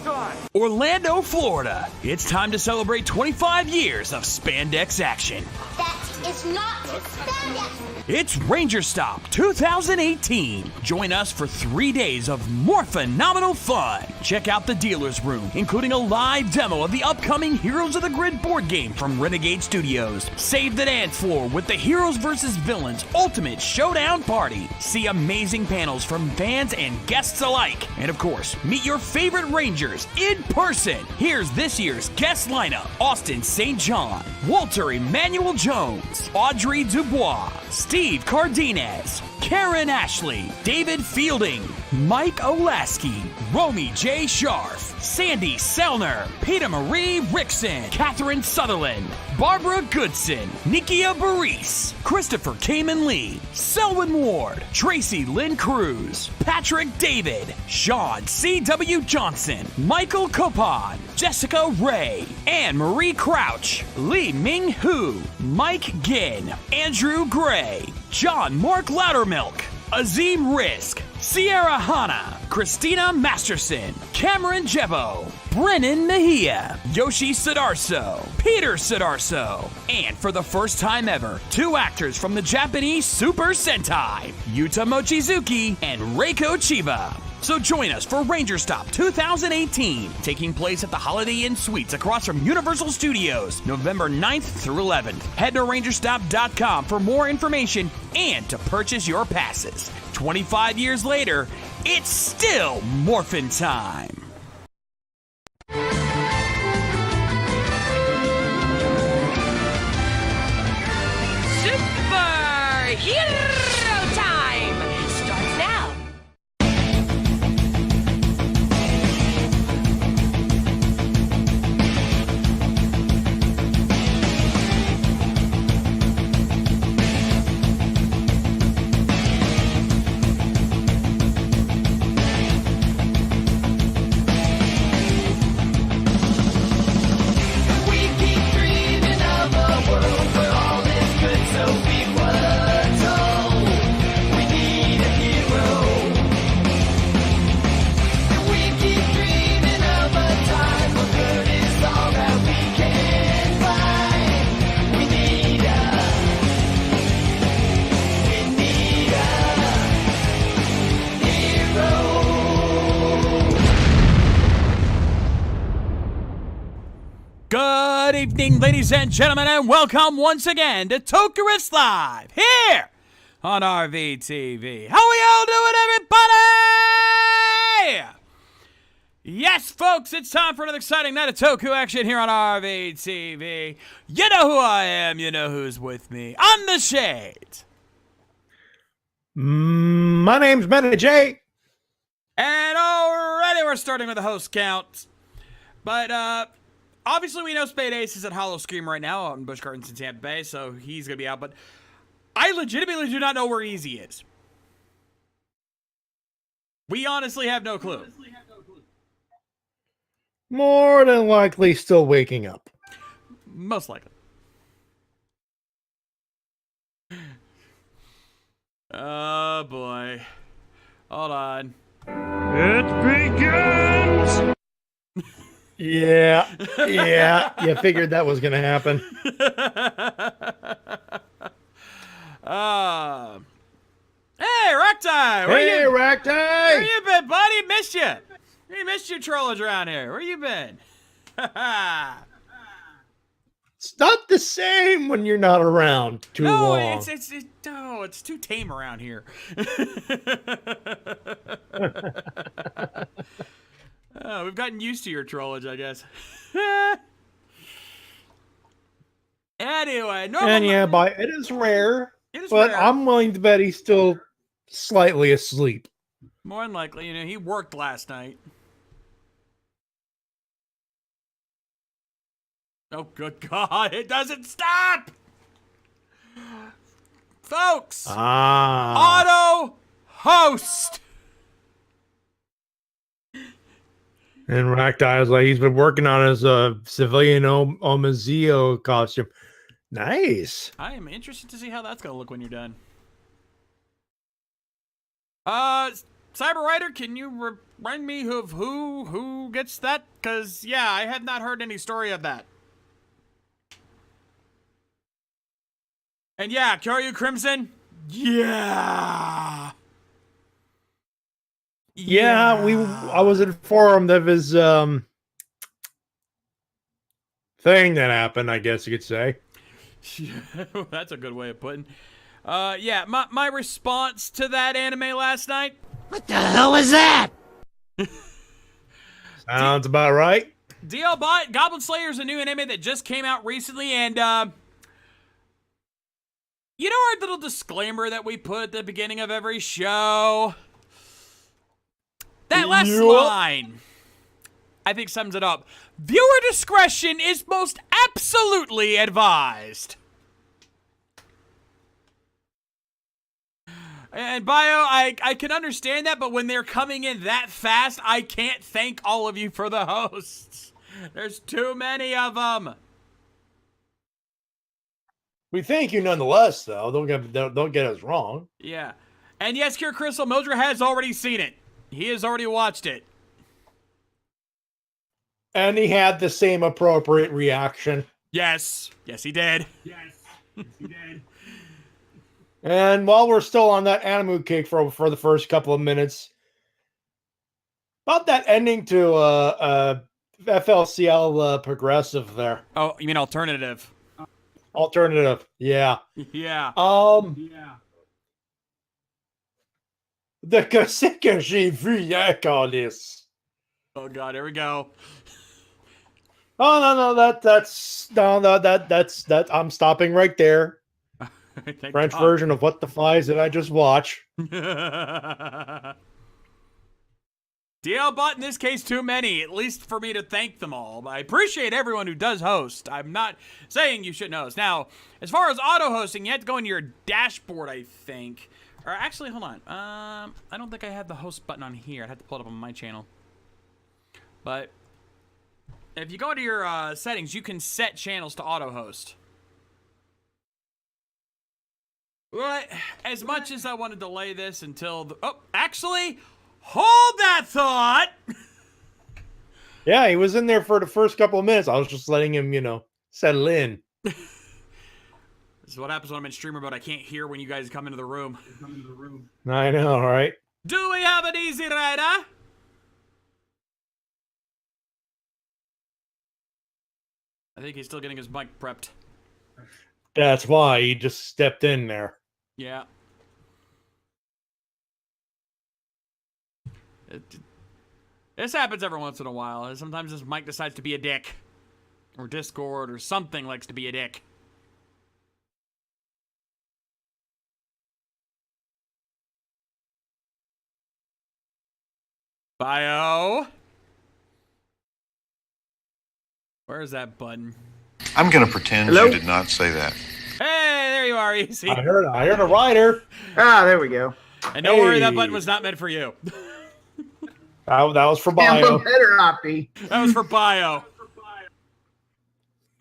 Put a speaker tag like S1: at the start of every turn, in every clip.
S1: time.
S2: Orlando, Florida. It's time to celebrate 25 years of spandex action.
S3: That is not spandex.
S2: It's Ranger Stop 2018. Join us for 3 days of more phenomenal fun. Check out the dealer's room, including a live demo of the upcoming Heroes of the Grid board game from Renegade Studios. Save the dance floor with the Heroes vs. Villains Ultimate Showdown Party. See amazing panels from fans and guests alike. And of course, meet your favorite Rangers in person. Here's this year's guest lineup: Austin St. John, Walter Emmanuel Jones, Audrey Dubois, Steve Cardenas, Karen Ashley, David Fielding, Mike Olaski, Romy J. Scharf, Sandy Selner, Peter Marie Rickson, Catherine Sutherland, Barbara Goodson, Nikia Baris, Christopher Kamen Lee, Selwyn Ward, Tracy Lynn Cruz, Patrick David, Sean C.W. Johnson, Michael Copon, Jessica Ray, Anne Marie Crouch, Lee Ming Hu, Mike Ginn, Andrew Gray, John Mark Loudermilk, Azim Risk, Sierra Hanna, Christina Masterson, Cameron Jebo, Brennan Mejia, Yoshi Sidarso, Peter Sidarso, and for the first time ever, 2 actors from the Japanese Super Sentai, Yuta Mochizuki and Reiko Chiba. So join us for Ranger Stop 2018, taking place at the Holiday Inn Suites across from Universal Studios, November 9th through 11th. Head to rangerstop.com for more information and to purchase your passes. 25 years later, it's still Morphin' time.
S4: Superhero time starts now.
S2: Good evening, ladies and gentlemen, and welcome once again to Toku Riffs Live here on RVTV. How we all doing, everybody? Yes, folks, it's time for another exciting night of Toku action here on RVTV. You know who I am, you know who's with me. I'm the Shade.
S1: My name's Meta J.
S2: And already we're starting with the host count. But, obviously, we know Spade Ace is at Hollow Scream right now out in Busch Gardens in Tampa Bay, so he's going to be out. But I legitimately do not know where Easy is. We honestly have no clue.
S1: More than likely still waking up.
S2: Most likely. Oh, boy. Hold on.
S1: It begins! Yeah, you figured that was going to happen.
S2: Hey, Raktai!
S1: Hey, Raktai!
S2: Where you been, buddy? Missed you. We missed you trollers around here. Where you been?
S1: It's not the same when you're not around too long.
S2: It's too tame around here. Oh, we've gotten used to your trollage, I guess. Anyway,
S1: And yeah, it is rare, but rare. I'm willing to bet he's still slightly asleep.
S2: More than likely, he worked last night. Oh, good God, it doesn't stop! Folks! Auto host!
S1: And Raktai is like, he's been working on his civilian Omazeo costume. Nice.
S2: I am interested to see how that's going to look when you're done. Cyber Rider, can you
S5: remind me of who gets that? Because, yeah, I had not heard any story of that. And yeah, Kyoryu Crimson? Yeah.
S1: I was informed of his thing that happened, I guess you could say.
S5: That's a good way of putting. Yeah, my response to that anime last night.
S6: What the hell was that?
S1: Sounds about right.
S5: DL Bot, Goblin Slayer is a new anime that just came out recently, and you know our little disclaimer that we put at the beginning of every show? That last line, I think, sums it up. Viewer discretion is most absolutely advised. And Bio, I can understand that, but when they're coming in that fast, I can't thank all of you for the hosts. There's too many of them.
S1: We thank you nonetheless, though. Don't get us wrong.
S5: Yeah. And yes, Cure Crystal Mildred has already seen it. He has already watched it.
S1: And he had the same appropriate reaction.
S5: Yes. Yes, he did. Yes, he did.
S1: And while we're still on that anime kick for the first couple of minutes, about that ending to FLCL progressive there.
S5: Oh, you mean alternative?
S1: Alternative, yeah.
S5: Yeah.
S1: Yeah. The que j'ai vu hier, Carlis.
S5: Oh God, here we go.
S1: Oh that's I'm stopping right there. French version of What the Flies Did I Just Watch?
S5: DL Bot in this case too many, at least for me to thank them all. But I appreciate everyone who does host. I'm not saying you shouldn't host. Now, as far as auto hosting, you have to go into your dashboard, I think. Or actually, hold on. I don't think I have the host button on here. I'd have to pull it up on my channel. But if you go to your settings, you can set channels to auto host. But as much as I want to delay this until actually, hold that thought.
S1: Yeah, he was in there for the first couple of minutes. I was just letting him, settle in.
S5: This is what happens when I'm in streamer mode. I can't hear when you guys come into the room.
S1: I know, right?
S5: Do we have an easy rider? I think he's still getting his mic prepped.
S1: That's why he just stepped in there.
S5: Yeah. This happens every once in a while. Sometimes this mic decides to be a dick. Or Discord or something likes to be a dick. Bio. Where is that button?
S7: I'm going to pretend you did not say that.
S5: Hey, there you are, Easy.
S1: I heard a rider.
S8: Ah, there we go.
S5: And don't worry, that button was not meant for you.
S1: That was for
S8: Yeah,
S1: Bio.
S8: well, better not be.
S5: That was for Bio.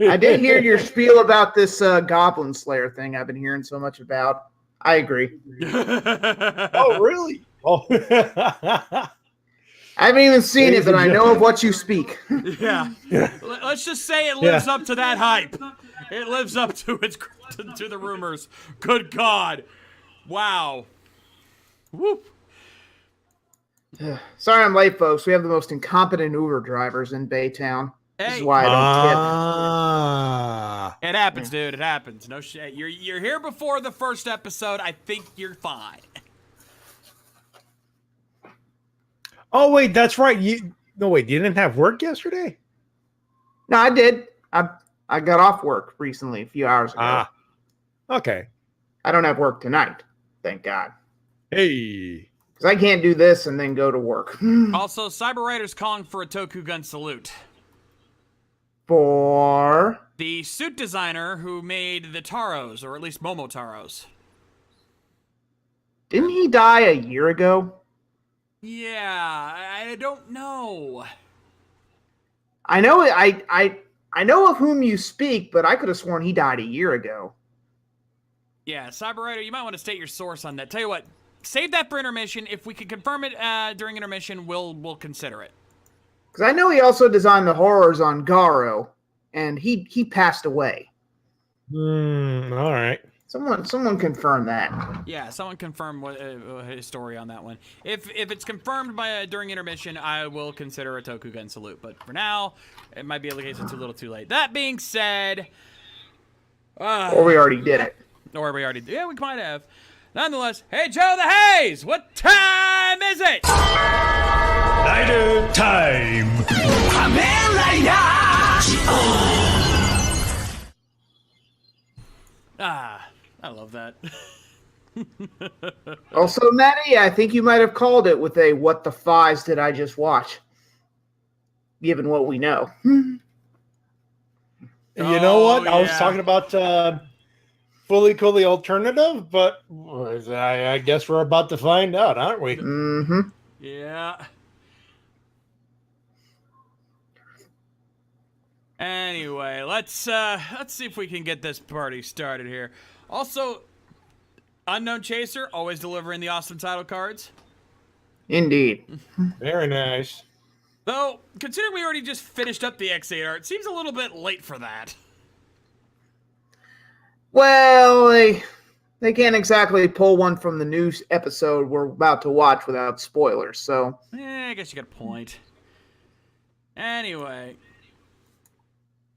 S8: I did hear your spiel about this Goblin Slayer thing I've been hearing so much about. I agree.
S1: Oh, really? Oh.
S8: I haven't even seen it, but I know of what you speak.
S5: Yeah. Let's just say it lives up to that hype. It lives up to to the rumors. Good God. Wow. Whoop.
S8: Sorry I'm late, folks. We have the most incompetent Uber drivers in Baytown. This is why I don't tip.
S5: It happens, dude. It happens. No shit. You're here before the first episode. I think you're fine.
S1: Oh wait, that's right. You didn't have work yesterday?
S8: No, I did. I got off work recently, a few hours ago.
S1: Ah. Okay.
S8: I don't have work tonight, thank God.
S1: Hey.
S8: Because I can't do this and then go to work.
S5: Also, Cyber Rider's calling for a Toku gun salute.
S8: For
S5: the suit designer who made the Taros, or at least Momotaros.
S8: Didn't he die a year ago?
S5: Yeah, I don't know.
S8: I know I know of whom you speak, but I could have sworn he died a year ago.
S5: Yeah, Cyber Rider, you might want to state your source on that. Tell you what, save that for intermission. If we can confirm it during intermission, we'll consider it.
S8: Because I know he also designed the horrors on Garo, and he passed away.
S1: All right.
S8: Someone confirm that.
S5: Yeah, someone confirm his story on that one. If it's confirmed by during intermission, I will consider a Tokugen salute. But for now, it might be a case it's a little too late. That being said,
S8: Or we already did it.
S5: Or we already did. Yeah, we might have. Nonetheless, hey Joe the Haze, what time is it?
S2: Night time.
S5: I love that.
S8: Also, Maddie, I think you might have called it with a "What the fies did I just watch?" Given what we know.
S1: You know what? I was
S5: yeah.
S1: talking about fully coolly alternative, but I guess we're about to find out, aren't we?
S8: Mm-hmm.
S5: Yeah. Anyway, let's see if we can get this party started here. Also, Unknown Chaser always delivering the awesome title cards.
S8: Indeed.
S1: Very nice.
S5: Though, considering we already just finished up the X8 art, it seems a little bit late for that.
S8: Well, they can't exactly pull one from the new episode we're about to watch without spoilers, so...
S5: I guess you got a point. Anyway,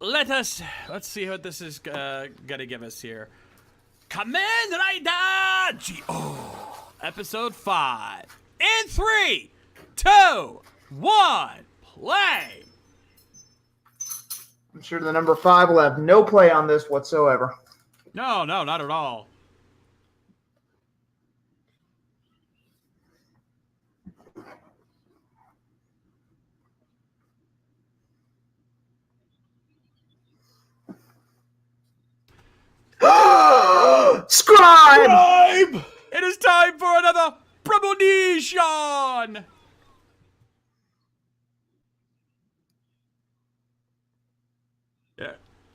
S5: let's see what this is gonna give us here. Kamen Rider G.O. Episode 5. In 3, 2, 1, play!
S8: I'm sure the number 5 will have no play on this whatsoever.
S5: No, not at all.
S8: Scribe!
S5: It is time for another premonition! Yeah.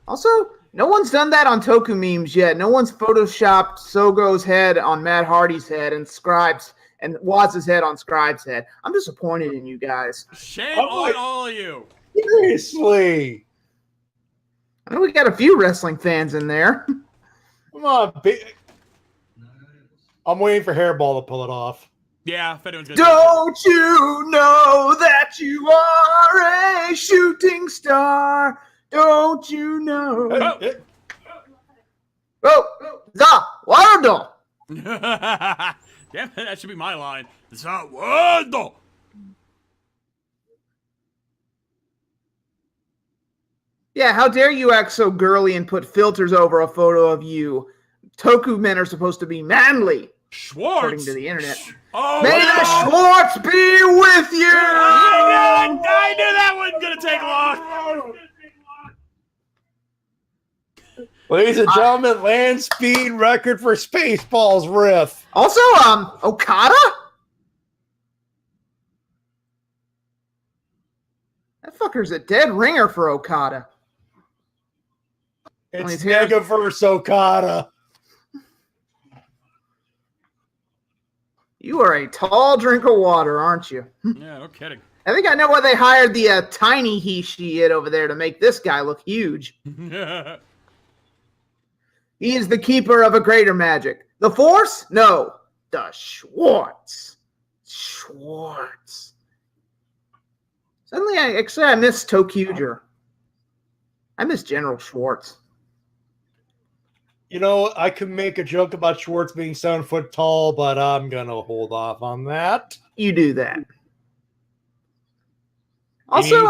S8: Also, no one's done that on Toku memes yet. No one's photoshopped Sogo's head on Matt Hardy's head and Scribe's and Waz's head on Scribe's head. I'm disappointed in you guys.
S5: Shame on all of you.
S1: Seriously.
S8: I know we got a few wrestling fans in there.
S1: Come on, I'm waiting for Hairball to pull it off.
S5: Yeah, if anyone's gonna
S8: Don't you know that you are a shooting star? Don't you know? Oh, the Wardo.
S5: Damn it, that should be my line. Zawado!
S8: Yeah, how dare you act so girly and put filters over a photo of you? Toku men are supposed to be manly,
S5: Schwartz!
S8: according to the internet.
S5: Oh,
S8: May
S5: no!
S8: the Schwartz be with you!
S5: I knew that wasn't gonna take long!
S1: Ladies and gentlemen, land speed record for Spaceballs riff.
S8: Also, Okada? That fucker's a dead ringer for Okada.
S1: It's
S8: His hair's-
S1: Megaverse Okada.
S8: You are a tall drink of water, aren't you?
S5: Yeah, no kidding.
S8: I think I know why they hired the tiny he, she, it over there to make this guy look huge. He is the keeper of a greater magic. The Force? No. The Schwartz. Schwartz. Suddenly, I miss Tokuger. I miss General Schwartz.
S1: You know, I could make a joke about Schwartz being 7 foot tall, but I'm gonna hold off on that.
S8: You do that. Also,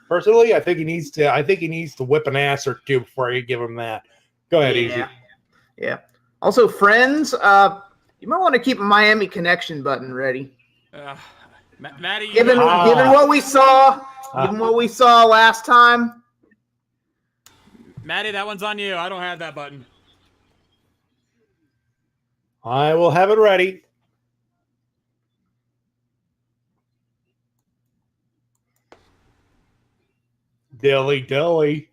S1: personally, I think he needs to whip an ass or two before you give him that. Go ahead, Easy.
S8: Yeah. Also, friends, you might want to keep a Miami Connection button ready.
S5: Maddie,
S8: Given what we saw, last time.
S5: Maddie, that one's on you. I don't have that button.
S1: I will have it ready. Dilly dilly.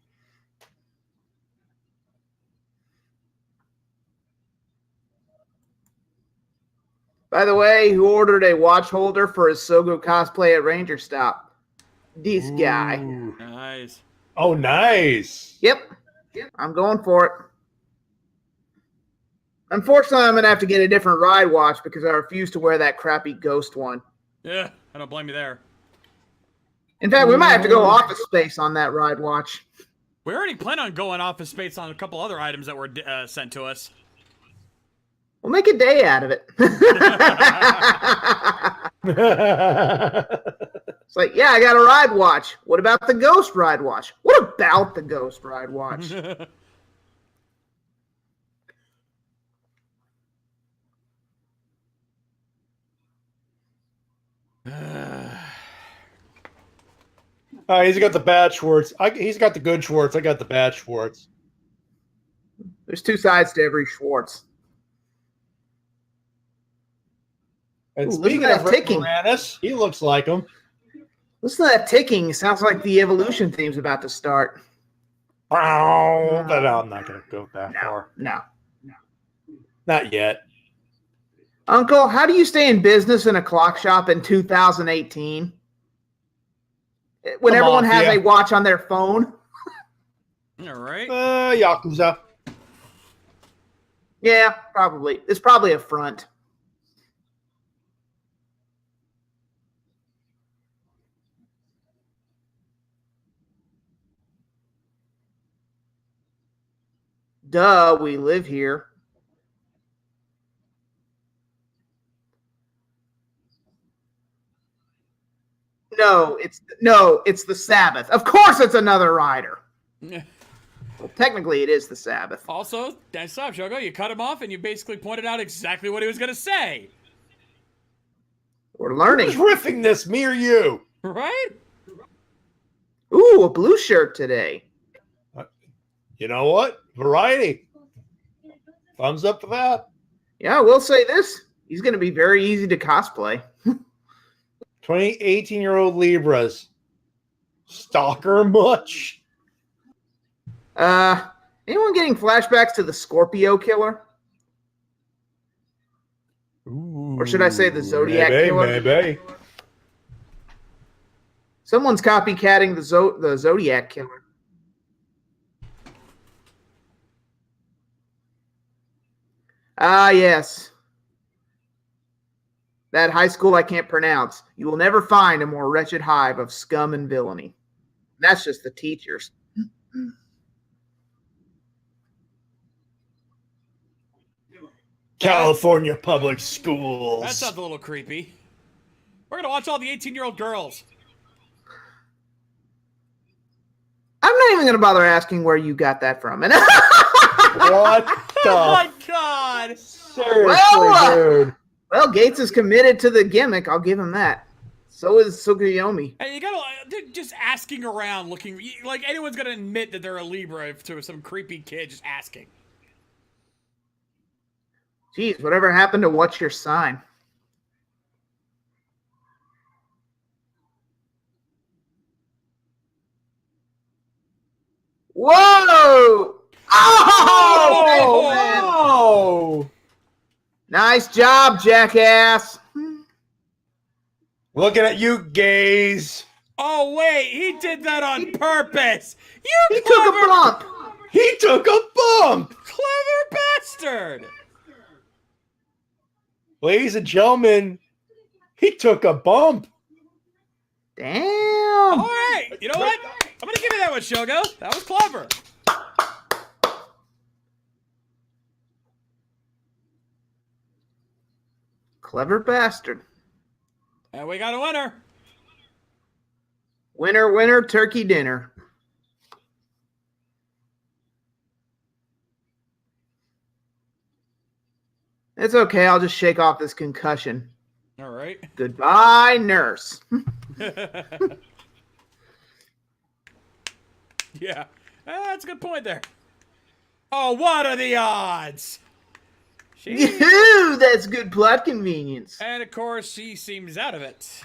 S8: By the way, who ordered a watch holder for his Sogo cosplay at Ranger Stop? This guy.
S5: Nice.
S1: Oh, nice.
S8: Yep. I'm going for it. Unfortunately, I'm going to have to get a different ride watch because I refuse to wear that crappy Ghost one.
S5: Yeah, I don't blame you there.
S8: In fact, we might have to go Office Space on that ride watch.
S5: We already plan on going Office Space on a couple other items that were sent to us.
S8: We'll make a day out of it. It's like, yeah, I got a ride watch. What about the Ghost ride watch? What about the Ghost ride watch?
S1: He's got the bad Schwartz. He's got the good Schwartz. I got the bad Schwartz.
S8: There's two sides to every Schwartz.
S1: And
S8: Ooh,
S1: speaking
S8: listen to
S1: of
S8: that ticking.
S1: Moranis, he looks like him.
S8: Listen to that ticking. Sounds like the evolution theme's about to start.
S1: Oh, but I'm not going to go that far.
S8: No.
S1: Not yet.
S8: Uncle, how do you stay in business in a clock shop in 2018? When everyone has a watch on their phone?
S5: All right.
S1: Yakuza.
S8: Yeah, probably. It's probably a front. Duh, we live here. No, it's the Sabbath. Of course it's another rider. Well, technically it is the Sabbath.
S5: Also, nice job, Shogo. You cut him off and you basically pointed out exactly what he was going to say.
S8: We're learning.
S1: Who's riffing this, me or you?
S5: Right?
S8: Ooh, a blue shirt today.
S1: You know what? Variety. Thumbs up for that.
S8: Yeah, I will say this. He's going to be very easy to cosplay.
S1: 18-year-old Libras. Stalker much?
S8: Anyone getting flashbacks to the Scorpio killer?
S1: Ooh,
S8: or should I say the Zodiac killer?
S1: Maybe.
S8: Someone's copycatting the Zodiac killer. Ah, yes. That high school I can't pronounce. You will never find a more wretched hive of scum and villainy. That's just the teachers.
S1: California public schools.
S5: That sounds a little creepy. We're going to watch all the 18-year-old girls.
S8: I'm not even going to bother asking where you got that from. And
S1: What the?
S5: Oh my god!
S1: Seriously, dude.
S8: Well, Gates is committed to the gimmick. I'll give him that. So is Tsukuyomi.
S5: And you gotta just asking around, looking like anyone's gonna admit that they're a Libra to some creepy kid just asking.
S8: Jeez, whatever happened to what's your sign? Whoa! Oh, man.
S1: Oh!
S8: Nice job, jackass.
S1: Looking at you, gays.
S5: Oh wait, he did that on purpose.
S8: He
S5: You
S8: took a
S5: clever,
S8: bump.
S1: He took a bump.
S5: clever bastard.
S1: Ladies and gentlemen, he took a bump.
S8: Damn.
S5: All right, you know what? I'm gonna give you that one, Shogo. That was clever.
S8: Clever bastard.
S5: And we got a winner.
S8: Winner, winner, turkey dinner. It's okay. I'll just shake off this concussion.
S5: All right.
S8: Goodbye, nurse.
S5: Yeah, that's a good point there. Oh, what are the odds?
S8: Yoo-hoo, that's good plot convenience.
S5: And of course, she seems out of it.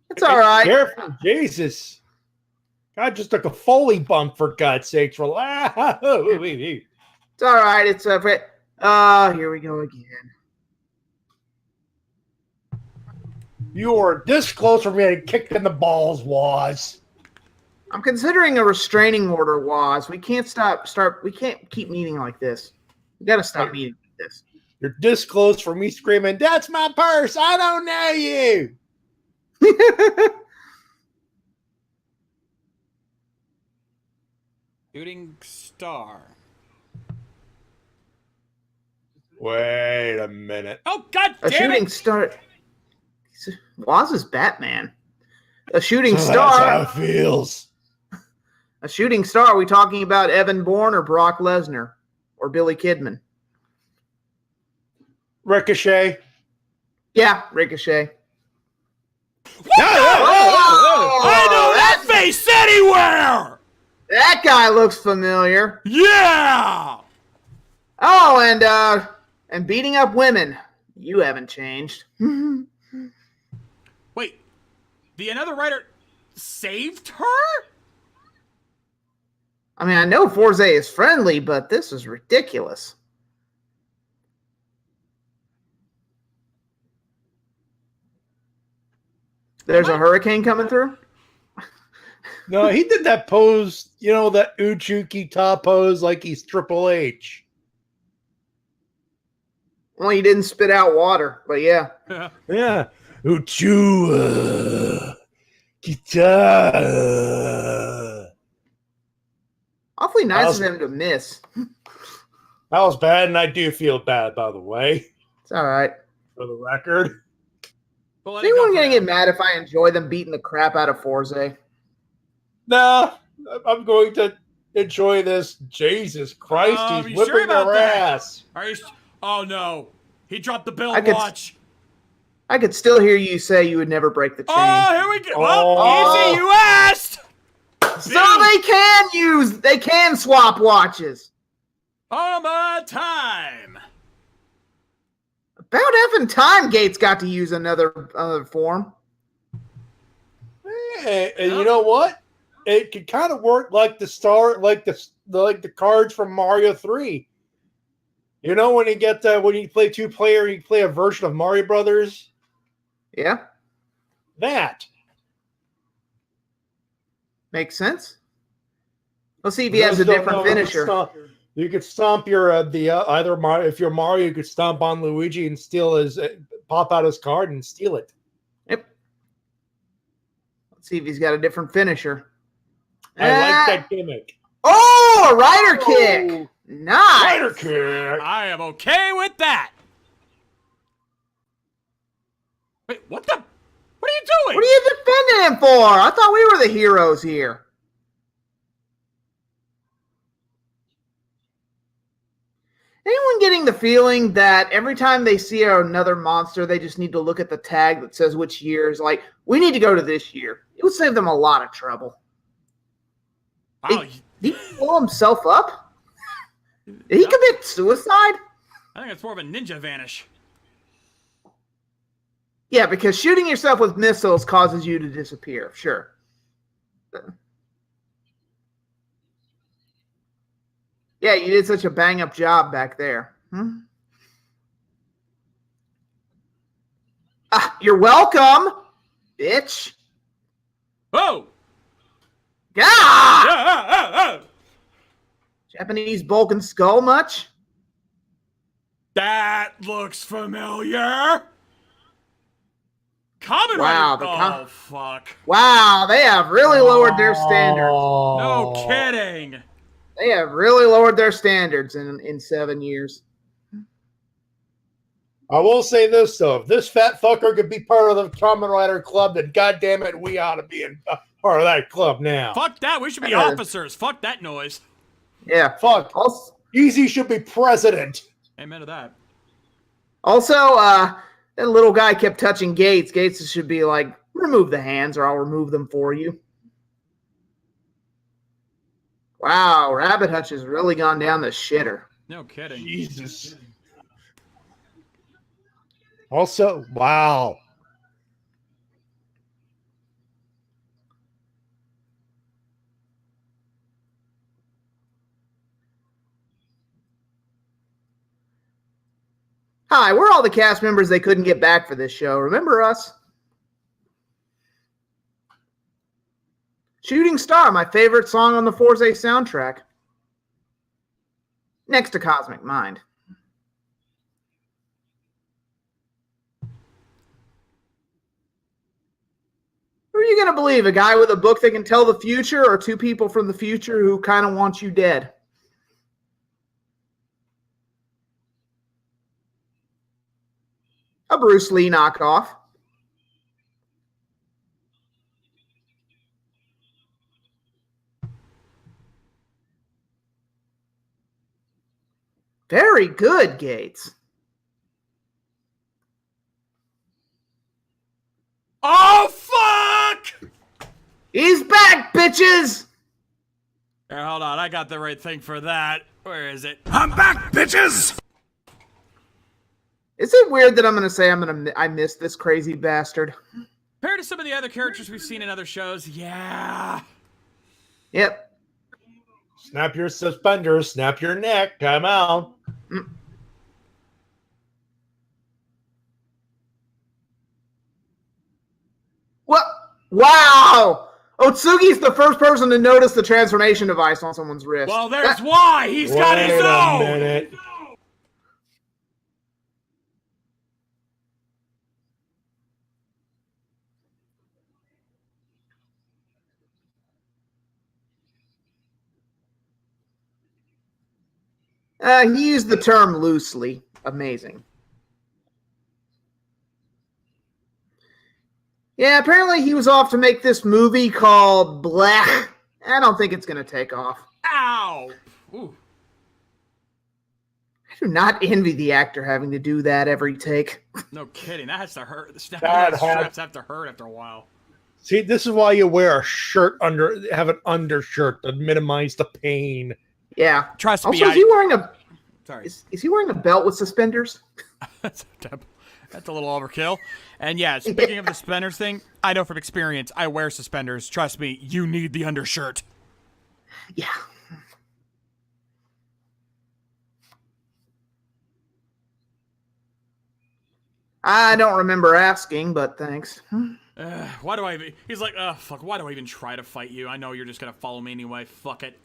S8: It's all right.
S1: Careful, Jesus. God just took a Foley bump, for God's sakes.
S8: It's all right. It's here we go again.
S1: You were this close from getting kicked in the balls, Waz.
S8: I'm considering a restraining order, Waz. We can't we can't keep meeting like this. We gotta stop meeting like this.
S1: You're this close from me screaming, "That's my purse! I don't know you!"
S5: Shooting star.
S1: Wait a minute.
S5: Oh, God
S8: A
S5: damn
S8: shooting
S5: it!
S8: star. Waz is Batman. A shooting
S1: So
S8: star.
S1: that's how it feels.
S8: A shooting star. Are we talking about Evan Bourne or Brock Lesnar or Billy Kidman?
S1: Ricochet.
S8: Yeah, Ricochet.
S5: I know that face anywhere!
S8: That guy looks familiar.
S5: Yeah!
S8: Oh, and beating up women. You haven't changed.
S5: Wait, the another writer saved her?
S8: I mean, I know Forze is friendly, but this is ridiculous. There's a hurricane coming through?
S1: No, he did that pose, that Uchuki top pose like he's Triple H.
S8: Well, he didn't spit out water, but yeah.
S1: Yeah. Uchu guitar.
S8: Awfully nice of him to miss.
S1: That was bad, and I do feel bad, by the way.
S8: It's all right.
S1: For the record.
S8: Is anyone going to get mad if I enjoy them beating the crap out of Forze?
S1: No, I'm going to enjoy this. Jesus Christ, he's whipping their ass.
S5: Are you? Oh no, he dropped the bill watch.
S8: I could still hear you say you would never break the chain.
S5: Oh, here we go. Well, easy, you asked.
S8: So they can swap watches.
S5: Time.
S8: About effing time Gates got to use another form.
S1: Hey, and you know what? It could kind of work like the cards from Mario 3. You know when when you play 2-player, you play a version of Mario Brothers.
S8: Yeah,
S1: that
S8: makes sense. Let's see if he has a different finisher.
S1: You could stomp your either Mario. If you're Mario, you could stomp on Luigi and steal pop out his card and steal it.
S8: Yep. Let's see if he's got a different finisher.
S1: I like that gimmick.
S8: Oh, a rider kick. Nice.
S1: Rider kick.
S5: I am okay with that. Wait, what are you doing?
S8: What are you defending him for? I thought we were the heroes here. Anyone getting the feeling that every time they see another monster, they just need to look at the tag that says which year is like, we need to go to this year. It would save them a lot of trouble.
S5: Wow.
S8: Did he blow himself up? Did he commit suicide?
S5: I think it's more of a ninja vanish.
S8: Yeah, because shooting yourself with missiles causes you to disappear. Sure. Yeah, you did such a bang-up job back there. You're welcome, bitch.
S5: Whoa!
S8: Ah! Japanese Vulcan skull much?
S5: That looks familiar. Common
S8: Wow,
S5: Rider. Fuck.
S8: Wow, they have really lowered their standards.
S5: No kidding.
S8: They have really lowered their standards in 7 years.
S1: I will say this, though. If this fat fucker could be part of the Kamen Rider Club, then goddamn it, we ought to be part of that club now.
S5: Fuck that. We should be officers. Fuck that noise.
S8: Yeah.
S1: Fuck. Easy should be president.
S5: Amen to that.
S8: Also, that little guy kept touching Gates. Gates should be like, remove the hands or I'll remove them for you. Wow, Rabbit Hutch has really gone down the shitter.
S5: No kidding.
S1: Jesus. Also, wow.
S8: Hi, we're all the cast members they couldn't get back for this show. Remember us? Shooting Star, my favorite song on the Forza soundtrack. Next to Cosmic Mind. Who are you going to believe? A guy with a book that can tell the future, or two people from the future who kind of want you dead? A Bruce Lee knockoff. Very good, Gates.
S5: Oh, fuck!
S8: He's back, bitches!
S5: Here, hold on. I got the right thing for that. Where is it?
S6: I'm back, bitches!
S8: Is it weird that I'm going to say I miss this crazy bastard?
S5: Compared to some of the other characters we've seen in other shows, yeah.
S8: Yep.
S1: Snap your suspenders, snap your neck, time out.
S8: What? Wow! Otsugi's the first person to notice the transformation device on someone's wrist.
S5: Well, there's why. He's got his
S1: Wait a
S5: own.
S1: minute.
S8: He used the term loosely. Amazing. Yeah, apparently he was off to make this movie called Blech. I don't think it's going to take off.
S5: Ow! Ooh.
S8: I do not envy the actor having to do that every take.
S5: No kidding. That has to hurt. The
S1: That
S5: straps have to hurt after a while.
S1: See, this is why you wear a shirt have an undershirt to minimize the pain.
S8: Yeah.
S5: Trust me.
S8: Also, is he wearing a...
S5: Sorry.
S8: Is he wearing a belt with suspenders?
S5: That's a little overkill. And yeah, speaking of the suspenders thing, I know from experience, I wear suspenders. Trust me, you need the undershirt.
S8: Yeah. I don't remember asking, but thanks.
S5: Why do I... He's like, fuck, why do I even try to fight you? I know you're just gonna follow me anyway. Fuck it.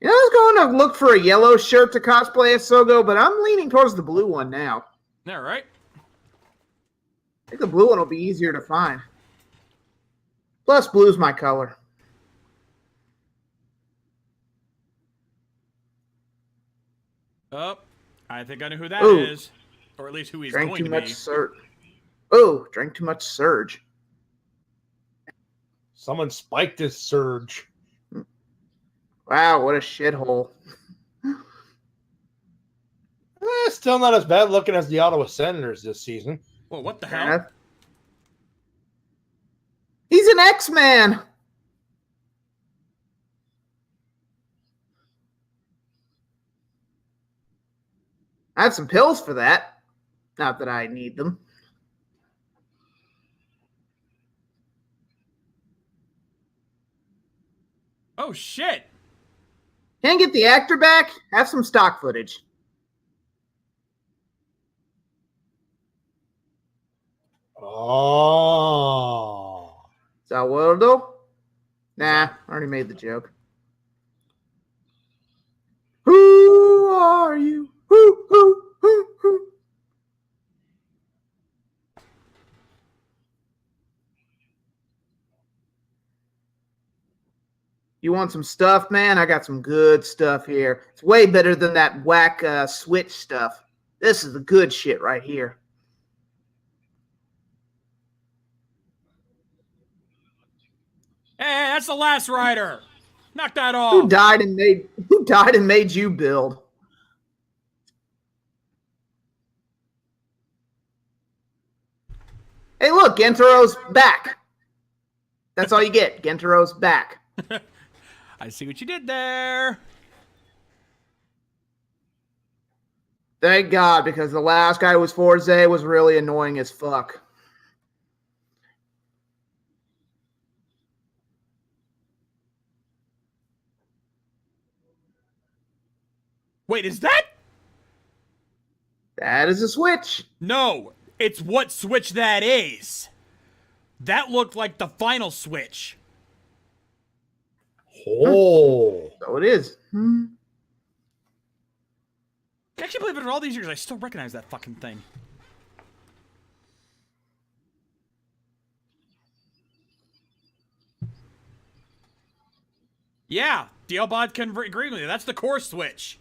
S8: You know, I was going to look for a yellow shirt to cosplay as Sogo, but I'm leaning towards the blue one now.
S5: Yeah, right?
S8: I think the blue one will be easier to find. Plus, blue's my color.
S5: Oh, I think I know who that is. Or at least who he's
S8: Drank
S5: going
S8: too
S5: to
S8: much
S5: be.
S8: Surge. Oh, drank too much Surge.
S1: Someone spiked his surge.
S8: Wow, what a shithole.
S1: Still not as bad looking as the Ottawa Senators this season.
S5: Well, what the hell?
S8: He's an X-Man! I have some pills for that. Not that I need them.
S5: Oh, shit!
S8: Can't get the actor back? Have some stock footage.
S1: Oh.
S8: Is that Waldo? Nah, I already made the joke. Who are you? Who? You want some stuff, man? I got some good stuff here. It's way better than that whack Switch stuff. This is the good shit right here.
S5: Hey, that's the last rider! Knock that off!
S8: Who died and made you build? Hey, look, Gentaro's back. That's all you get. Gentaro's back.
S5: I see what you did there.
S8: Thank God, because the last guy who was Forza was really annoying as fuck.
S5: Wait, is that?
S8: That is a switch.
S5: No, it's what switch that is. That looked like the final switch.
S1: Oh.
S8: So it is.
S5: I actually believe it after all these years, I still recognize that fucking thing. Yeah, DLBot can agree with you. That's the core switch.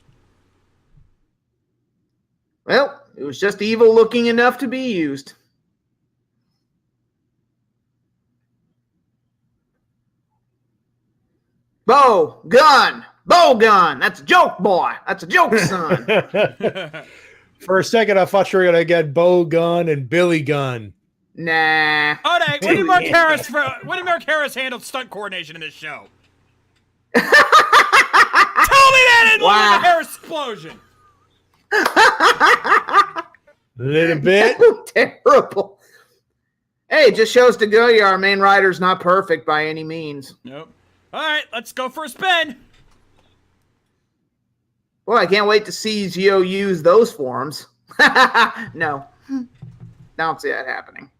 S8: Well, it was just evil looking enough to be used. Bow gun. That's a joke, boy. That's a joke, son.
S1: For a second, I thought you were gonna get Bo Gun and Billy Gun.
S8: Nah.
S5: Oh, dang. When did Mark Harris handle stunt coordination in this show? Tell me that in
S8: Wow.
S5: the Harris explosion.
S1: A little bit.
S8: Terrible. Hey, it just shows to go you our main rider's not perfect by any means.
S5: Nope. All right, let's go for a spin.
S8: Well, I can't wait to see Gio use those forms. No. Don't see that happening.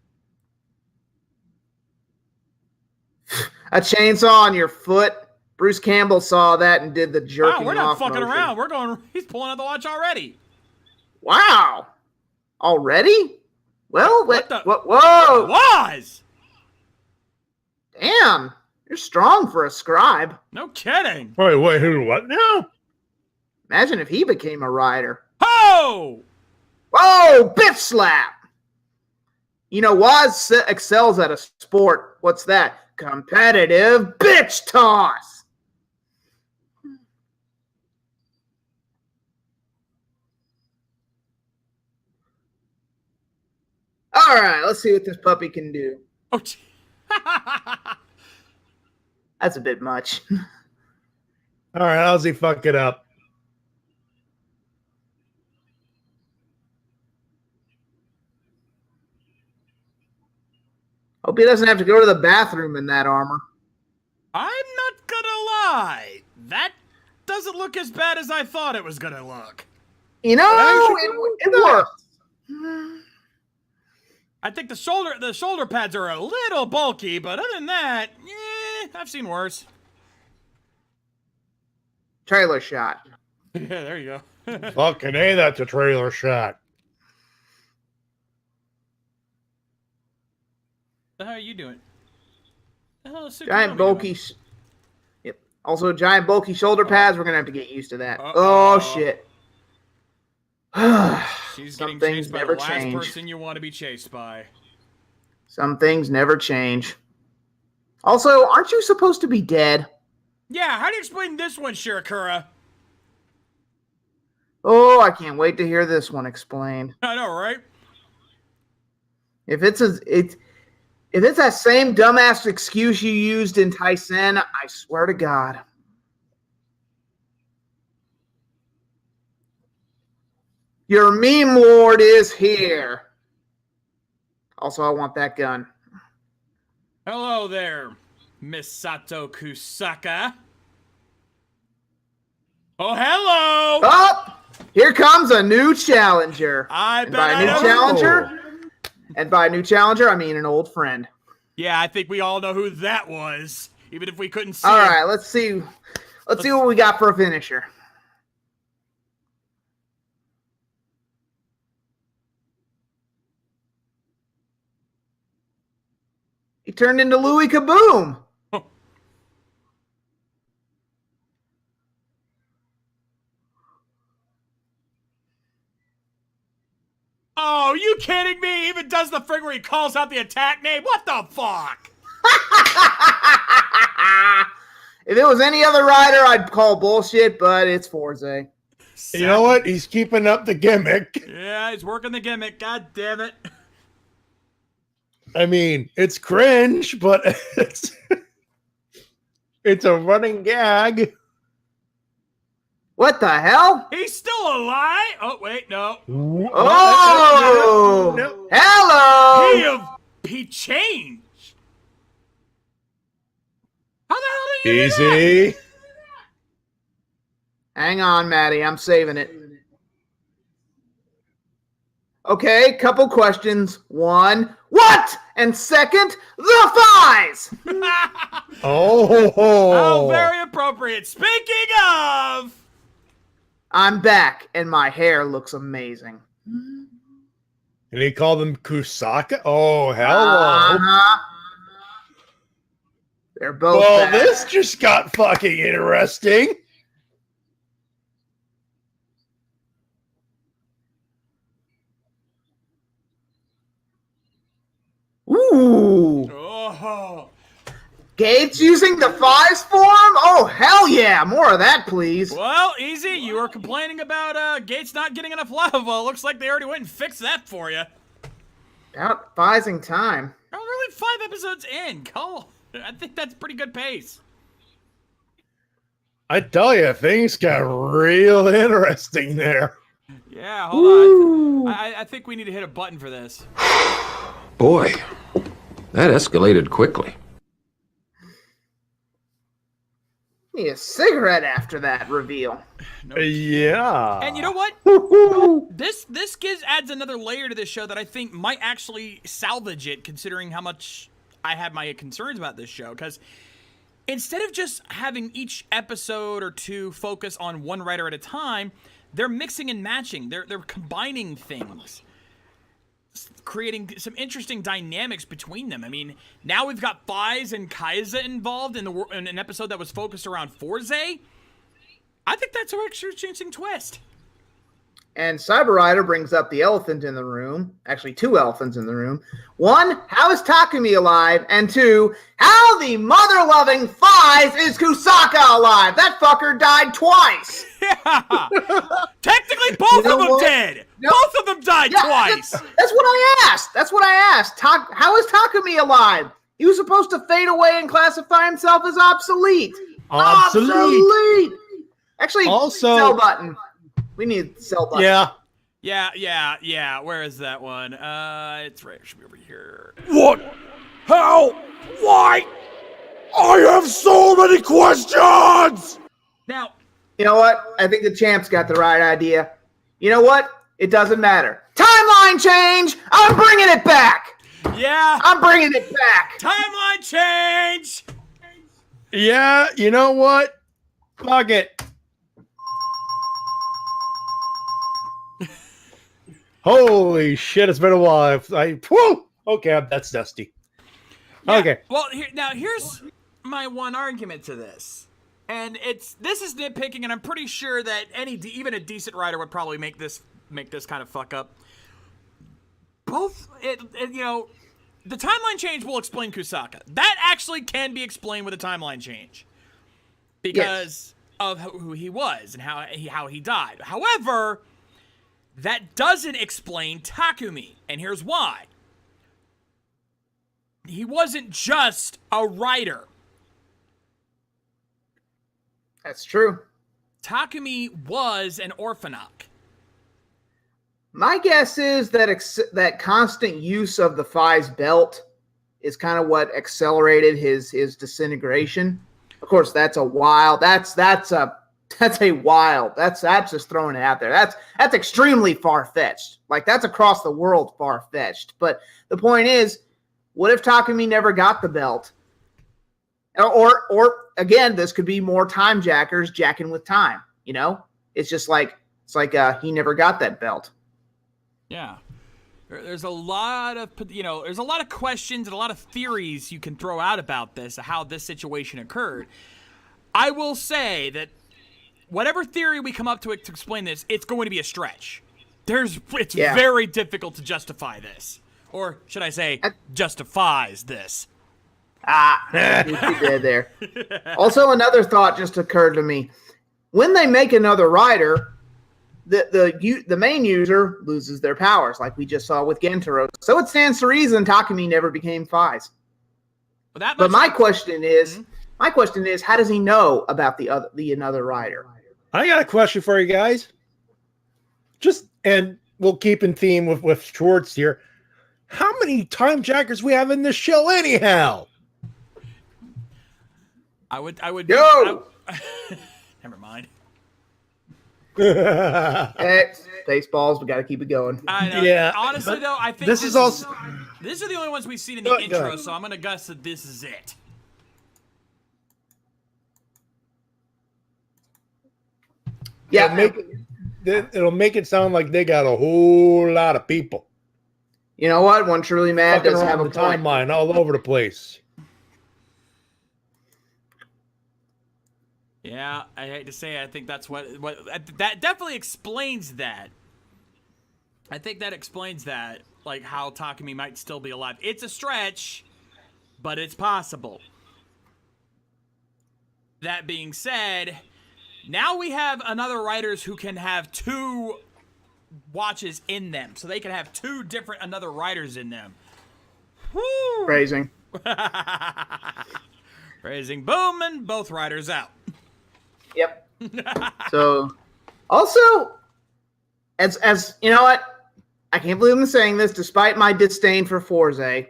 S8: A chainsaw on your foot. Bruce Campbell saw that and did the jerking
S5: Wow, we're not
S8: off
S5: fucking
S8: motion.
S5: around. We're going. He's pulling out the watch already.
S8: Wow. Already? Well,
S5: What the-
S8: whoa.
S5: Was.
S8: Damn. You're strong for a scribe.
S5: No kidding.
S1: Wait, who? What now?
S8: Imagine if he became a rider.
S5: Ho!
S8: Whoa, bitch slap. You know, Waz excels at a sport. What's that? Competitive bitch toss. All right, let's see what this puppy can do.
S5: Oh,
S8: That's a bit much.
S1: All right, how's he fuck it up?
S8: Hope he doesn't have to go to the bathroom in that armor.
S5: I'm not gonna lie. That doesn't look as bad as I thought it was gonna look.
S8: You know, it worked.
S5: I think the shoulder pads are a little bulky, but other than that, I've seen worse.
S8: Trailer shot.
S5: Yeah, there you go.
S1: Fucking A, that's a trailer shot.
S5: How are you doing? Oh,
S8: Giant bulky. Yep. Also, giant bulky shoulder pads. We're gonna have to get used to that.
S5: Uh-oh.
S8: Oh shit.
S5: She's
S8: Some
S5: getting
S8: things
S5: chased by
S8: never
S5: the last
S8: change.
S5: person you want to be chased by.
S8: Some things never change. Also, aren't you supposed to be dead?
S5: Yeah, how do you explain this one, Shirakura?
S8: Oh, I can't wait to hear this one explained.
S5: I know, right?
S8: If it's that same dumbass excuse you used in Tyson, I swear to God. Your meme lord is here. Also, I want that gun.
S5: Hello there, Misato Kusaka. Oh, hello!
S8: Oh, here comes a new challenger.
S5: I
S8: And
S5: bet
S8: by
S5: I
S8: a new
S5: know.
S8: challenger, and by a new challenger, I mean an old friend.
S5: Yeah, I think we all know who that was, even if we couldn't see
S8: All
S5: him.
S8: right, let's see. Let's see what we got for a finisher. He turned into Louis Kaboom.
S5: Oh, you kidding me? He even does the thing where he calls out the attack name? What the fuck?
S8: If it was any other rider, I'd call bullshit, but it's Forza.
S1: You know what? He's keeping up the gimmick.
S5: Yeah, he's working the gimmick. God damn it.
S1: I mean, it's cringe, but it's a running gag.
S8: What the hell?
S5: He's still alive? Oh, wait, no.
S8: Oh!
S1: No.
S8: Hello!
S5: He changed. How the hell did you do that?
S1: Easy.
S8: Hang on, Maddie. I'm saving it. Okay, couple questions. One, what? And second, the Fies!
S5: Oh, very appropriate. Speaking of...
S8: I'm back, and my hair looks amazing.
S1: And he called them Kusaka? Oh, hello.
S8: Uh-huh. They're both
S1: Well,
S8: back.
S1: this just got fucking interesting.
S8: Ooh.
S5: Oh.
S8: Gates using the Fies form? Oh, hell yeah. More of that, please.
S5: Well, easy. You were complaining about Gates not getting enough love. Well, it looks like they already went and fixed that for you.
S8: About Fiesing time.
S5: I'm really 5 episodes in. Cole, I think that's pretty good pace.
S1: I tell you, things got real interesting there.
S5: Yeah, hold on. I think we need to hit a button for this.
S9: Boy, that escalated quickly.
S8: Need a cigarette after that reveal.
S1: Yeah.
S5: And you know what? This adds another layer to this show that I think might actually salvage it, considering how much I had my concerns about this show. Because instead of just having each episode or two focus on one writer at a time, they're mixing and matching. They're combining things, creating some interesting dynamics between them. I mean, now we've got Fies and Kaiza involved in an episode that was focused around Forze. I think that's an interesting twist.
S8: And Cyber Rider brings up the elephant in the room. Actually, 2 elephants in the room. 1, how is Takumi alive? And 2, how the mother-loving Fies is Kusaka alive? That fucker died twice.
S5: Yeah. Technically, both of them did.
S8: No.
S5: Both of them died twice.
S8: That's what I asked. That's what I asked. How is Takumi alive? He was supposed to fade away and classify himself as obsolete. Obsolete. Actually,
S1: Also,
S8: sell button. We need sell button.
S5: Yeah. Where is that one? It's right. It should be over here.
S6: What? How? Why? I have so many questions!
S5: Now,
S8: You know what? I think the champ's got the right idea. You know what? It doesn't matter. Timeline change! I'm bringing it back!
S5: yeah.
S8: I'm bringing it back!
S5: Timeline change.
S1: yeah, you know what? Fuck it. Holy shit, it's been a while. Okay, that's dusty.
S5: Yeah,
S1: Okay.
S5: Well, here's my one argument to this. And this is nitpicking, and I'm pretty sure that even a decent writer would probably make this kind of fuck up. The timeline change will explain Kusaka. That actually can be explained with a timeline change because of who he was and how he died. However, that doesn't explain Takumi, and here's why. He wasn't just a writer.
S8: That's true.
S5: Takumi was an orphanok.
S8: My guess is that that constant use of the Fies belt is kind of what accelerated his disintegration. Of course, that's just throwing it out there. That's extremely far-fetched. Like, that's across the world far-fetched. But the point is, what if Takumi never got the belt? Or again, this could be more time jackers jacking with time. You know, it's like he never got that belt.
S5: Yeah. There's a lot of questions and a lot of theories you can throw out about this, how this situation occurred. I will say that whatever theory we come up to explain this, it's going to be a stretch. It's very difficult to justify this. Or should I say, justifies this.
S8: You did there. Also, another thought just occurred to me. When they make another rider, the main user loses their powers, like we just saw with Gentaro. So it stands to reason Takumi never became Fies. But my question is, how does he know about the another rider?
S1: I got a question for you guys. And we'll keep in theme with Schwartz here. How many time jackers we have in this show anyhow?
S5: I would
S8: Yo!
S5: Never mind.
S8: Hey, Spaceballs, we got to keep it going.
S5: I know.
S1: Yeah,
S5: Honestly, though, I think
S1: this is also.
S5: these are the only ones we've seen in the
S1: Go
S5: intro,
S1: ahead.
S5: so I'm gonna guess that this is it.
S8: Yeah,
S1: It'll make it sound like they got a whole lot of people
S8: you know what? One Truly Mad
S1: fucking
S8: does have
S1: around
S8: a
S1: the
S8: point.
S1: timeline all over the place.
S5: Yeah, I hate to say it, I think that's what that definitely explains that. I think that explains that, like how Takumi might still be alive. It's a stretch, but it's possible. That being said, now we have another writers who can have 2 watches in them, so they can have 2 different another writers in them. Woo!
S8: Phrasing.
S5: Raising boom and both writers out.
S8: Yep. So, also, as you know what? I can't believe I'm saying this, despite my disdain for Forze.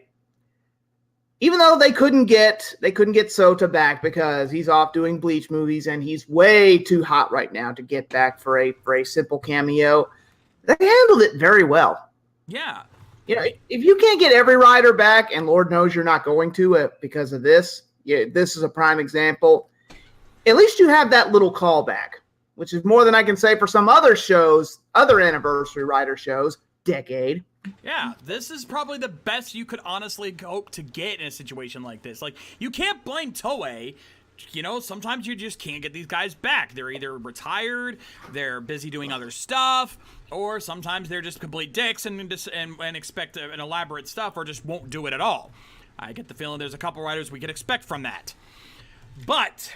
S8: Even though they couldn't get Sota back because he's off doing Bleach movies and he's way too hot right now to get back for a simple cameo, they handled it very well.
S5: Yeah.
S8: You know, if you can't get every writer back, and Lord knows you're not going to because of this, this is a prime example. At least you have that little callback, which is more than I can say for some other shows, other anniversary writer shows, decade.
S5: Yeah, this is probably the best you could honestly hope to get in a situation like this. Like, you can't blame Toei. You know, sometimes you just can't get these guys back. They're either retired, they're busy doing other stuff, or sometimes they're just complete dicks and expect an elaborate stuff or just won't do it at all. I get the feeling there's a couple writers we could expect from that. But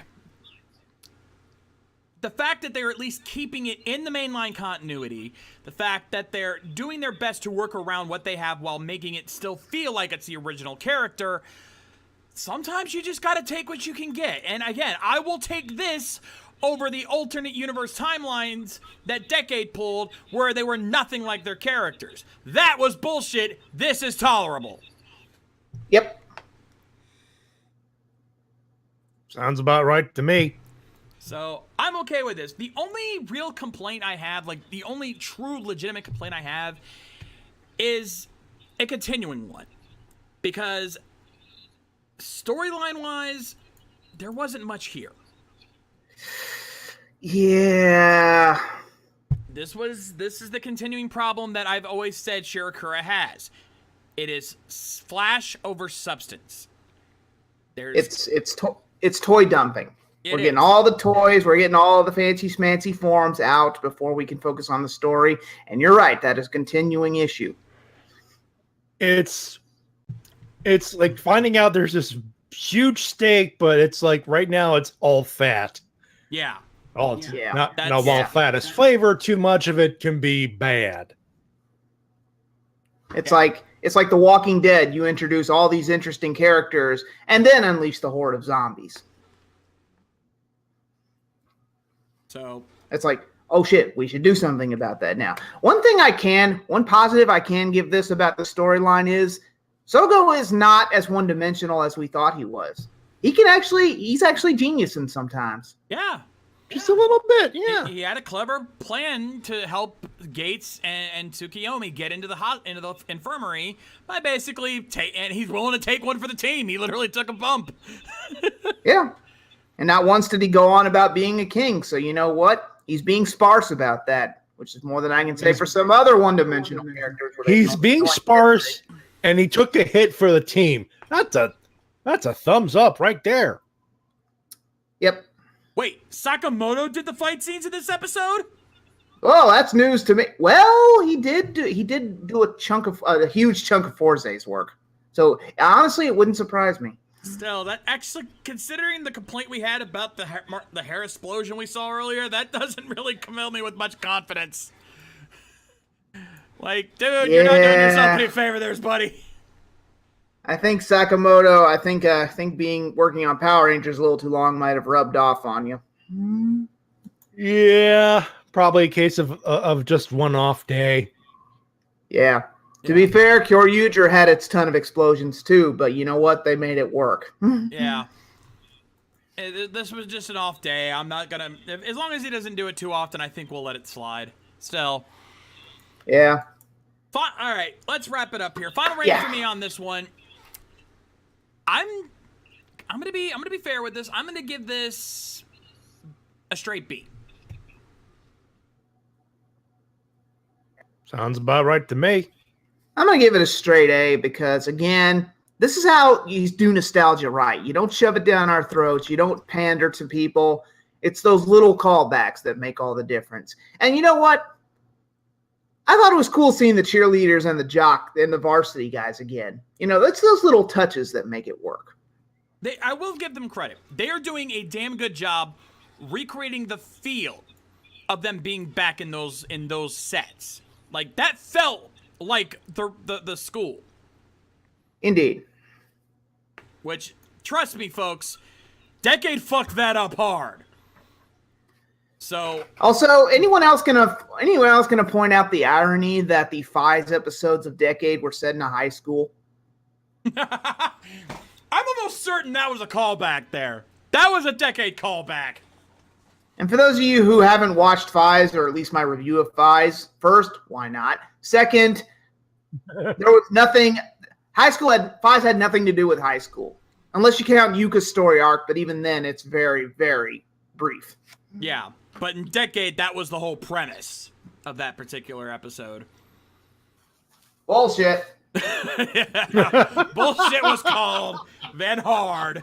S5: the fact that they're at least keeping it in the mainline continuity, the fact that they're doing their best to work around what they have while making it still feel like it's the original character, sometimes you just gotta take what you can get. And again, I will take this over the alternate universe timelines that Decade pulled where they were nothing like their characters. That was bullshit. This is tolerable.
S8: Yep.
S1: Sounds about right to me.
S5: So, I'm okay with this. The only real complaint I have, like the only true legitimate complaint I have, is a continuing one. Because storyline-wise, there wasn't much here.
S8: Yeah.
S5: This is the continuing problem that I've always said Shirakura has. It is flash over substance.
S8: It's toy dumping. We're getting all the toys. We're getting all the fancy schmancy forms out before we can focus on the story. And you're right. That is a continuing issue.
S1: It's like finding out there's this huge steak, but it's like right now it's all fat.
S5: Yeah.
S1: Oh, it's
S8: Yeah.
S1: not all fat is flavor. Too much of it can be bad.
S8: It's like The Walking Dead. You introduce all these interesting characters and then unleash the horde of zombies.
S5: So
S8: it's like, oh shit, we should do something about that now. One positive I can give this about the storyline is Sogo is not as one-dimensional as we thought he was. He's actually genius in sometimes.
S5: Yeah.
S1: Just a little bit, yeah.
S5: He had a clever plan to help Gates and Tsukiyomi get into the infirmary by basically and he's willing to take one for the team. He literally took a bump.
S8: Yeah. And not once did he go on about being a king. So you know what? He's being sparse about that, which is more than I can say for some other one-dimensional characters.
S1: He's being sparse, and he took a hit for the team. That's a thumbs up right there.
S8: Yep.
S5: Wait, Sakamoto did the fight scenes in this episode?
S8: Oh, that's news to me. Well, he did do a huge chunk of Forze's work. So honestly, it wouldn't surprise me.
S5: Still, that actually, considering the complaint we had about the hair explosion we saw earlier, that doesn't really fill me with much confidence. Like, dude, you're not doing yourself any favor there, buddy.
S8: I think Sakamoto, I think working on Power Rangers a little too long might have rubbed off on you.
S1: Yeah, probably a case of just one off day.
S8: Yeah. To be fair, Kyoryuger had its ton of explosions too, but you know what? They made it work.
S5: Yeah. This was just an off day. I'm not gonna, as long as he doesn't do it too often, I think we'll let it slide. Still.
S8: Yeah.
S5: All right, let's wrap it up here. Final rating for me on this one. I'm gonna be fair with this. I'm gonna give this a straight B.
S1: Sounds about right to me.
S8: I'm going to give it a straight A because, again, this is how you do nostalgia right. You don't shove it down our throats. You don't pander to people. It's those little callbacks that make all the difference. And you know what? I thought it was cool seeing the cheerleaders and the jock and the varsity guys again. You know, it's those little touches that make it work.
S5: I will give them credit. They are doing a damn good job recreating the feel of them being back in those sets. Like, that felt like the school.
S8: Indeed.
S5: Which, trust me, folks, Decade fucked that up hard. So. Also,
S8: anyone else gonna point out the irony that the 5 episodes of Decade were set in a high school?
S5: I'm almost certain that was a callback there. That was a Decade callback.
S8: And for those of you who haven't watched Fives, or at least my review of Fives, first, why not? Second, there was nothing. Fives had nothing to do with high school, unless you count Yuka's story arc. But even then, it's very, very brief.
S5: Yeah, but in Decade, that was the whole premise of that particular episode.
S8: Bullshit.
S5: Bullshit was called, then hard.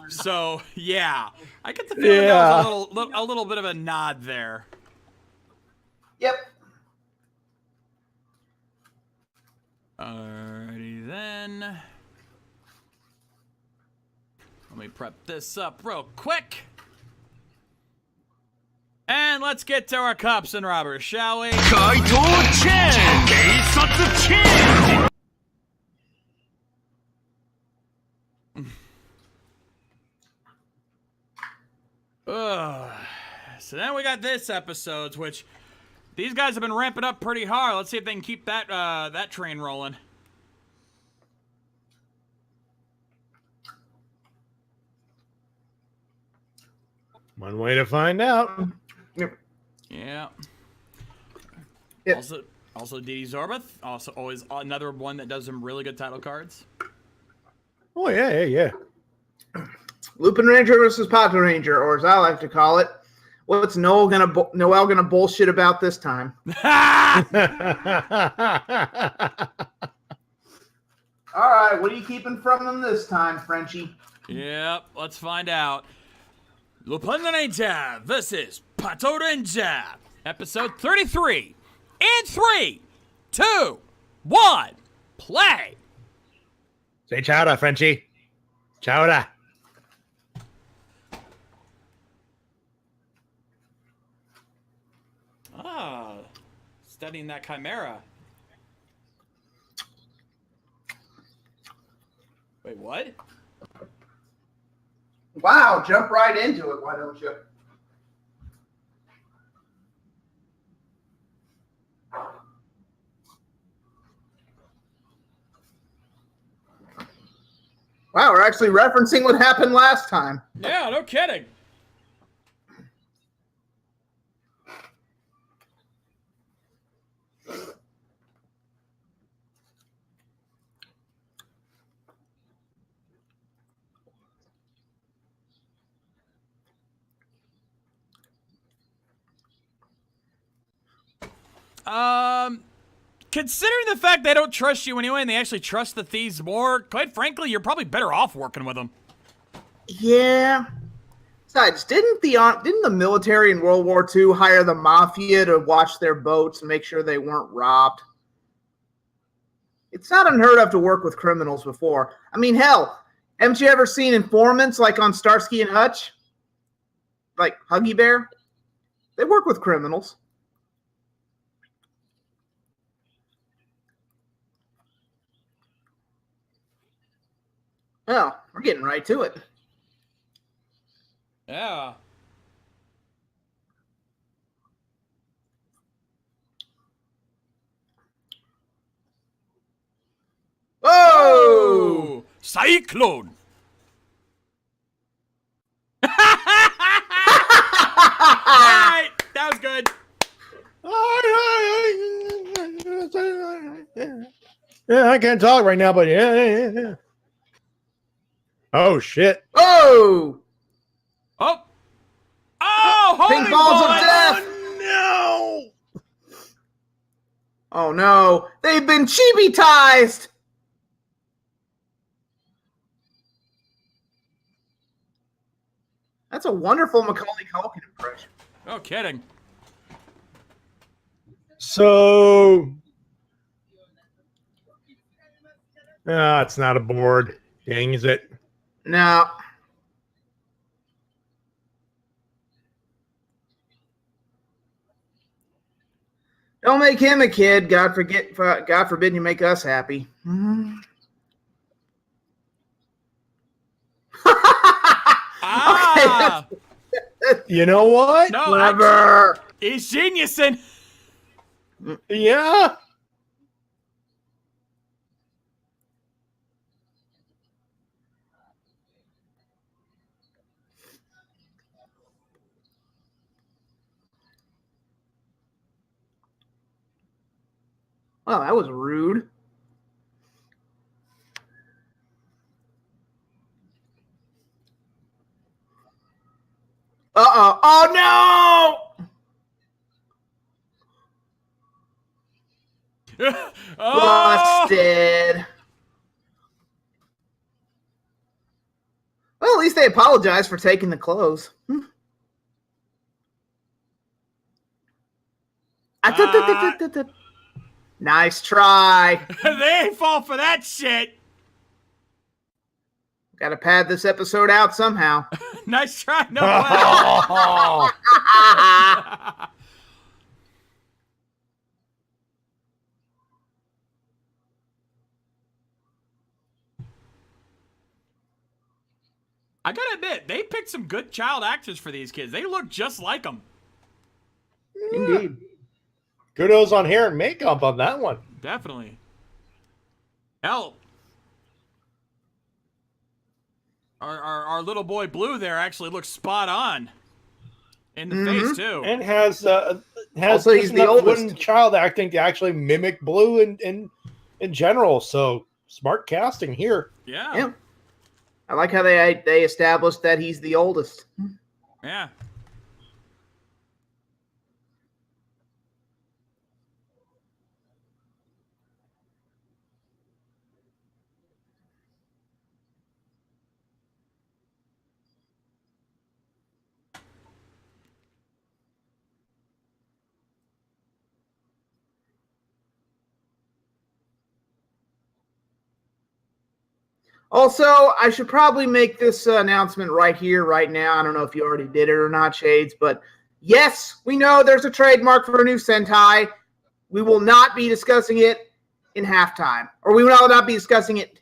S5: So, yeah. I get the feeling that was a little bit of a nod there.
S8: Yep.
S5: Alrighty then. Let me prep this up real quick. And let's get to our cops and robbers, shall we? Kaito-chan! Geisatsu-chan! So then we got this episode, which these guys have been ramping up pretty hard. Let's see if they can keep that that train rolling.
S1: One way to find out.
S5: Yeah.
S8: Yep.
S5: Also Didi Zorbath. Also always another one that does some really good title cards.
S1: Oh yeah.
S8: Lupin Ranger versus Pato Ranger, or as I like to call it, what's Noel gonna bullshit about this time? All right, what are you keeping from them this time, Frenchie?
S5: Yep, let's find out. Lupin Ranger versus Pato Ranger, episode 33. In 3, 2, 1, play.
S1: Say chowda, Frenchie. Chowda.
S5: Studying that chimera. Wait, what?
S8: Wow, jump right into it, why don't you? Wow, we're actually referencing what happened last time.
S5: Yeah, no kidding. Considering the fact they don't trust you anyway and they actually trust the thieves more, quite frankly, you're probably better off working with them.
S8: Yeah. Besides, didn't the military in World War II hire the mafia to watch their boats and make sure they weren't robbed? It's not unheard of to work with criminals before. I mean, hell, haven't you ever seen informants like on Starsky and Hutch? Like Huggy Bear? They work with criminals. Oh, we're getting right to it.
S5: Yeah.
S8: Whoa!
S5: Cyclone! right, that was good.
S1: Yeah, I can't talk right now, but yeah. Oh shit!
S8: Oh!
S5: Oh, holy
S8: Pink balls of
S5: bullets.
S8: death!
S1: No!
S8: Oh no, they've been chibi-tized! That's a wonderful Macaulay Culkin impression.
S5: No kidding.
S1: So, it's not a board. Dang is it?
S8: No. Don't make him a kid. God forbid you make us happy.
S5: Ah,
S1: You know what?
S5: no,
S8: Clever.
S5: he's geniusing.
S1: Yeah.
S8: Wow, that was rude. Uh-oh. Oh, no!
S5: Oh,
S8: Busted. Well, at least they apologized for taking the clothes. Nice try.
S5: they ain't fall for that shit.
S8: Got to pad this episode out somehow.
S5: Nice try, no. I gotta admit, they picked some good child actors for these kids. They look just like them.
S8: Indeed.
S1: Kudos on hair and makeup on that one.
S5: Definitely. Hell, our little boy Blue there actually looks spot on in the face too.
S1: And has
S8: Also, he's
S1: just
S8: the
S1: enough
S8: oldest.
S1: wooden child acting to actually mimic Blue in general. So smart casting here.
S5: Yeah.
S8: Yeah. I like how they established that he's the oldest.
S5: Yeah.
S8: Also, I should probably make this announcement right here, right now. I don't know if you already did it or not, Shades, but yes, we know there's a trademark for a new Sentai. We will not be discussing it in halftime, or we will not be discussing it,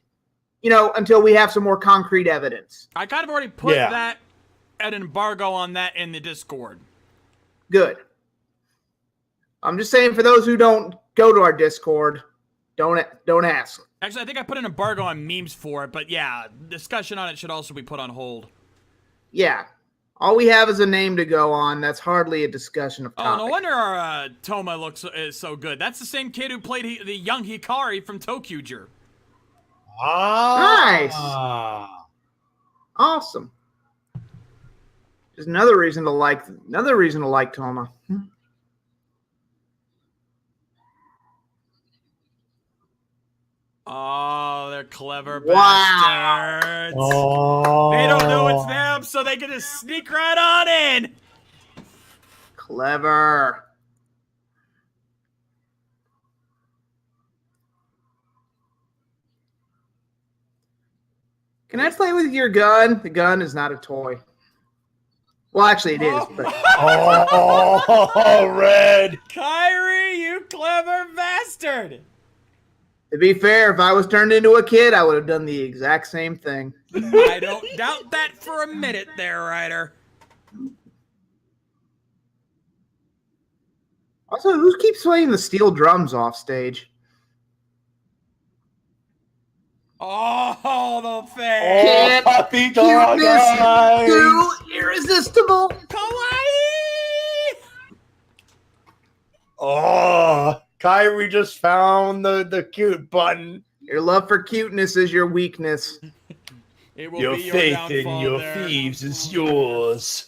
S8: until we have some more concrete evidence.
S5: I kind of already put that an embargo on that in the Discord.
S8: Good. I'm just saying for those who don't go to our Discord, don't ask.
S5: Actually, I think I put an embargo on memes for it, but yeah, discussion on it should also be put on hold.
S8: Yeah. All we have is a name to go on. That's hardly a discussion of topic.
S5: Oh, no wonder our Toma is so good. That's the same kid who played the young Hikari from Toku.
S8: Nice. Awesome. Just another reason to like Toma.
S5: Oh, they're clever
S8: Wow.
S5: bastards.
S1: Oh.
S5: They don't know it's them, so they can just sneak right on in.
S8: Clever. Can I play with your gun? The gun is not a toy. Well, actually, it is. But
S1: Oh, Red.
S5: Kyrie, you clever bastard.
S8: to be fair, if I was turned into a kid, I would have done the exact same thing.
S5: I don't doubt that for a minute there, Ryder.
S8: Also, who keeps playing the steel drums off stage?
S5: Oh, the fan.
S8: Can't
S1: puppy
S8: cute
S1: dog
S8: this
S1: eyes.
S8: do Irresistible.
S5: Kawaii!
S1: Oh, Kyrie just found the cute button.
S8: Your love for cuteness is your weakness.
S5: It will
S1: Your
S5: be
S1: faith in
S5: downfall
S1: your
S5: there.
S1: thieves is yours.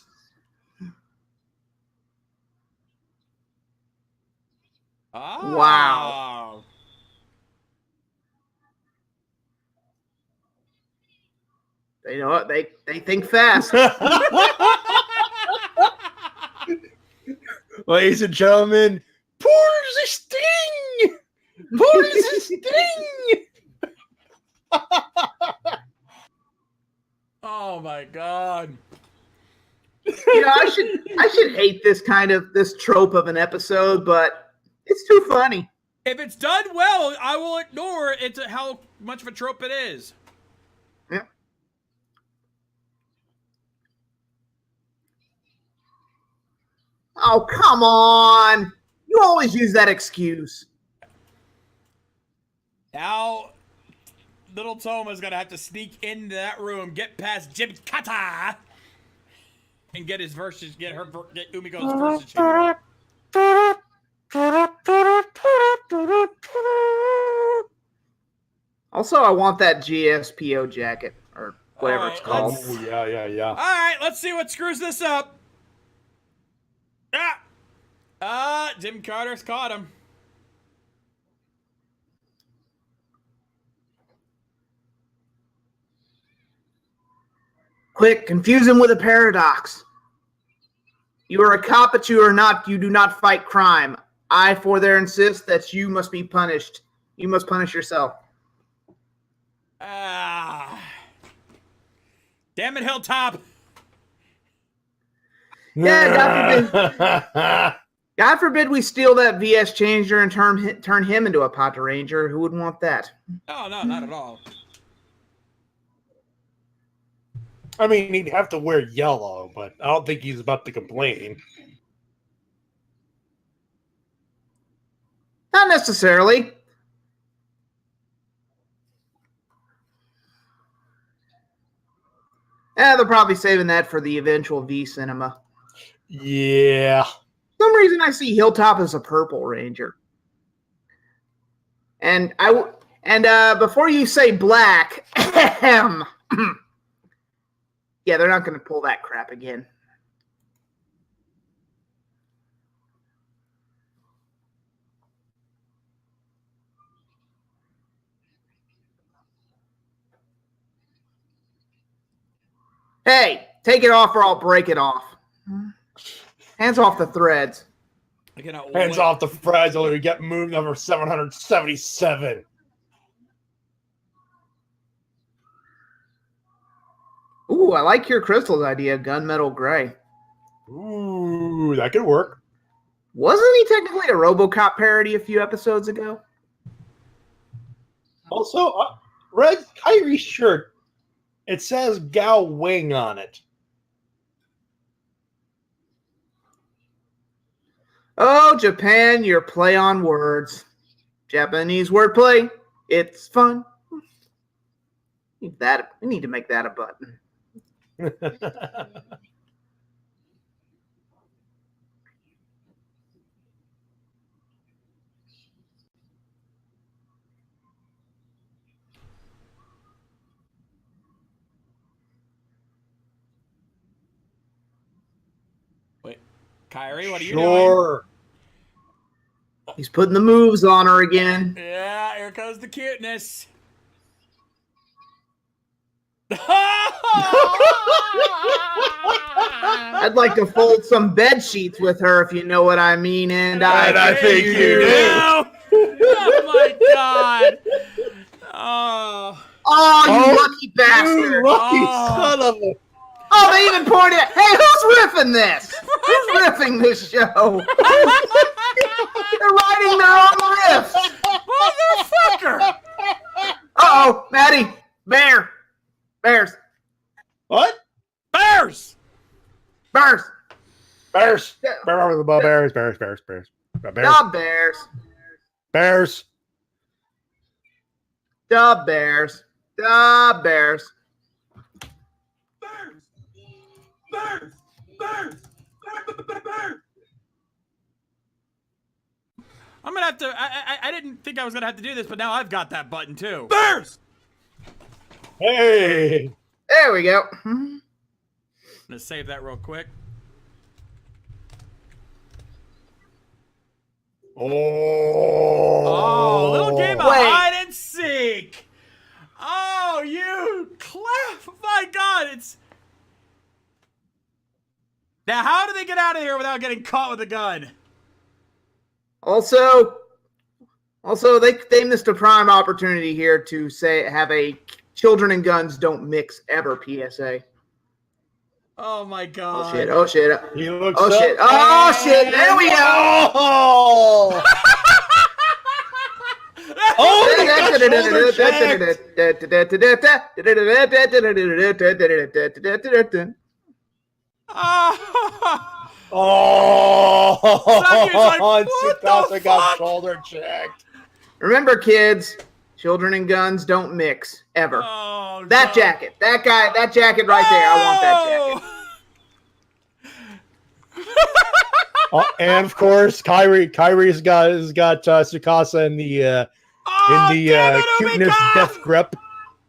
S5: Oh.
S8: Wow. They know what they think fast.
S1: Ladies and gentlemen, pour the sting! Pour the sting!
S5: Oh my god.
S8: I should hate this trope of an episode, but it's too funny.
S5: If it's done well, I will ignore how much of a trope it is.
S8: Yeah. Oh, come on. You always use that excuse.
S5: Now, little Toma's gonna have to sneak into that room, get past Jim Kata, and get Umiko's versus.
S8: Also, I want that GSPO jacket, or whatever it's called.
S1: Oh, yeah.
S5: All right, let's see what screws this up. Jim Carter's caught him.
S8: Quick, confuse him with a paradox. You are a cop, but you do not fight crime. I further insist that you must be punished. You must punish yourself.
S5: Damn it, Hilltop.
S8: Yeah, God forbid we steal that VS changer and turn him into a Pata Ranger. Who would want that?
S5: Oh, no, not at all.
S1: I mean, he'd have to wear yellow, but I don't think he's about to complain.
S8: Not necessarily. They're probably saving that for the eventual V cinema.
S1: Yeah.
S8: For some reason I see Hilltop as a Purple Ranger. And before you say black, yeah, they're not going to pull that crap again. Hey, take it off or I'll break it off. Hands off the threads.
S1: Hands off the threads or you get move number 777.
S8: Ooh, I like your Crystal's idea, Gunmetal Gray.
S1: Ooh, that could work.
S8: Wasn't he technically a RoboCop parody a few episodes ago?
S1: Also, red Kyrie shirt. It says Gao Wing on it.
S8: Oh, Japan, your play on words. Japanese wordplay. It's fun. We need to make that a button.
S5: Wait, Kyrie, what are you doing?
S8: He's putting the moves on her again.
S5: Yeah, here comes the cuteness.
S8: I'd like to fold some bed sheets with her, if you know what I mean, and
S1: I think you do.
S5: Oh my god!
S8: Oh, you lucky bastard!
S1: You lucky son of a...
S8: Oh, they even pointed at, hey, who's riffing this? Who's riffing this show? They're writing their own riffs.
S5: Motherfucker!
S8: Uh-oh, Maddie. Bears.
S1: What?
S5: Bears!
S8: Bears.
S1: Bears.
S8: Yeah.
S1: Bears.
S8: Da Bears.
S1: Bears.
S8: Da Bears. Da Bears.
S6: Bears!
S5: I'm gonna have to. I didn't think I was gonna have to do this, but now I've got that button too.
S6: Bears!
S1: Hey!
S8: There we go.
S5: I'm gonna save that real quick. Oh, little game of hide and seek. Oh, you clap! My God, it's. Now, how do they get out of here without getting caught with a gun?
S8: Also, they missed a prime opportunity here to have a children and guns don't mix ever PSA.
S5: Oh my God!
S8: Oh shit! Oh shit!
S1: He looks
S8: Oh shit! Oh shit! There we go!
S1: Oh! Oh, he got Tsukasa got shoulder checked.
S8: Remember, kids, children and guns don't mix ever.
S5: Oh,
S8: that jacket, that jacket right there. I want that jacket.
S1: And of course, Kyrie's got Tsukasa in the cuteness death grip.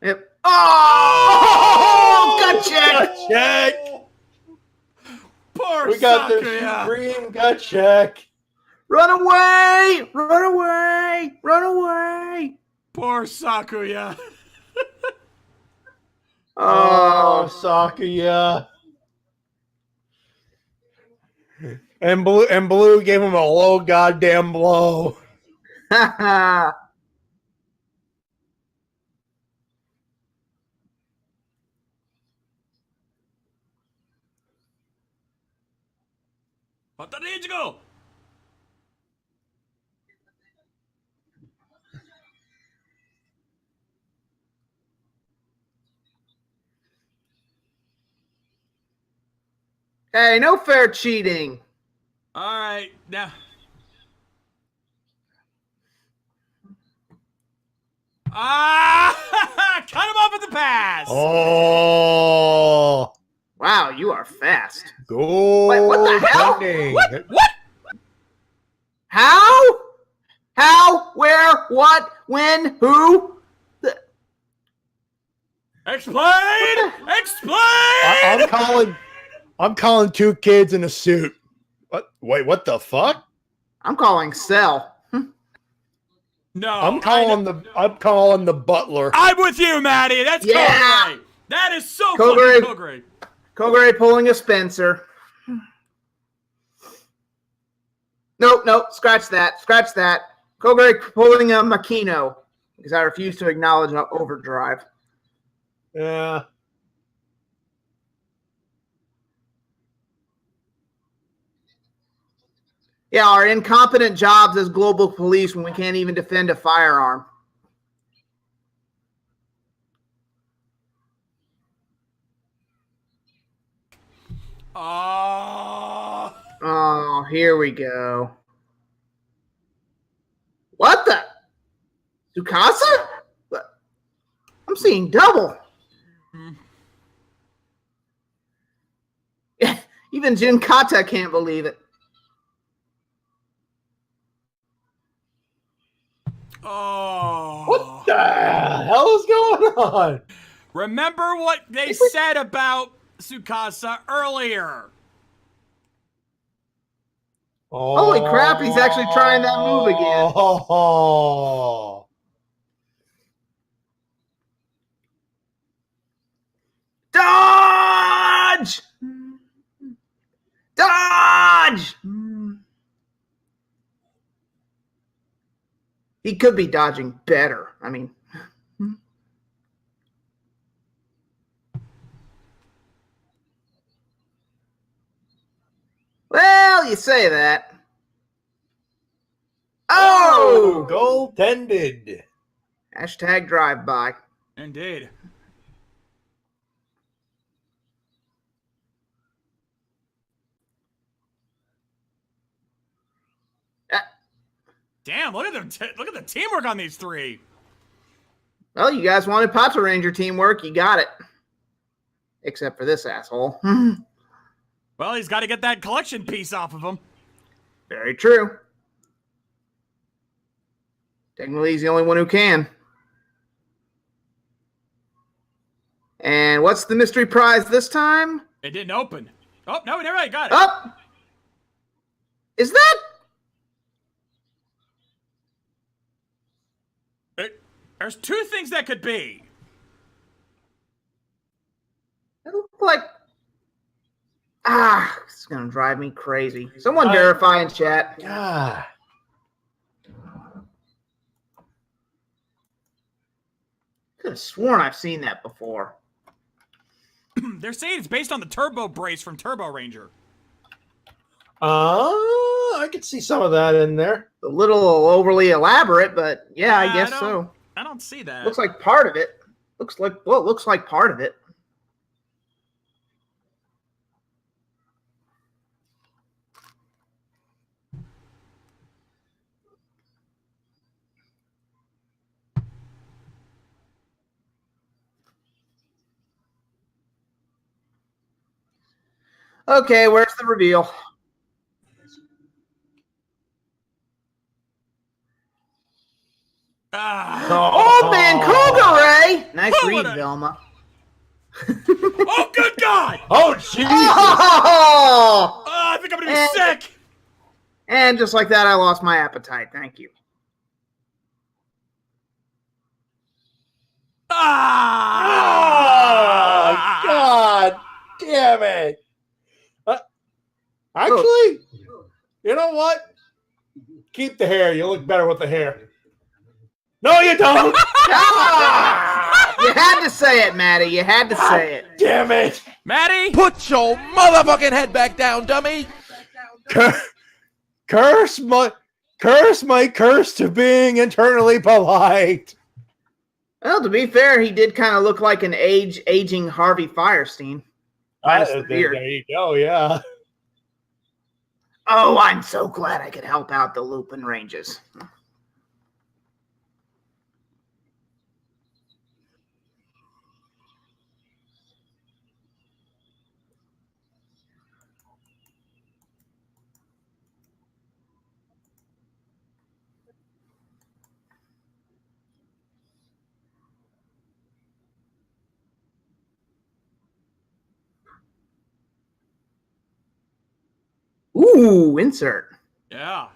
S8: Yep. Oh, gut check.
S1: Gut check.
S5: Poor
S1: We got the
S5: Sakuya.
S1: supreme gut check.
S8: Run away! Run away! Run away!
S5: Poor Sakuya.
S1: Oh, Sakuya. And Blue gave him a low goddamn blow.
S5: Patarijigo.
S8: Hey, no fair cheating.
S5: All right, now. Cut him off at the pass.
S1: Oh.
S8: Wow, you are fast.
S1: Go.
S8: Wait, what the hell?
S5: What?
S8: How? How? Where? What? When? Who?
S5: Explain! Explain!
S1: I'm calling two kids in a suit. What? Wait, what the fuck?
S8: I'm calling Cell.
S5: No,
S1: I'm calling the butler.
S5: I'm with you, Maddie. That's Kogure. That is so
S8: Kogure.
S5: fucking Kogure.
S8: Kogure pulling a Spencer. Nope. Scratch that. Kogure pulling a Makino because I refuse to acknowledge overdrive.
S1: Yeah.
S8: Yeah, our incompetent jobs as global police when we can't even defend a firearm. Oh, here we go. What the? Tsukasa? What? I'm seeing double. Even Jun Kata can't believe it.
S5: Oh.
S1: What the hell is going on?
S5: Remember what they said about Tsukasa earlier.
S8: Holy crap, he's actually trying that move again.
S1: Oh.
S8: Dodge! Dodge! He could be dodging better. I mean, well, you say that. Oh!
S1: Goaltended.
S8: Hashtag drive-by.
S5: Indeed. Damn, look at them! Look at the teamwork on these three.
S8: Well, you guys wanted Pata Ranger teamwork. You got it. Except for this asshole.
S5: Well, he's got to get that collection piece off of him.
S8: Very true. Technically, he's the only one who can. And what's the mystery prize this time?
S5: It didn't open. Oh, no, never mind. Got it.
S8: Up! Is that?
S5: There's two things that could be.
S8: It looks like. It's gonna drive me crazy. Someone verify in chat.
S1: Ah.
S8: Could have sworn I've seen that before.
S5: They're saying it's based on the turbo brace from Turbo Ranger.
S1: I could see some of that in there.
S8: A little overly elaborate, but yeah, I guess so.
S5: I don't see that.
S8: Looks like part of it. Looks like part of it. Okay, where's the reveal? Old man Cougar Ray! Nice read, Velma.
S5: Oh, good God!
S1: Oh, Jesus!
S8: Oh!
S5: I think I'm gonna be sick!
S8: And just like that, I lost my appetite. Thank you.
S1: Oh, God damn it. Actually, you know what? Keep the hair. You look better with the hair. No, you don't.
S8: You had to say it, Maddie. You had to say it.
S1: Damn it.
S5: Maddie?
S6: Put your motherfucking head back down, dummy!
S1: Curse my curse to being internally polite.
S8: Well, to be fair, he did kind of look like an aging Harvey Firestein. Minus the beard.
S1: There you go, yeah.
S8: Oh, I'm so glad I could help out the Lupin Ranges. Ooh, insert.
S5: Yeah.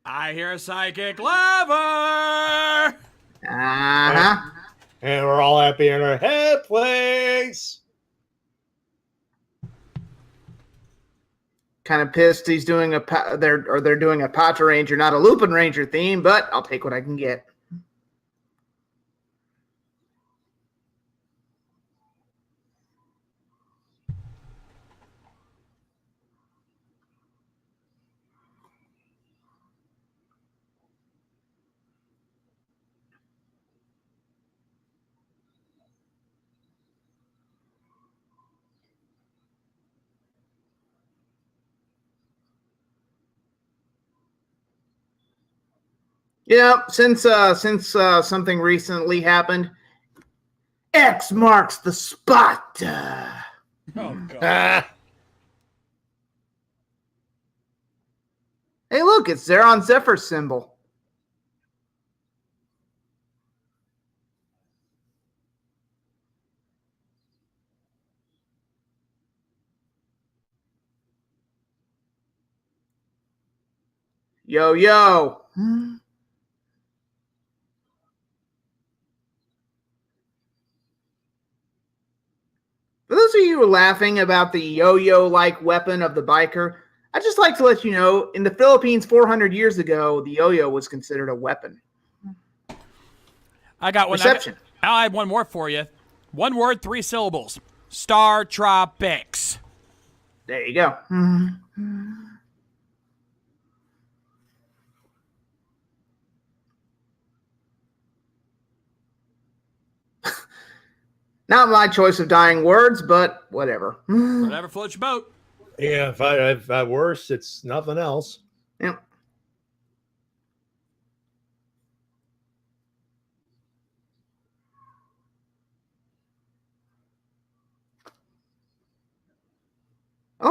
S5: I hear psychic lever.
S8: Uh-huh.
S1: And we're all happy in our head place.
S8: Kind of pissed he's doing they're doing a Patra Ranger, not a Lupin Ranger theme, but I'll take what I can get. Yeah, since something recently happened, X marks the spot.
S5: Oh, God.
S8: Hey, look, it's Zeron Zephyr's symbol. Yo, yo. For those of you who are laughing about the yo-yo-like weapon of the biker, I'd just like to let you know, in the Philippines 400 years ago, the yo-yo was considered a weapon.
S5: I got one.
S8: Perception.
S5: I have one more for you. One word, 3 syllables. Star Tropics.
S8: There you go. Not my choice of dying words, but whatever.
S5: Whatever floats your boat.
S1: Yeah, if at worst, it's nothing else.
S8: Yep.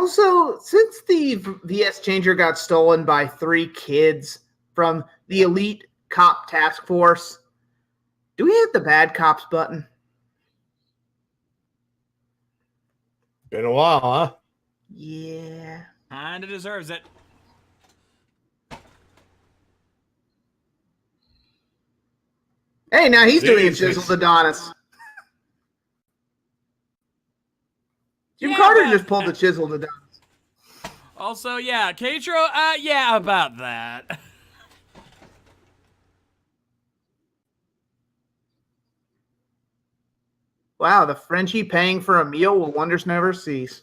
S8: Also, since the VS Changer got stolen by 3 kids from the elite cop task force, do we hit the bad cops button?
S1: Been a while, huh?
S8: Yeah.
S5: Kinda deserves it.
S8: Hey, now he's doing a
S1: Jesus.
S8: chiseled Adonis. Jim
S5: Yeah,
S8: Carter
S5: but-
S8: just pulled the chiseled Adonis.
S5: Also, yeah, Katro, yeah, about that.
S8: Wow, the Frenchie paying for a meal will wonders never cease.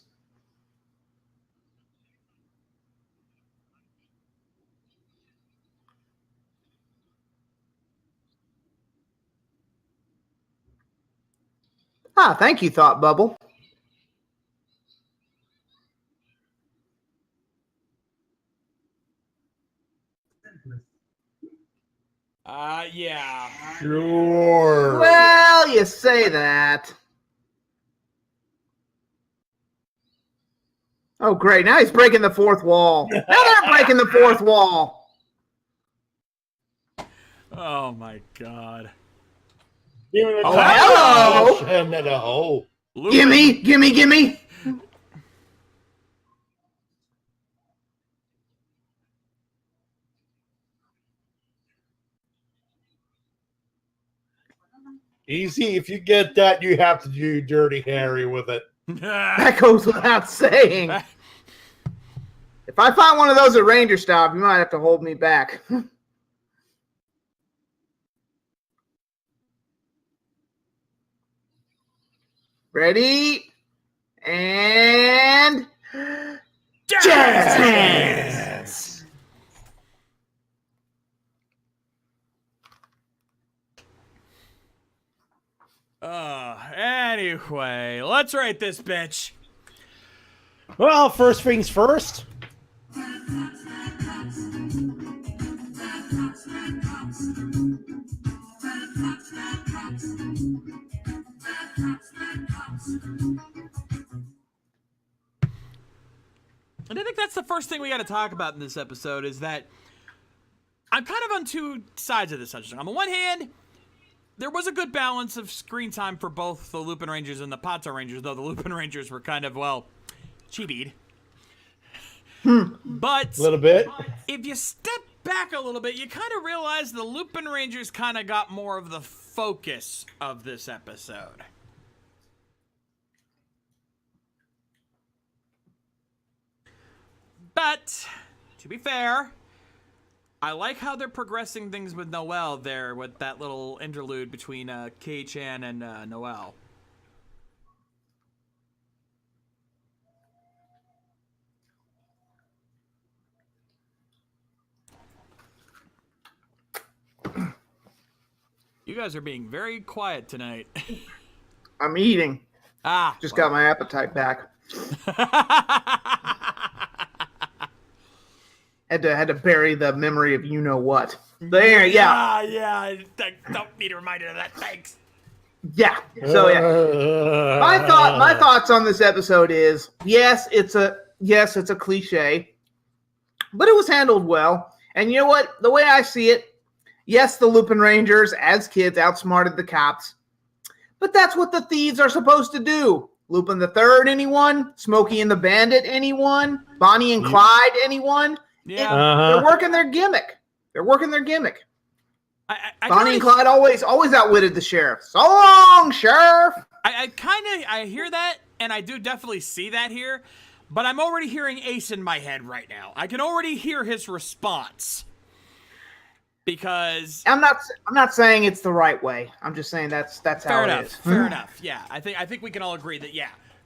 S8: Ah, thank you, Thought Bubble.
S5: Yeah.
S1: Sure.
S8: Well, you say that. Oh, great. Now he's breaking the fourth wall. Now they're breaking the fourth wall.
S5: Oh my god.
S8: Oh, hello.
S1: And then a hole.
S8: Gimme, gimme, gimme.
S1: Easy. If you get that, you have to do Dirty Harry with it.
S8: That goes without saying. If I find one of those at Ranger Stop, you might have to hold me back. Ready? And... Jazz!
S5: Anyway, let's rate this bitch.
S1: Well, first things first.
S5: And I think that's the first thing we got to talk about in this episode is that I'm kind of on two sides of this subject. On the one hand, there was a good balance of screen time for both the Lupin Rangers and the Pato Rangers, though the Lupin Rangers were kind of, well, chibied. But
S1: A little bit.
S5: if you step back a little bit, you kind of realize the Lupin Rangers kind of got more of the focus of this episode. But, to be fair, I like how they're progressing things with Noelle there with that little interlude between Kei-chan and Noelle. You guys are being very quiet tonight.
S8: I'm eating. Just got my appetite back. Had to bury the memory of you know what. There, yeah.
S5: Yeah. Don't need a reminder of that. Thanks.
S8: Yeah. So yeah. My thoughts on this episode is yes, it's a cliche, but it was handled well. And you know what? The way I see it, yes, the Lupin Rangers as kids outsmarted the cops, but that's what the thieves are supposed to do. Lupin the Third, anyone? Smokey and the Bandit, anyone? Bonnie and Clyde, anyone?
S5: Yeah.
S8: They're working their gimmick.
S5: I
S8: Bonnie and Clyde always outwitted the sheriff. So long, sheriff.
S5: I hear that, and I do definitely see that here, but I'm already hearing Ace in my head right now. I can already hear his response. Because
S8: I'm not saying it's the right way. I'm just saying that's how it is.
S5: Fair enough. Yeah, I think we can all agree that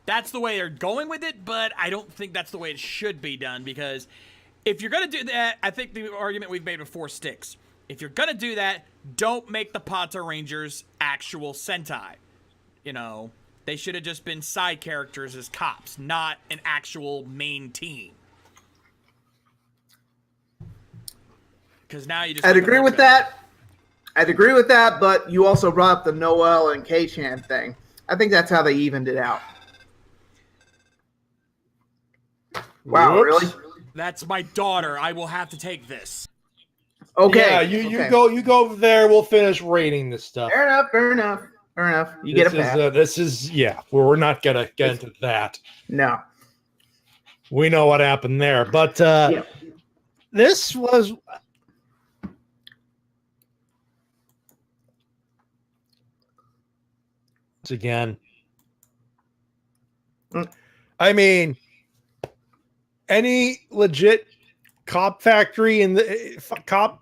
S5: that's the way they're going with it, but I don't think that's the way it should be done because if you're gonna do that, I think the argument we've made before sticks. If you're gonna do that, don't make the Pato Rangers actual Sentai. You know, they should have just been side characters as cops, not an actual main team. Because now you just
S8: I'd agree with that, but you also brought up the Noelle and Kei-chan thing. I think that's how they evened it out. Wow,
S1: Whoops.
S8: really?
S5: That's my daughter. I will have to take this.
S8: Okay.
S1: Yeah, you go over there. We'll finish rating this stuff.
S8: Fair enough. You get a pass.
S1: This is we're not gonna get into that.
S8: No.
S1: We know what happened there, but this was. Once again, I mean, any legit cop factory in the cop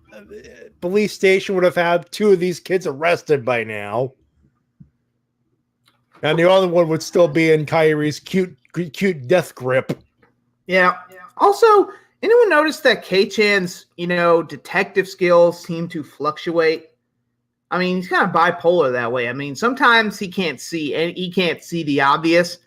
S1: police station would have had 2 of these kids arrested by now. And the other one would still be in Kyrie's cute death grip.
S8: Yeah. Also, anyone notice that K-Chan's, detective skills seem to fluctuate? I mean, he's kind of bipolar that way. I mean, sometimes he can't see the obvious,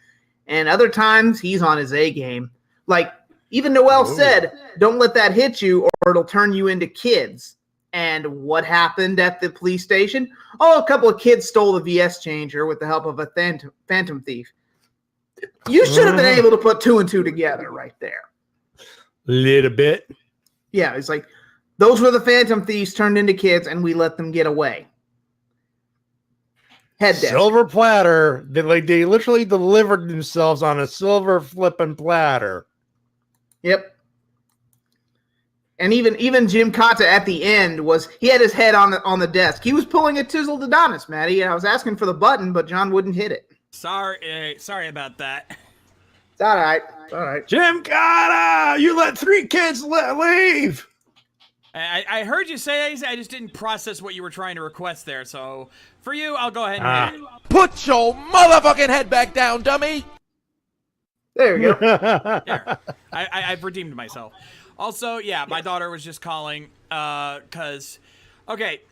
S8: and other times he's on his A game. Like, even Noel said, don't let that hit you or it'll turn you into kids. And what happened at the police station? Oh, a couple of kids stole the VS changer with the help of a phantom thief. You should have been able to put 2 and 2 together right there.
S1: Little bit.
S8: Yeah, it's like, those were the phantom thieves turned into kids and we let them get away. Head desk.
S1: Silver platter. They literally delivered themselves on a silver flipping platter.
S8: Yep. And even Jim Cotta at the end he had his head on the desk. He was pulling a Tizzle Adonis, Maddie. I was asking for the button, but John wouldn't hit it.
S5: Sorry about that.
S8: It's all right.
S1: Jim Cotta, you let 3 kids leave.
S5: I heard you say I just didn't process what you were trying to request there. So for you, I'll go ahead and hit it.
S6: Put your motherfucking head back down, dummy!
S8: There you go.
S5: There. I've redeemed myself. Also, my daughter was just calling because, okay,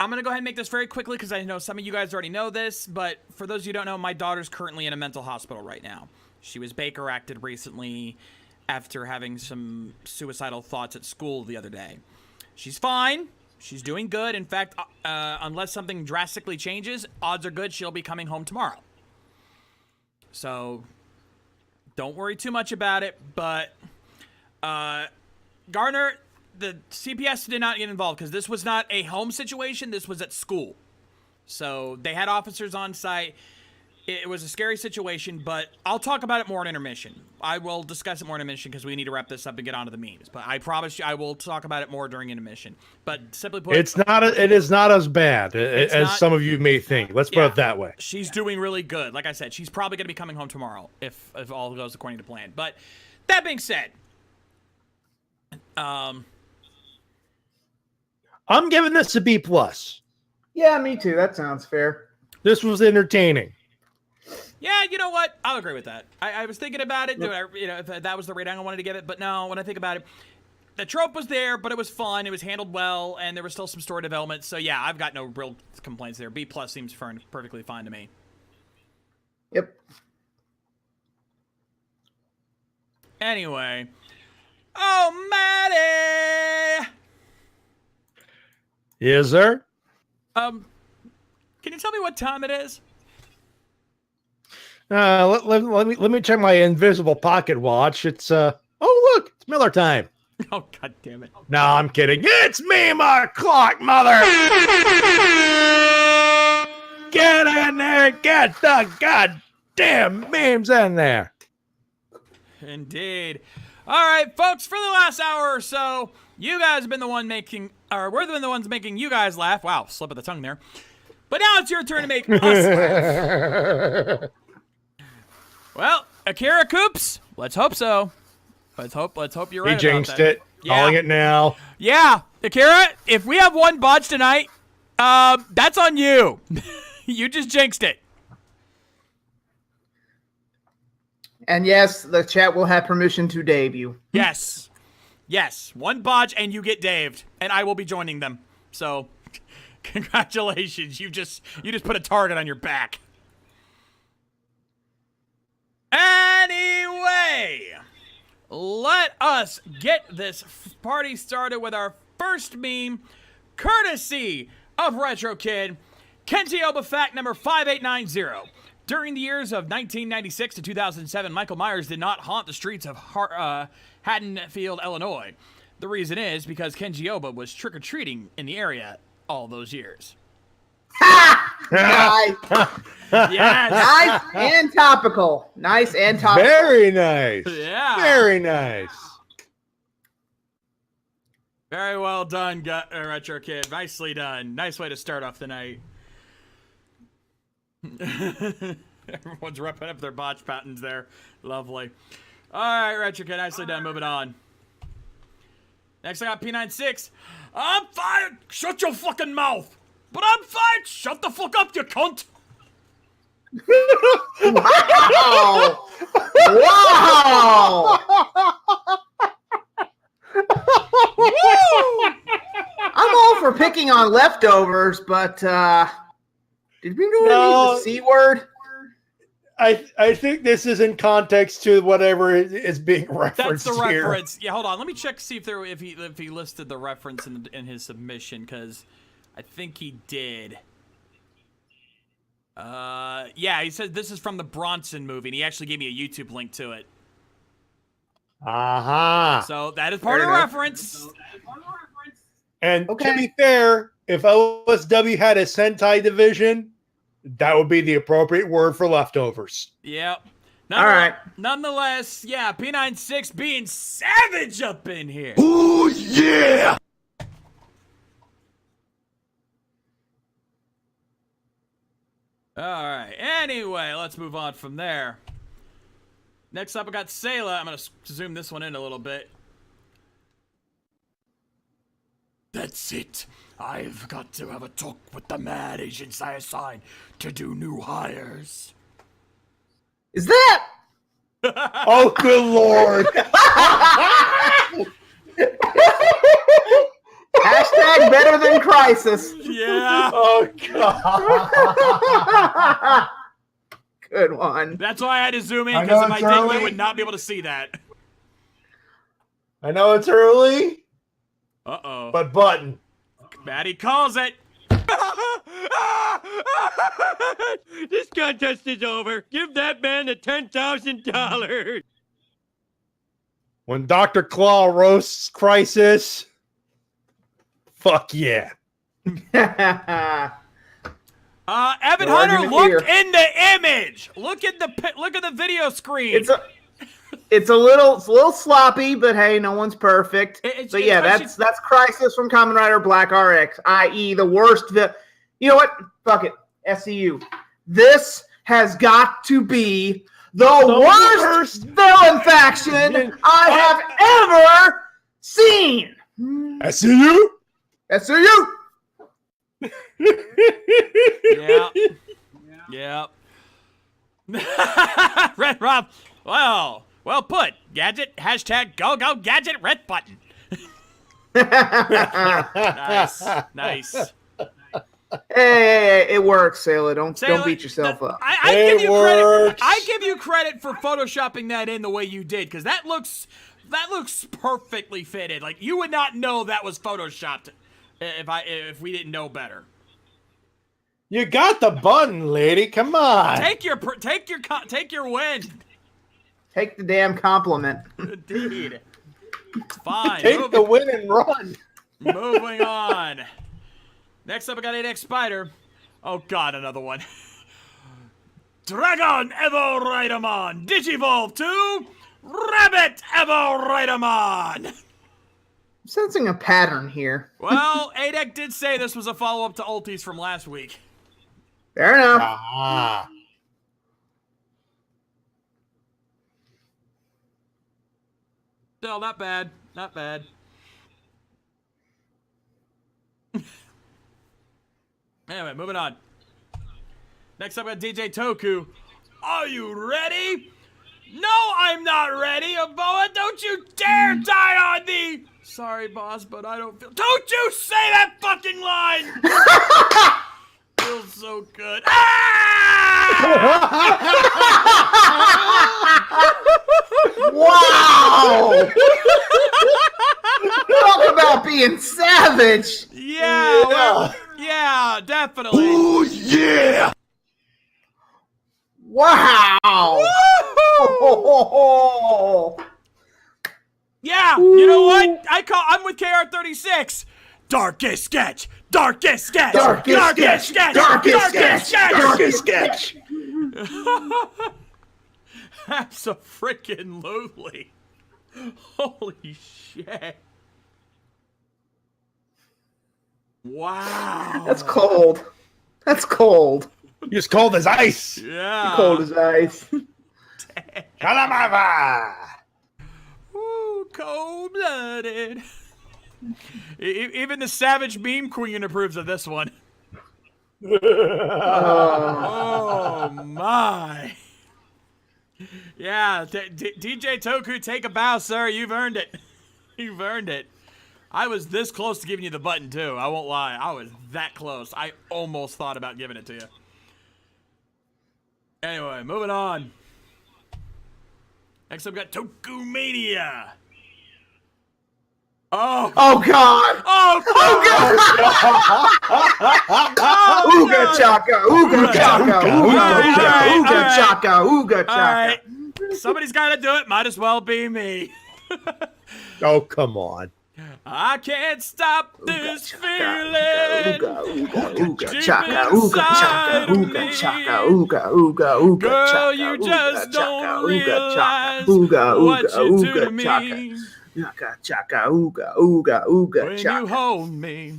S5: I'm going to go ahead and make this very quickly because I know some of you guys already know this, but for those of you who don't know, my daughter's currently in a mental hospital right now. She was Baker acted recently after having some suicidal thoughts at school the other day. She's fine. She's doing good. In fact, unless something drastically changes, odds are good she'll be coming home tomorrow. So don't worry too much about it, but Garner, the CPS did not get involved because this was not a home situation. This was at school. So they had officers on site. It was a scary situation, but I'll talk about it more in intermission. I will discuss it more in intermission because we need to wrap this up and get onto the memes. But I promise you, I will talk about it more during intermission. But simply put,
S1: it is not as bad as some of you may think. Let's put it that way.
S5: She's doing really good. Like I said, she's probably going to be coming home tomorrow if all goes according to plan. But that being said,
S1: I'm giving this a B+.
S8: Yeah, me too. That sounds fair.
S1: This was entertaining.
S5: Yeah, you know what? I'll agree with that. I was thinking about it. If that was the rating I wanted to give it. But no, when I think about it, the trope was there, but it was fun. It was handled well, and there was still some story development. So yeah, I've got no real complaints there. B+ seems perfectly fine to me.
S8: Yep.
S5: Anyway. Oh, Maddie!
S1: Is there?
S5: Can you tell me what time it is?
S1: Let me check my invisible pocket watch. It's oh look, it's Miller time.
S5: Oh, god damn it.
S1: No, I'm kidding. It's me, my clock, mother. Get in there, get the goddamn memes in there.
S5: Indeed. All right, folks, for the last hour or so, you guys have been the one making, or we're the ones making you guys laugh. Wow, slip of the tongue there. But now it's your turn to make us laugh. Well, Akira Coops, let's hope so. Let's hope you're right
S1: He
S5: about
S1: jinxed
S5: that.
S1: it. Yeah. Calling it now.
S5: Yeah, Akira, if we have one botch tonight, that's on you. You just jinxed it.
S8: And yes, the chat will have permission to Dave you.
S5: Yes. Yes, one botch and you get daved, and I will be joining them. So, congratulations. You just put a target on your back. Anyway, let us get this party started with our first meme, courtesy of Retro Kid, Kenji Oba fact number 5890. During the years of 1996 to 2007, Michael Myers did not haunt the streets of Haddonfield, Illinois. The reason is because Kenji Oba was trick-or-treating in the area all those years.
S8: Nice.
S5: Yes.
S8: Nice and topical. Nice and topical.
S1: Very nice.
S5: Yeah.
S1: Very nice.
S5: Very well done, Retro Kid. Nicely done. Nice way to start off the night. Everyone's repping up their botch patterns there. Lovely. All right, Retro Kid. Nicely done. Moving on. Next, I got P96. I'm fired. Shut your fucking mouth. But I'm fired. Shut the fuck up, you cunt.
S8: Wow. Wow. I'm all for picking on leftovers, but did we really use the C word?
S1: I think this is in context to whatever is being referenced
S5: That's the
S1: here.
S5: reference. Yeah, hold on. Let me check to see if he listed the reference in his submission, because I think he did. Yeah, he said this is from the Bronson movie, and he actually gave me a YouTube link to it.
S1: Uh-huh.
S5: So that is part of the reference.
S1: And to be fair, if OSW had a Sentai division, that would be the appropriate word for leftovers.
S5: Yep.
S8: All right.
S5: Nonetheless, yeah, P96 being savage up in here.
S6: Ooh, yeah!
S5: All right. Anyway, let's move on from there. Next up, I got Sayla. I'm going to zoom this one in a little bit. That's it. I've got to have a talk with the mad agents I assigned to do new hires.
S8: Is that?
S1: Oh, good Lord.
S8: Hashtag better than crisis.
S5: Yeah.
S1: Oh, God.
S8: Good one.
S5: That's why I had to zoom in,
S1: I
S5: because
S1: know
S5: if I
S1: it's
S5: didn't,
S1: early.
S5: you would not be able to see that.
S1: I know it's early,
S5: Uh-oh.
S1: but button.
S5: Maddie calls it.
S10: This contest is over. Give that man the $10,000.
S1: When Dr. Claw roasts Crisis, fuck yeah.
S5: Evan
S8: You're
S5: Hunter,
S8: arguing
S5: look
S8: here.
S5: in the image. Look at the video screen.
S8: It's a little sloppy, but hey, no one's perfect. But yeah, that's Crisis from Kamen Rider Black RX, i.e. the worst. You know what? Fuck it. SCU. This has got to be the worst villain faction I have ever seen.
S1: SCU?
S8: SCU.
S5: Yeah. Red Rob. Well put. Gadget. Hashtag go gadget red button. Nice.
S8: Hey, it works, Sayla. Don't beat yourself up.
S5: I give you credit for photoshopping that in the way you did, because that looks perfectly fitted. Like, you would not know that was photoshopped if we didn't know better.
S1: You got the button, lady. Come on.
S5: Take your win.
S8: Take the damn compliment.
S5: Indeed. Fine.
S1: Take the win and run.
S5: Moving on. Next up, I got 8X Spider. Oh God, another one. Dragon Evo Raidamon. Digivolve to Rabbit Evo Raidamon.
S8: I'm sensing a pattern here.
S5: Well, 8X did say this was a follow-up to Ultis from last week.
S8: Fair enough.
S1: Ah.
S5: Still, not bad. Not bad. Anyway, moving on. Next up, I got DJ Toku. Are you ready? No, I'm not ready, Aboa. Don't you dare die on me. Sorry, boss, but I don't feel. Don't you say that fucking line. Feels so good.
S8: Wow! Talk about being savage.
S5: Yeah, definitely.
S6: Ooh, yeah!
S8: Wow! Oh.
S5: Yeah, you know what? I'm with KR36. Darkest sketch. Darkest sketch.
S8: Darkest sketch. Darkest sketch. Darkest sketch.
S5: Abso-freaking-lutely. Holy shit. Wow.
S8: That's cold. That's cold.
S1: He's cold as ice.
S5: Yeah.
S8: Cold as ice.
S1: Kalamava.
S5: Ooh, cold-blooded. Even the savage meme queen approves of this one. Oh my. Yeah, DJ Toku, take a bow, sir. You've earned it. You've earned it. I was this close to giving you the button, too. I won't lie. I was that close. I almost thought about giving it to you. Anyway, moving on. Next up, we got Toku Mania. Oh.
S8: Oh, God.
S5: Oh, God.
S8: Ooga chaka. Ooga chaka. Ooga chaka. Ooga chaka.
S5: All right. Somebody's got to do it. Might as well be me.
S1: Oh, come on.
S5: I can't stop this feeling.
S8: Ooga chaka. Ooga chaka. Ooga chaka. Ooga ooga
S5: Girl, you just don't realize what you do to me.
S8: Chaka chaka ooga ooga ooga
S5: When
S8: chaka.
S5: you hold me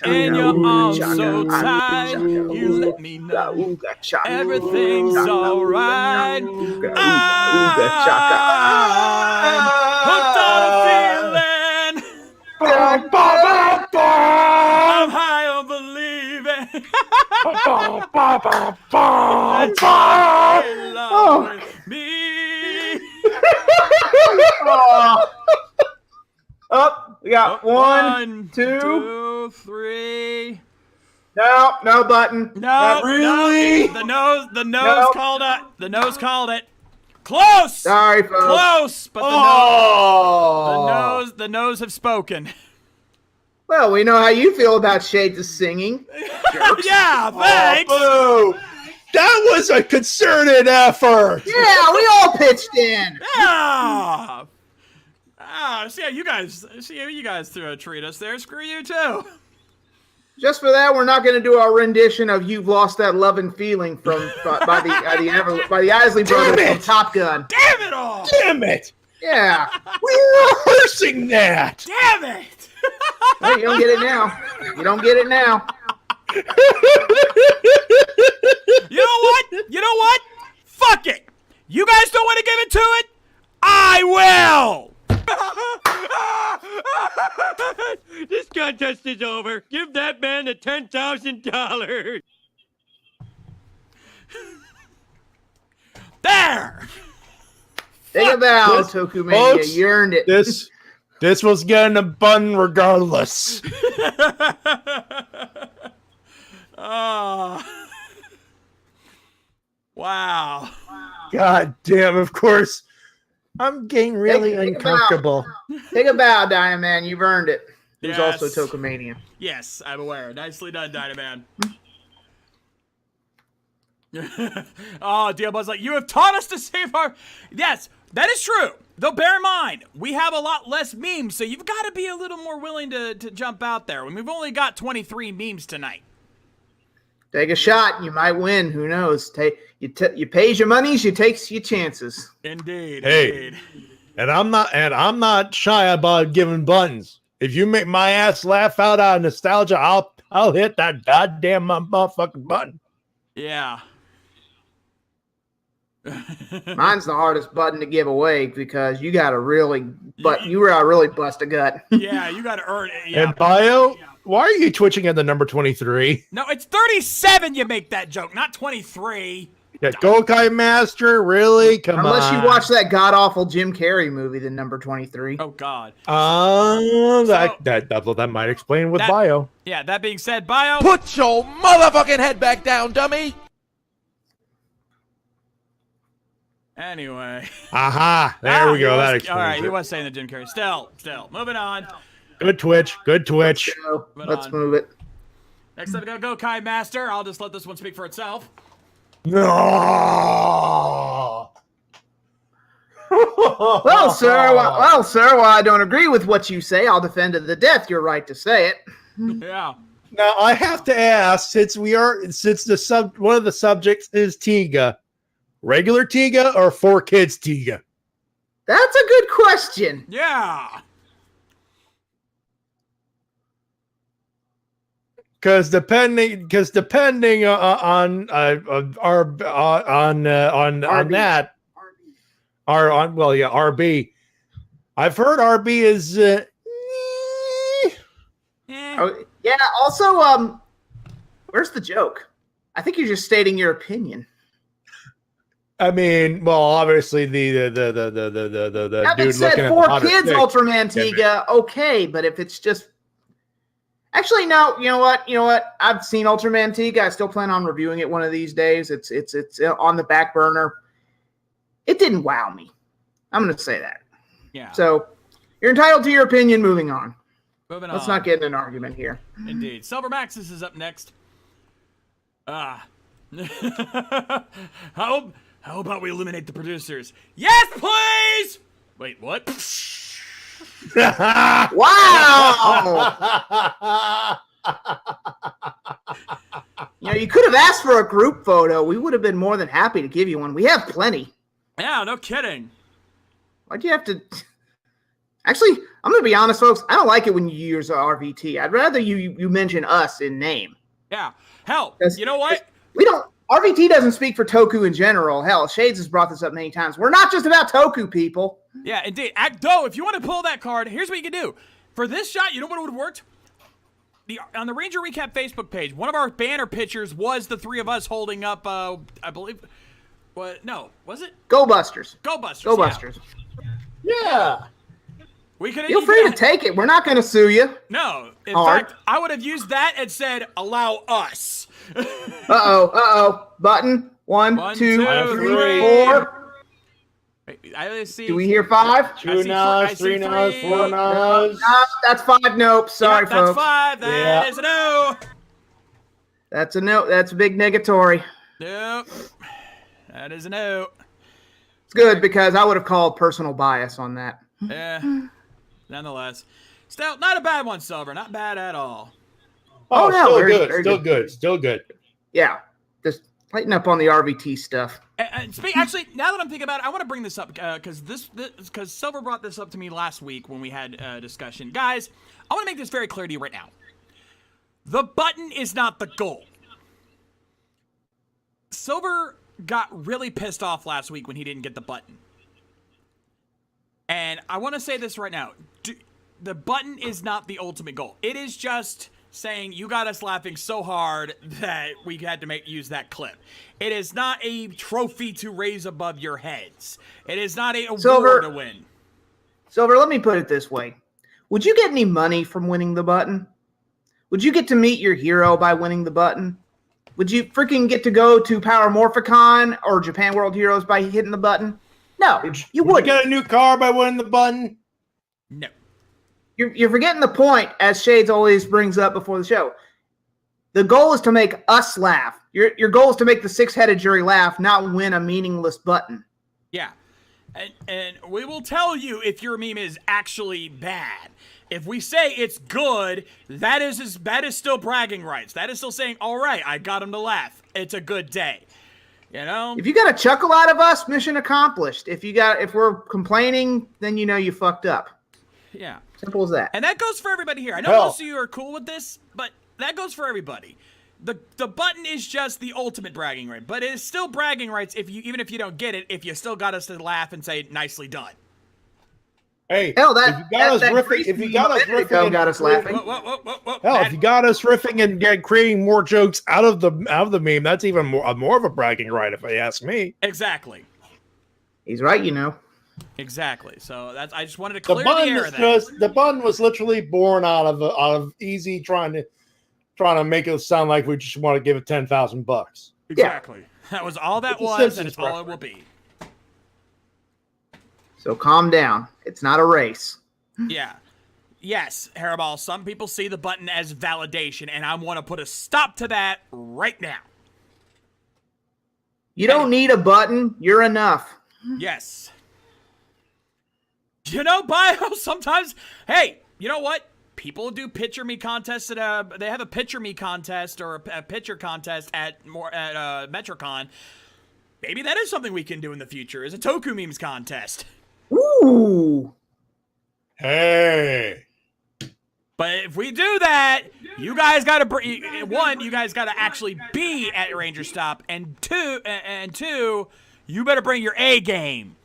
S5: and your arms so tight, you let me know everything's alright. I'm hooked on a feeling. I'm high on believing that you're in love with me.
S8: Up, we got one, two,
S5: 2, 3.
S8: no button.
S5: No,
S8: Not really.
S5: No, the nose called it. The nose called it. Close.
S8: Sorry, folks.
S5: Close, but the nose have spoken.
S8: Well, we know how you feel about Shades of singing.
S5: Yeah, thanks.
S1: Oh, boo. That was a concerted effort.
S8: Yeah, we all pitched in.
S5: Yeah. See how you guys treat us there. Screw you too.
S8: Just for that, we're not going to do our rendition of "You've Lost That Love and Feeling" by the Isley Brothers from Top Gun.
S5: Damn it all!
S1: Damn it!
S8: Yeah.
S1: We were rehearsing that.
S5: Damn it!
S8: Well, you don't get it now. You don't get it now.
S5: You know what? Fuck it. You guys don't want to give it to it? I will.
S10: This contest is over. Give that man the $10,000.
S5: There.
S8: Take a bow, Toku Mania.
S1: Folks,
S8: You earned it.
S1: This was getting a bun regardless.
S5: Oh. Wow.
S1: God damn, of course. I'm getting really uncomfortable.
S8: Take a bow, Dynaman. You've earned it. There's
S5: Yes.
S8: also Toku Mania.
S5: Yes, I'm aware. Nicely done, Dynaman. Oh, Diablo's like, you have taught us to save our... Yes, that is true. Though bear in mind, we have a lot less memes, so you've got to be a little more willing to jump out there. We've only got 23 memes tonight.
S8: Take a shot. You might win. Who knows? You pays your monies. You takes your chances.
S5: Indeed.
S1: Hey.
S5: Indeed.
S1: And I'm not shy about giving buttons. If you make my ass laugh out of nostalgia, I'll hit that goddamn motherfucking button.
S5: Yeah.
S8: Mine's the hardest button to give away because you got to really bust a gut.
S5: Yeah, you got to earn it. Yeah.
S1: And Bio, why are you twitching at the number 23?
S5: No, it's 37 you make that joke, not 23.
S1: Yeah, Gokai Master, really? Come on.
S8: Unless you watch that god-awful Jim Carrey movie, the number 23.
S5: Oh, God.
S1: That might explain with Bio.
S5: Yeah, that being said, Bio.
S6: Put your motherfucking head back down, dummy!
S5: Anyway.
S1: Aha, there we go. That explains
S5: all right,
S1: it.
S5: he was saying the Jim Carrey. Still. Moving on.
S1: Good Twitch.
S8: Let's move it.
S5: Next up, we got Gokai Master. I'll just let this one speak for itself.
S1: No.
S8: Well, sir, while I don't agree with what you say, I'll defend to the death your right to say it.
S5: Yeah.
S1: Now I have to ask, since one of the subjects is Tiga, regular Tiga or 4Kids Tiga?
S8: That's a good question.
S5: Yeah.
S1: Because depending on that, RB. I've heard RB is.
S8: Oh, yeah. Also, where's the joke? I think you're just stating your opinion.
S1: I mean, well, obviously the dude
S8: said
S1: looking at
S8: 4Kids Ultraman Tiga, okay, but if it's just actually no, you know what? I've seen Ultraman Tiga. I still plan on reviewing it one of these days. It's on the back burner. It didn't wow me. I'm going to say that.
S5: Yeah.
S8: So you're entitled to your opinion. Moving on.
S5: Let's
S8: not get in an argument here.
S5: Indeed. Silver Maxis is up next. How about we eliminate the producers? Yes, please! Wait, what?
S8: Wow! You could have asked for a group photo. We would have been more than happy to give you one. We have plenty.
S5: Yeah, no kidding.
S8: Why'd you have to... Actually, I'm going to be honest, folks. I don't like it when you use RVT. I'd rather you mention us in name.
S5: Yeah. Hell, you know what?
S8: We don't... RVT doesn't speak for Toku in general. Hell, Shades has brought this up many times. We're not just about Toku, people.
S5: Yeah, indeed. Acto, if you want to pull that card, here's what you can do. For this shot, you know what would have worked? On the Ranger Recap Facebook page, one of our banner pictures was the three of us holding up, I believe... What? No, was it?
S8: Go Busters.
S5: Go Busters.
S8: Go Busters.
S1: Yeah.
S5: We could
S8: feel free to take it. We're not going to sue you.
S5: No. In fact, I would have used that and said, allow us.
S8: Uh-oh. Button. One, two, three, four.
S5: I see.
S8: Do we hear five?
S1: Two no's, three no's, four no's.
S8: No, that's five nope. Sorry,
S5: that's
S8: folks.
S5: Five. That is a no.
S8: That's a no. That's a big negatory.
S5: Nope. That is a no.
S8: It's good because I would have called personal bias on that.
S5: Yeah. Nonetheless. Still, not a bad one, Silver. Not bad at all.
S8: Oh no,
S1: still
S8: very,
S1: good.
S8: very
S1: Still good. Still good.
S8: Yeah. Just lighten up on the RVT stuff.
S5: Actually, now that I'm thinking about it, I want to bring this up because because Silver brought this up to me last week when we had a discussion. Guys, I want to make this very clear to you right now. The button is not the goal. Silver got really pissed off last week when he didn't get the button. And I want to say this right now. The button is not the ultimate goal. It is just saying you got us laughing so hard that we had to use that clip. It is not a trophy to raise above your heads. It is not a award to win.
S8: Silver, let me put it this way. Would you get any money from winning the button? Would you get to meet your hero by winning the button? Would you freaking get to go to Power Morphicon or Japan World Heroes by hitting the button? No, you wouldn't.
S1: Would you get a new car by winning the button?
S5: No.
S8: You're forgetting the point, as Shades always brings up before the show. The goal is to make us laugh. Your goal is to make the six-headed jury laugh, not win a meaningless button.
S5: Yeah. And we will tell you if your meme is actually bad. If we say it's good, that is still bragging rights. That is still saying, all right, I got him to laugh. It's a good day. You know?
S8: If you got a chuckle out of us, mission accomplished. If we're complaining, then you know you fucked up.
S5: Yeah.
S8: Simple as that.
S5: And that goes for everybody here. I know most of you are cool with this, but that goes for everybody. The button is just the ultimate bragging right, but it is still bragging rights even if you don't get it, if you still got us to laugh and say nicely done.
S1: Hey,
S8: hell,
S1: if you got us laughing,
S5: hell,
S1: if you got us riffing and creating more jokes out of the meme, that's even more of a bragging right, if you ask me.
S5: Exactly.
S8: He's right, you know.
S5: Exactly. So I just wanted to clear the air there.
S1: The button was literally born out of easy trying to make it sound like we just want to give it $10,000.
S5: Exactly. Yeah. That was all that was, and it's all it will be.
S8: So calm down. It's not a race.
S5: Yeah. Yes, Hairball, some people see the button as validation, and I want to put a stop to that right now.
S8: You don't need a button. You're enough.
S5: Yes. You know, Bio, sometimes, hey, you know what? People do picture me contests at they have a picture me contest or a picture contest at Metrocon. Maybe that is something we can do in the future, is a Toku memes contest.
S8: Ooh.
S1: Hey.
S5: But if we do that, you guys got to one, you guys got to actually be at Ranger Stop, and two, you better bring your A game.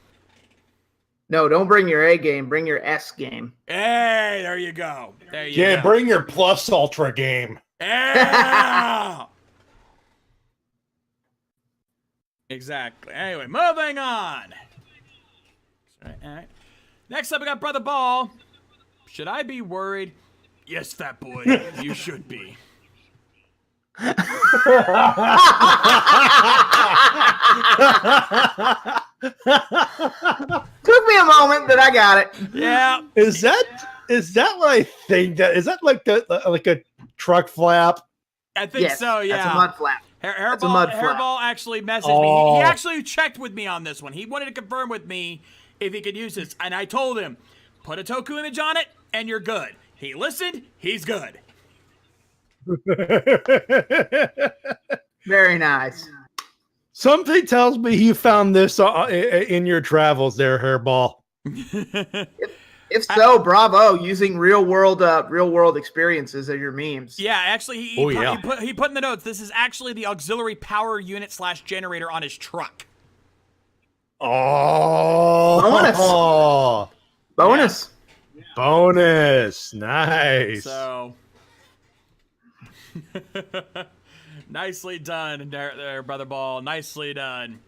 S8: No, don't bring your A game. Bring your S game.
S5: Hey, there you go. There you go.
S1: Yeah, bring your plus ultra game.
S5: Yeah. Exactly. Anyway, moving on. All right. Next up, we got Brother Ball. Should I be worried? Yes, fat boy, you should be.
S8: Took me a moment, but I got it.
S5: Yeah.
S1: Is that what I think? That is that like a truck flap?
S5: I think so. Yeah.
S8: That's a mud flap.
S5: Hairball actually messaged me. He actually checked with me on this one. He wanted to confirm with me if he could use this, and I told him, put a Toku image on it, and you're good. He listened. He's good.
S8: Very nice.
S1: Something tells me you found this in your travels there, Hairball.
S8: If so, bravo! Using real world experiences as your memes.
S5: Yeah, actually, he put in the notes. This is actually the auxiliary power unit / generator on his truck.
S1: Oh,
S8: bonus.
S1: Bonus. Nice.
S5: So, nicely done there, Brother Ball. Nicely done.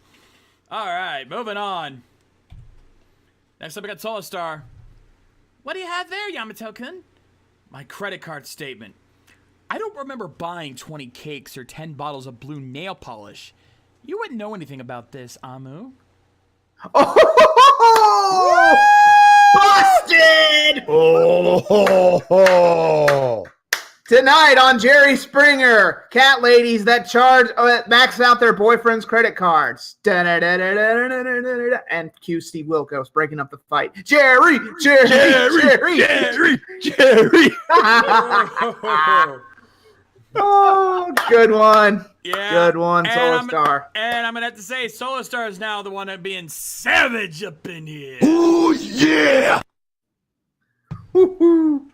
S5: All right, moving on. Next up, we got Solastar. What do you have there, Yamato-kun? My credit card statement. I don't remember buying 20 cakes or 10 bottles of blue nail polish. You wouldn't know anything about this, Amu.
S8: Oh! Busted!
S1: Oh!
S8: Tonight on Jerry Springer, cat ladies that max out their boyfriend's credit cards. And cue Steve Wilkos breaking up the fight. Jerry! Oh, good one.
S5: Yeah.
S8: Good one, Solastar.
S5: And I'm going to have to say, Solastar is now the one that being savage up in here.
S6: Ooh, yeah!
S8: Woo-hoo.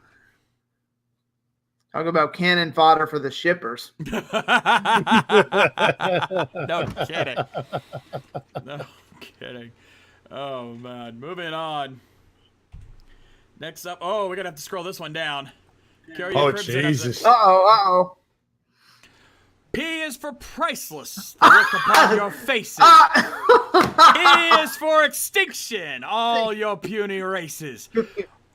S8: Talk about cannon fodder for the shippers.
S5: No kidding. No kidding. Oh, man. Moving on. Next up. Oh, we're going to have to scroll this one down.
S1: Oh, Jesus.
S8: Uh-oh.
S5: P is for priceless. The look upon your faces. E is for extinction. All your puny races.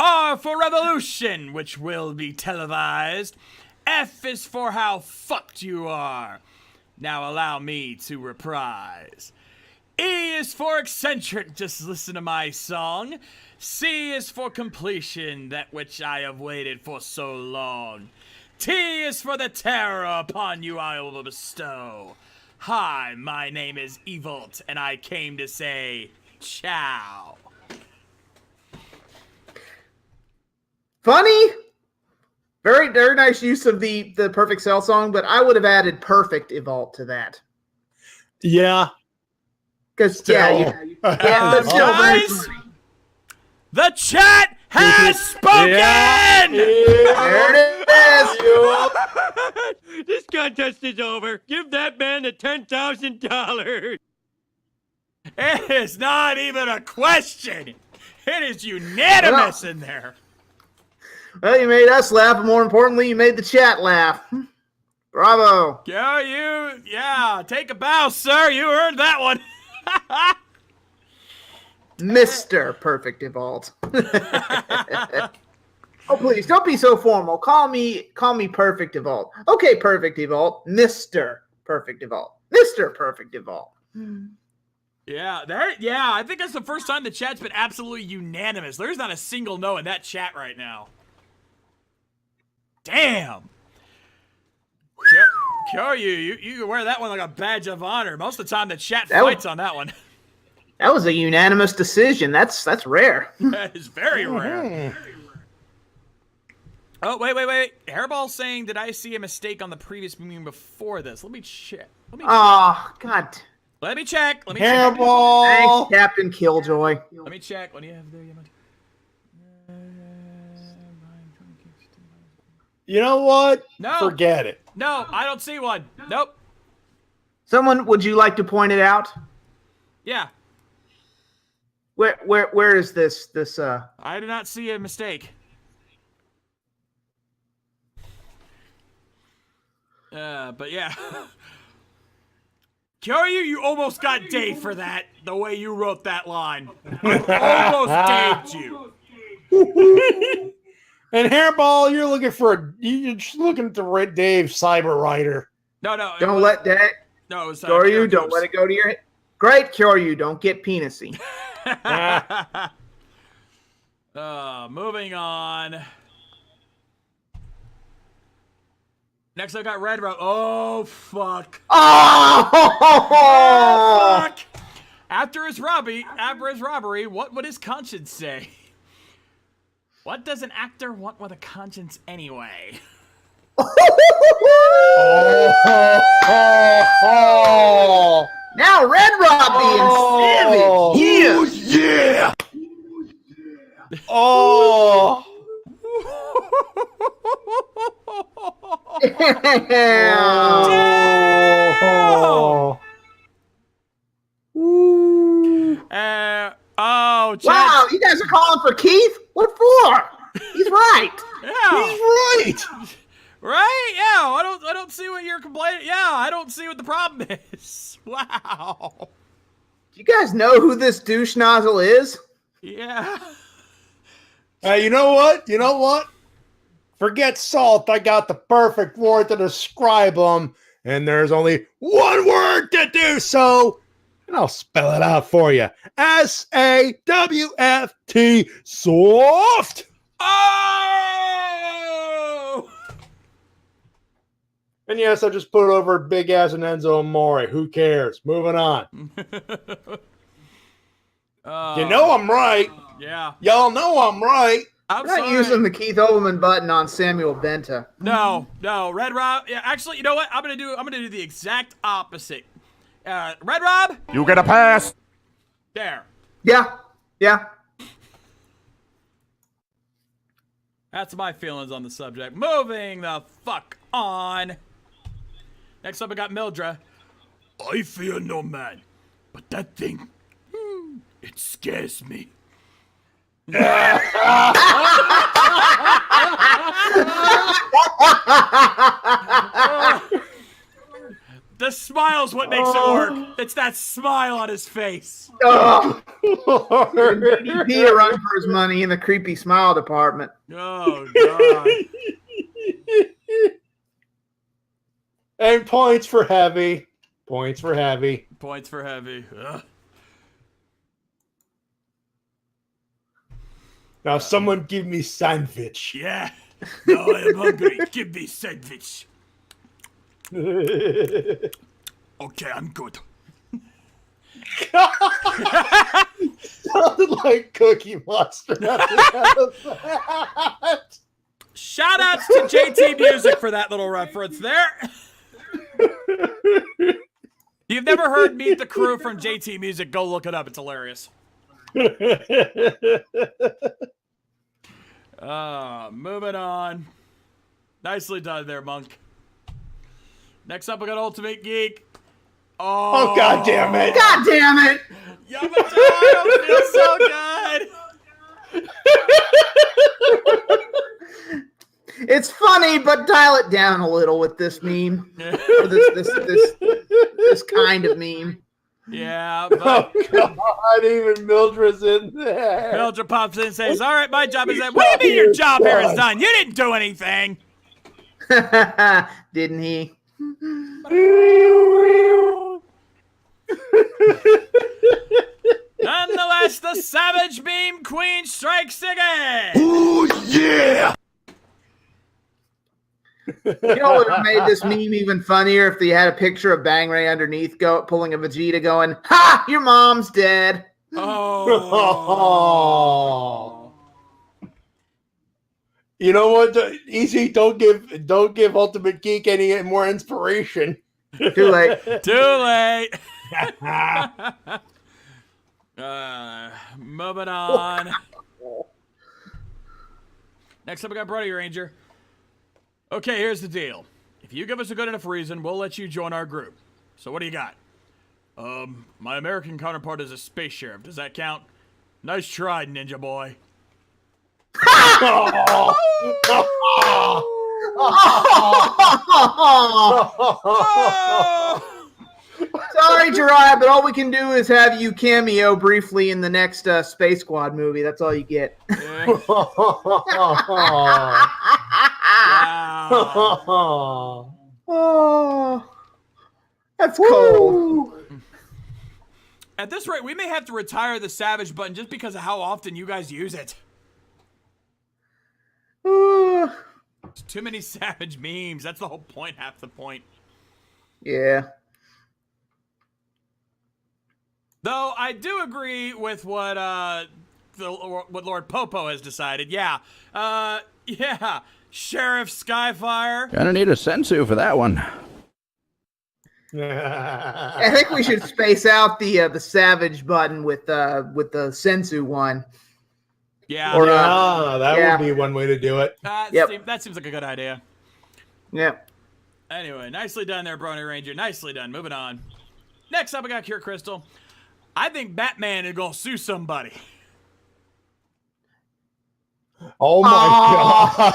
S5: R for revolution, which will be televised. F is for how fucked you are. Now allow me to reprise. E is for eccentric, just listen to my song. C is for completion, that which I have waited for so long. T is for the terror upon you I will bestow. Hi, my name is Evolt, and I came to say ciao.
S8: Funny. Very, very nice use of the Perfect Cell song, but I would have added Perfect Evolt to that.
S1: Yeah.
S8: Because,
S5: guys, the chat has spoken!
S8: Yeah. There it is.
S10: This contest is over. Give that man the $10,000.
S5: It is not even a question. It is unanimous in there.
S8: Well, you made us laugh, but more importantly, you made the chat laugh. Bravo.
S5: Yeah, take a bow, sir. You earned that one.
S8: Mr. Perfect Evolved. Oh, please, don't be so formal. Call me Perfect Evolved. Okay, Perfect Evolved. Mr. Perfect Evolved. Mr. Perfect Evolved.
S5: Yeah, I think that's the first time the chat's been absolutely unanimous. There's not a single no in that chat right now. Damn. Kyoryu, you can wear that one like a badge of honor. Most of the time, the chat fights on that one.
S8: That was a unanimous decision. That's rare.
S5: That is very rare. Oh, wait. Hairball's saying, did I see a mistake on the previous meme before this? Let me check.
S8: Oh, God.
S5: Let me check.
S1: Hairball.
S8: Thanks, Captain Killjoy.
S5: Let me check. What do you have there?
S1: You know what?
S5: No.
S1: Forget it.
S5: No, I don't see one. Nope.
S8: Someone, would you like to point it out?
S5: Yeah.
S8: Where is this?
S5: I do not see a mistake. But yeah. Kyoryu, you almost got Dave for that, the way you wrote that line. I almost Daved you.
S1: And Hairball, you're just looking to Dave Cyber Rider.
S5: No.
S8: Don't let that.
S5: No, it was
S8: Kyoryu, don't let it go to your head. Great, Kyoryu, don't get penisy.
S5: Moving on. Next, I got Red Rob. Oh, fuck.
S8: Oh!
S5: Fuck! After his robbery, what would his conscience say? What does an actor want with a conscience anyway?
S8: Now Red Robbie and Savage.
S6: Yeah!
S1: Oh!
S5: Oh, Chad.
S8: Wow, you guys are calling for Keith? What for? He's right.
S5: Yeah.
S1: He's right.
S5: Right? Yeah. I don't see what you're complaining. Yeah, I don't see what the problem is. Wow.
S8: Do you guys know who this douche nozzle is?
S5: Yeah.
S1: You know what? Forget salt. I got the perfect word to describe them, and there's only one word to do so, and I'll spell it out for you. SAWFT, soft.
S5: Oh!
S1: And yes, I just put it over big ass and Enzo Amore. Who cares? Moving on. You know I'm right.
S5: Yeah.
S1: Y'all know I'm right.
S8: I'm not using the Keith Olbermann button on Samuel Benta.
S5: No. Red Rob. Yeah, actually, you know what? I'm gonna do the exact opposite. Red Rob.
S6: You get a pass.
S5: There.
S8: Yeah.
S5: That's my feelings on the subject. Moving the fuck on. Next up, I got Mildred.
S6: I fear no man, but that thing, it scares me.
S5: The smile's what makes it work. It's that smile on his face.
S8: Oh. DDP a run for his money in the creepy smile department.
S5: Oh, God.
S1: And points for heavy.
S5: Points for heavy. Ugh.
S1: Now someone give me sandwich.
S5: Yeah. No, I am hungry. Give me sandwich.
S6: Okay, I'm good.
S1: Sounded like Cookie Monster.
S5: Shout outs to JT Music for that little reference there. You've never heard Meet the Crew from JT Music, go look it up. It's hilarious. Moving on. Nicely done there, Monk. Next up, we got Ultimate Geek.
S1: Oh, God damn it.
S8: God damn it.
S5: Yamato, I don't feel so good.
S8: It's funny, but dial it down a little with this meme. Or this kind of meme.
S5: Yeah, but
S1: God, even Mildred's in there.
S5: Mildred pops in and says, all right, my job is done. What do you mean your job here is done? You didn't do anything.
S8: Didn't he?
S5: Nonetheless, the Savage Beam Queen strikes again.
S6: Ooh, yeah!
S8: You know what would have made this meme even funnier if they had a picture of Bang Ray underneath pulling a Vegeta going, "Ha! Your mom's dead."
S1: Oh. You know what? Easy. Don't give Ultimate Geek any more inspiration.
S8: Too late.
S5: Too late. Moving on. Next up, we got Brody Ranger. Okay, here's the deal. If you give us a good enough reason, we'll let you join our group. So what do you got? My American counterpart is a space sheriff. Does that count? Nice try, ninja boy.
S8: Sorry, Jiraiya, but all we can do is have you cameo briefly in the next Space Squad movie. That's all you get. Oh, that's cold.
S5: At this rate, we may have to retire the Savage button just because of how often you guys use it. There's too many Savage memes. That's the whole point, half the point.
S8: Yeah.
S5: Though I do agree with what Lord Popo has decided. Yeah. Yeah. Sheriff Skyfire.
S11: Gonna need a sensu for that one.
S8: I think we should space out the Savage button with the Sensu one.
S5: Yeah.
S1: Or that would be one way to do it.
S5: That seems like a good idea.
S8: Yep.
S5: Anyway, nicely done there, Brony Ranger. Nicely done. Moving on. Next up, we got Cure Crystal. I think Batman is gonna sue somebody.
S1: Oh my god!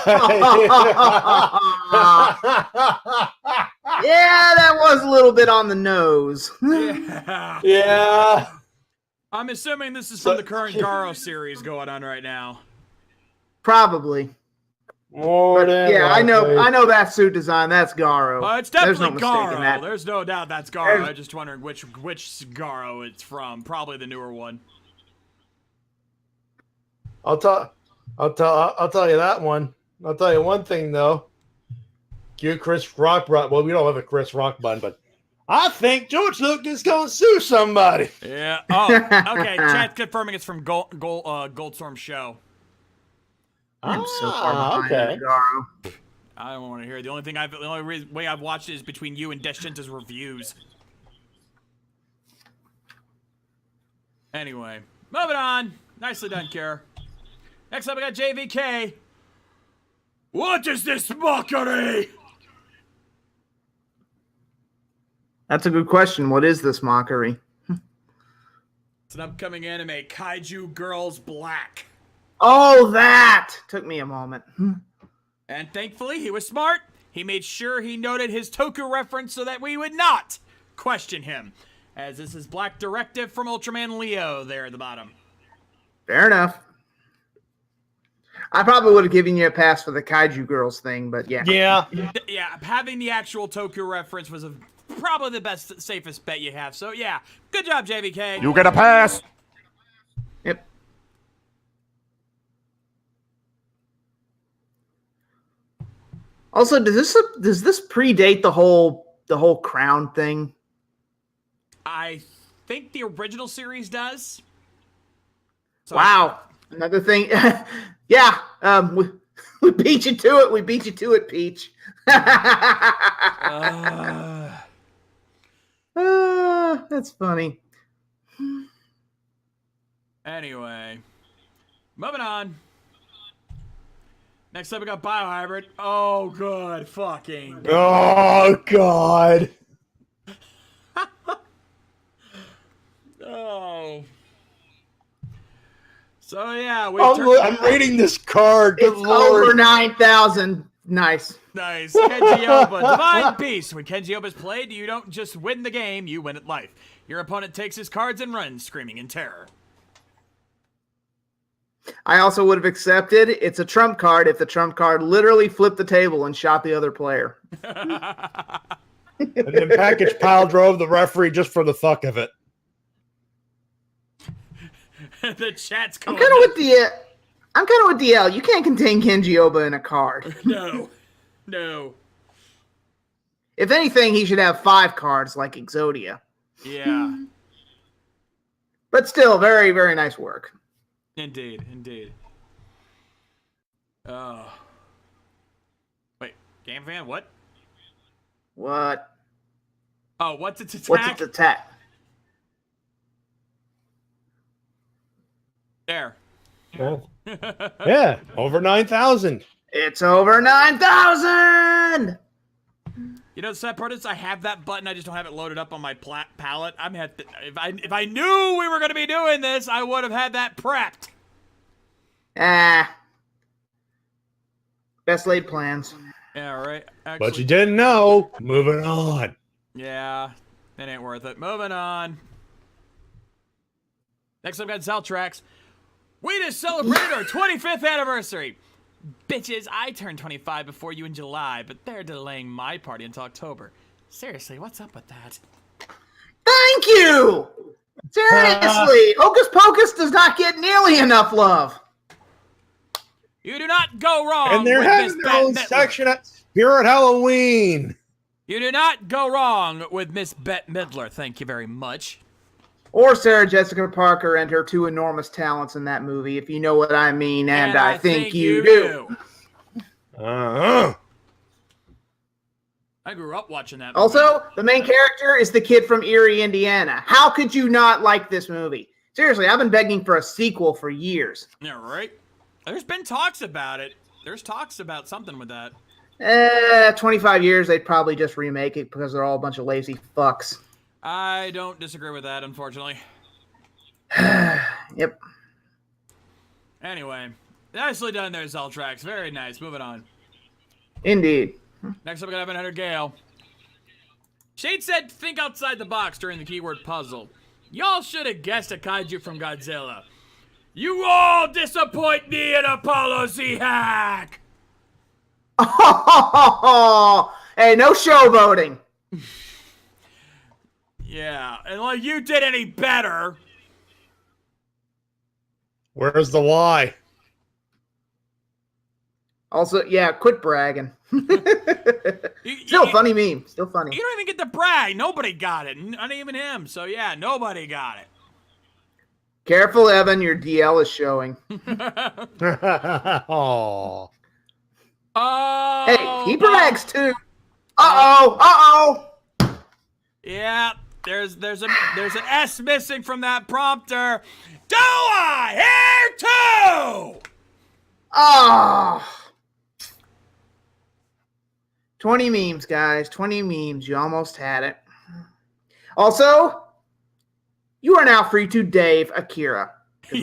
S8: Yeah, that was a little bit on the nose.
S1: Yeah.
S5: I'm assuming this is from the current Garo series going on right now.
S8: Probably.
S1: More than
S8: I
S1: likely.
S8: know that suit design. That's Garo.
S5: It's definitely
S8: There's no mistake in
S5: Garo.
S8: that.
S5: There's no doubt that's Garo. I'm just wondering which Garo it's from. Probably the newer one.
S1: I'll tell you that one. I'll tell you one thing though. Cue Chris Rock. Well, we don't have a Chris Rock button, but I think George Lucas is gonna sue somebody.
S5: Yeah. Oh, okay. Chat's confirming it's from Goldstorm Show.
S8: I'm so far behind Garo.
S5: I don't want to hear it. The only way I've watched it is between you and Deschenta's reviews. Anyway, moving on. Nicely done, Kier. Next up, we got JVK. What is this mockery?
S8: That's a good question. What is this mockery?
S5: It's an upcoming anime, Kaiju Girls Black.
S8: Oh, that took me a moment.
S5: And thankfully, he was smart. He made sure he noted his Toku reference so that we would not question him, as this is Black Directive from Ultraman Leo there at the bottom.
S8: Fair enough. I probably would have given you a pass for the Kaiju Girls thing, but yeah.
S5: Yeah, having the actual Toku reference was probably the best, safest bet you have. So yeah, good job, JVK.
S11: You get a pass.
S8: Yep. Also, does this predate the whole crown thing?
S5: I think the original series does. So
S8: Wow. Another thing. Yeah. We beat you to it. We beat you to it, Peach. That's funny.
S5: Anyway, moving on. Next up, we got Biohybrid. Oh, good fucking.
S1: Oh God.
S5: Oh. So yeah,
S1: I'm reading this card. Good
S8: It's
S1: Lord.
S8: over 9,000. Nice.
S5: Nice. Kenji-Oba. Divine Beast. When Kenji-Oba's played, you don't just win the game, you win at life. Your opponent takes his cards and runs, screaming in terror.
S8: I also would have accepted it's a trump card if the trump card literally flipped the table and shot the other player.
S1: And then Package Pile drove the referee just for the fuck of it.
S5: The chat's
S8: I'm
S5: going.
S8: kind of with DL. You can't contain Kenji Oba in a card.
S5: No.
S8: If anything, he should have 5 cards like Exodia.
S5: Yeah.
S8: But still, very, very nice work.
S5: Indeed, indeed. Oh. Wait, Game Fan, what?
S8: What?
S5: Oh, what's its attack?
S8: What's its attack?
S5: There.
S1: Yeah, over 9,000.
S8: It's over 9,000!
S5: You know the sad part is I have that button, I just don't have it loaded up on my palette. If I knew we were going to be doing this, I would have had that prepped.
S8: Best laid plans.
S5: Yeah, right. Actually,
S1: But you didn't know. Moving on.
S5: yeah, it ain't worth it. Moving on. Next up, got Cell Tracks. We just celebrated our 25th anniversary. Bitches, I turned 25 before you in July, but they're delaying my party until October. Seriously, what's up with that?
S8: Thank you! Seriously, Hocus Pocus does not get nearly enough love.
S5: You do not go wrong
S1: And they're
S5: with
S1: having
S5: Miss
S1: their
S5: Bette
S1: own
S5: Midler.
S1: section at Spirit Halloween.
S5: You do not go wrong with Miss Bette Midler. Thank you very much.
S8: Or Sarah Jessica Parker and her 2 enormous talents in that movie, if you know what I mean, and I think you do.
S1: Uh-huh.
S5: I grew up watching that movie.
S8: Also, the main character is the kid from Erie, Indiana. How could you not like this movie? Seriously, I've been begging for a sequel for years.
S5: Yeah, right? There's been talks about it. There's talks about something with that.
S8: 25 years, they'd probably just remake it because they're all a bunch of lazy fucks.
S5: I don't disagree with that, unfortunately.
S8: Yep.
S5: Anyway, nicely done there, Cell Tracks. Very nice. Moving on.
S8: Indeed.
S5: Next up, we got 700 Gale. Shade said, think outside the box during the keyword puzzle. Y'all should have guessed a kaiju from Godzilla. You all disappoint me in Apollo Z-Hack!
S8: Hey, no showboating.
S5: Yeah, and like you did any better.
S1: Where's the lie?
S8: Also, yeah, quit bragging. Still funny meme. Still funny.
S5: You don't even get to brag. Nobody got it. Not even him. So yeah, nobody got it.
S8: Careful, Evan. Your DL is showing.
S1: Oh.
S5: Oh.
S8: Hey, he brags too. Uh-oh.
S5: Yeah, there's an S missing from that prompter. Do I hear two?
S8: Oh. 20 memes, guys. 20 memes. You almost had it. Also, you are now free to Dave Akira.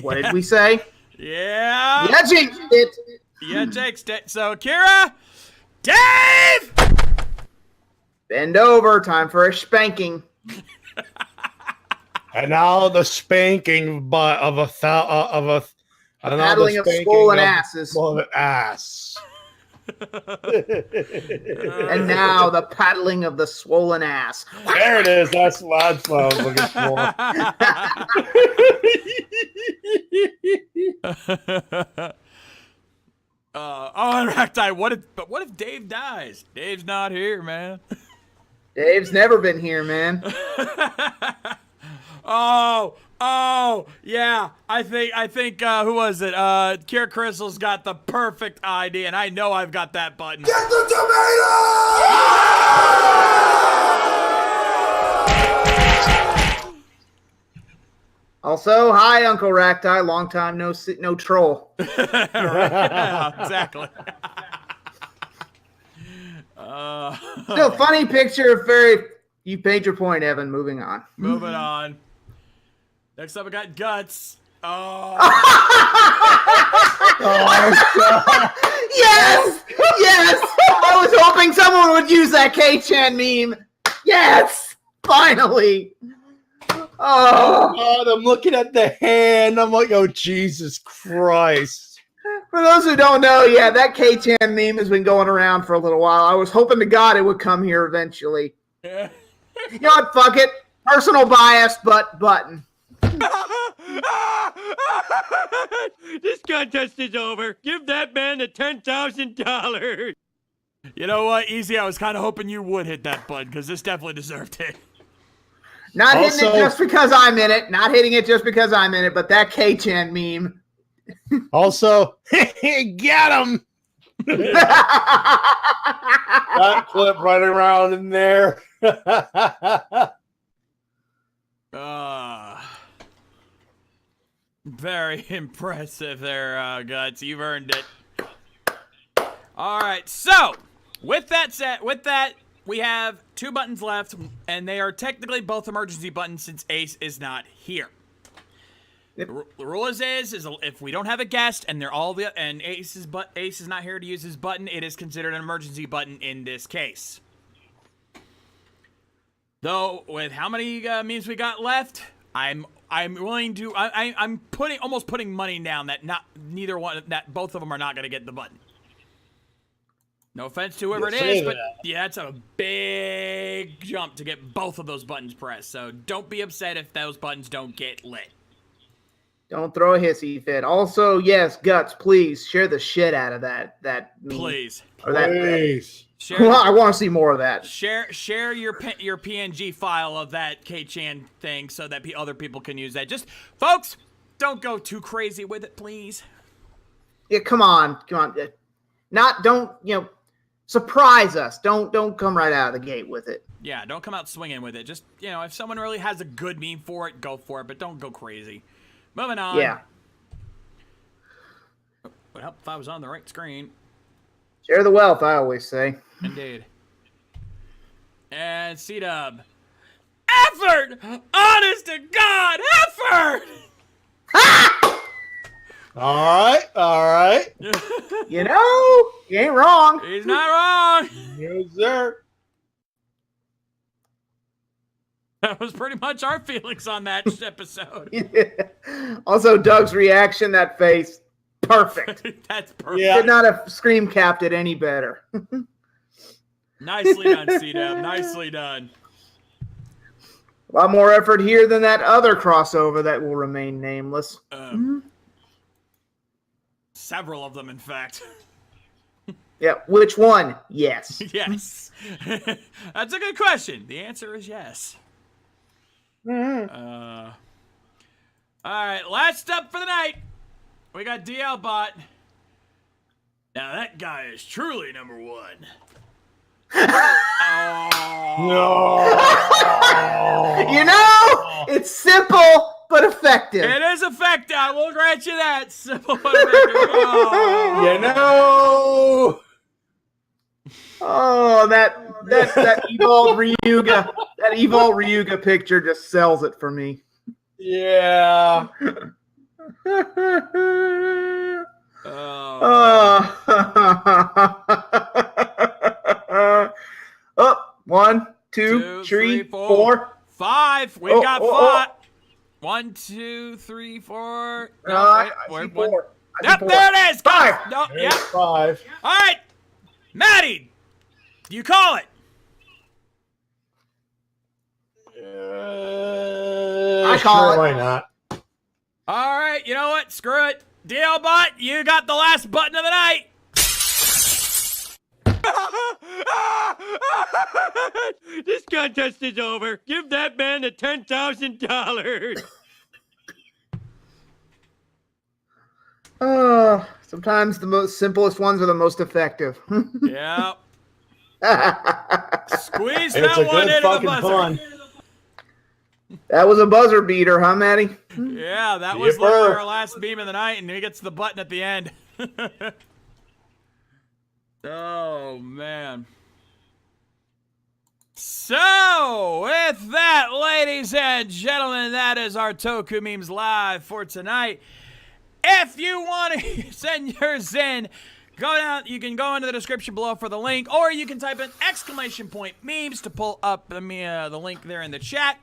S8: What did we say?
S5: Yeah.
S8: Yeah, jinxed it.
S5: Yeah, jinxed it. So, Akira, Dave!
S8: Bend over. Time for a spanking.
S1: And now the spanking of a
S8: paddling of swollen asses.
S1: Swollen ass.
S8: And now the paddling of the swollen ass.
S1: There it is. That's what I was looking for.
S5: Recti, what if Dave dies? Dave's not here, man.
S8: Dave's never been here, man.
S5: Oh, yeah. I think, who was it? Kier Crystal's got the perfect ID, and I know I've got that button.
S6: Get the tomato!
S8: Also, hi, Uncle Racti. Long time no troll.
S5: Yeah, exactly.
S8: Still, funny picture. You paid your point, Evan. Moving on.
S5: Moving on. Next up, we got Guts. Oh.
S8: Yes! Yes! I was hoping someone would use that K-Chan meme. Yes! Finally! Oh,
S1: God, I'm looking at the hand. I'm like, oh, Jesus Christ.
S8: For those who don't know, yeah, that K-Chan meme has been going around for a little while. I was hoping to God it would come here eventually. You know what? Fuck it. Personal bias, but button.
S10: This contest is over. Give that man the $10,000.
S5: You know what, Easy? I was kind of hoping you would hit that button because this definitely deserved it.
S8: Not hitting it just because I'm in it. Not hitting it just because I'm in it, but that K-Chan meme.
S1: Also, get him! That clip right around in there.
S5: Very impressive there, Guts. You've earned it. All right, so with that, we have 2 buttons left, and they are technically both emergency buttons since Ace is not here.
S8: Yep.
S5: The rule is if we don't have a guest and Ace is not here to use his button, it is considered an emergency button in this case. Though with how many memes we got left, I'm willing to I'm almost putting money down that both of them are not going to get the button. No offense to whoever it is, but yeah, that's a big jump to get both of those buttons pressed. So don't be upset if those buttons don't get lit.
S8: Don't throw a hissy fit. Also, yes, Guts, please share the shit out of that meme.
S5: Please.
S1: Please.
S8: I want to see more of that.
S5: Share your PNG file of that K-Chan thing so that other people can use that. Just, folks, don't go too crazy with it, please.
S8: Yeah, come on. Don't surprise us. Don't come right out of the gate with it.
S5: Yeah, don't come out swinging with it. Just, if someone really has a good meme for it, go for it, but don't go crazy. Moving on.
S8: Yeah.
S5: Would help if I was on the right screen.
S8: Share the wealth, I always say.
S5: Indeed. And C-Dub. Effort! Honest to God, effort!
S1: All right.
S8: You ain't wrong.
S5: He's not wrong.
S1: Yes, sir.
S5: That was pretty much our feelings on that episode.
S8: Yeah. Also, Doug's reaction, that face, perfect.
S5: That's perfect.
S8: Yeah. Could not have scream capped it any better.
S5: Nicely done, C-Dub. Nicely done.
S8: A lot more effort here than that other crossover that will remain nameless.
S5: Several of them, in fact.
S8: Yeah, which one? Yes.
S5: Yes. That's a good question. The answer is yes.
S8: Mm-hmm.
S5: All right, last up for the night. We got DL Bot. Now that guy is truly number 1.
S8: No. It's simple but effective.
S5: It is effective. I will grant you that. Simple but effective.
S8: Oh, that evolved Ryuga. That evolved Ryuga picture just sells it for me.
S1: Yeah.
S8: Up. 1, 2, 3, 4.
S5: 5. We've got 5. 1, 2, 3, 4. No,
S8: I see 4.
S5: Yep, there it is.
S8: 5.
S5: No, yep.
S1: 5.
S5: All right, Maddie, you call it.
S8: I call it.
S1: Why not?
S5: All right, you know what? Screw it. DL Bot, you got the last button of the night.
S10: This contest is over. Give that man the $10,000.
S8: Sometimes the most simplest ones are the most effective.
S5: Yep. Squeeze
S1: It's
S5: that
S1: a
S5: one
S1: good
S5: into the
S1: fucking
S5: buzzer.
S1: pun.
S8: That was a buzzer beater, huh, Maddie?
S5: Yeah, that was literally our last beam of the night, and he gets the button at the end. Oh, man. So, with that, ladies and gentlemen, that is our Toku Memes Live for tonight. If you want to send yours in, go down. You can go into the description below for the link, or you can type in !memes to pull up the link there in the chat.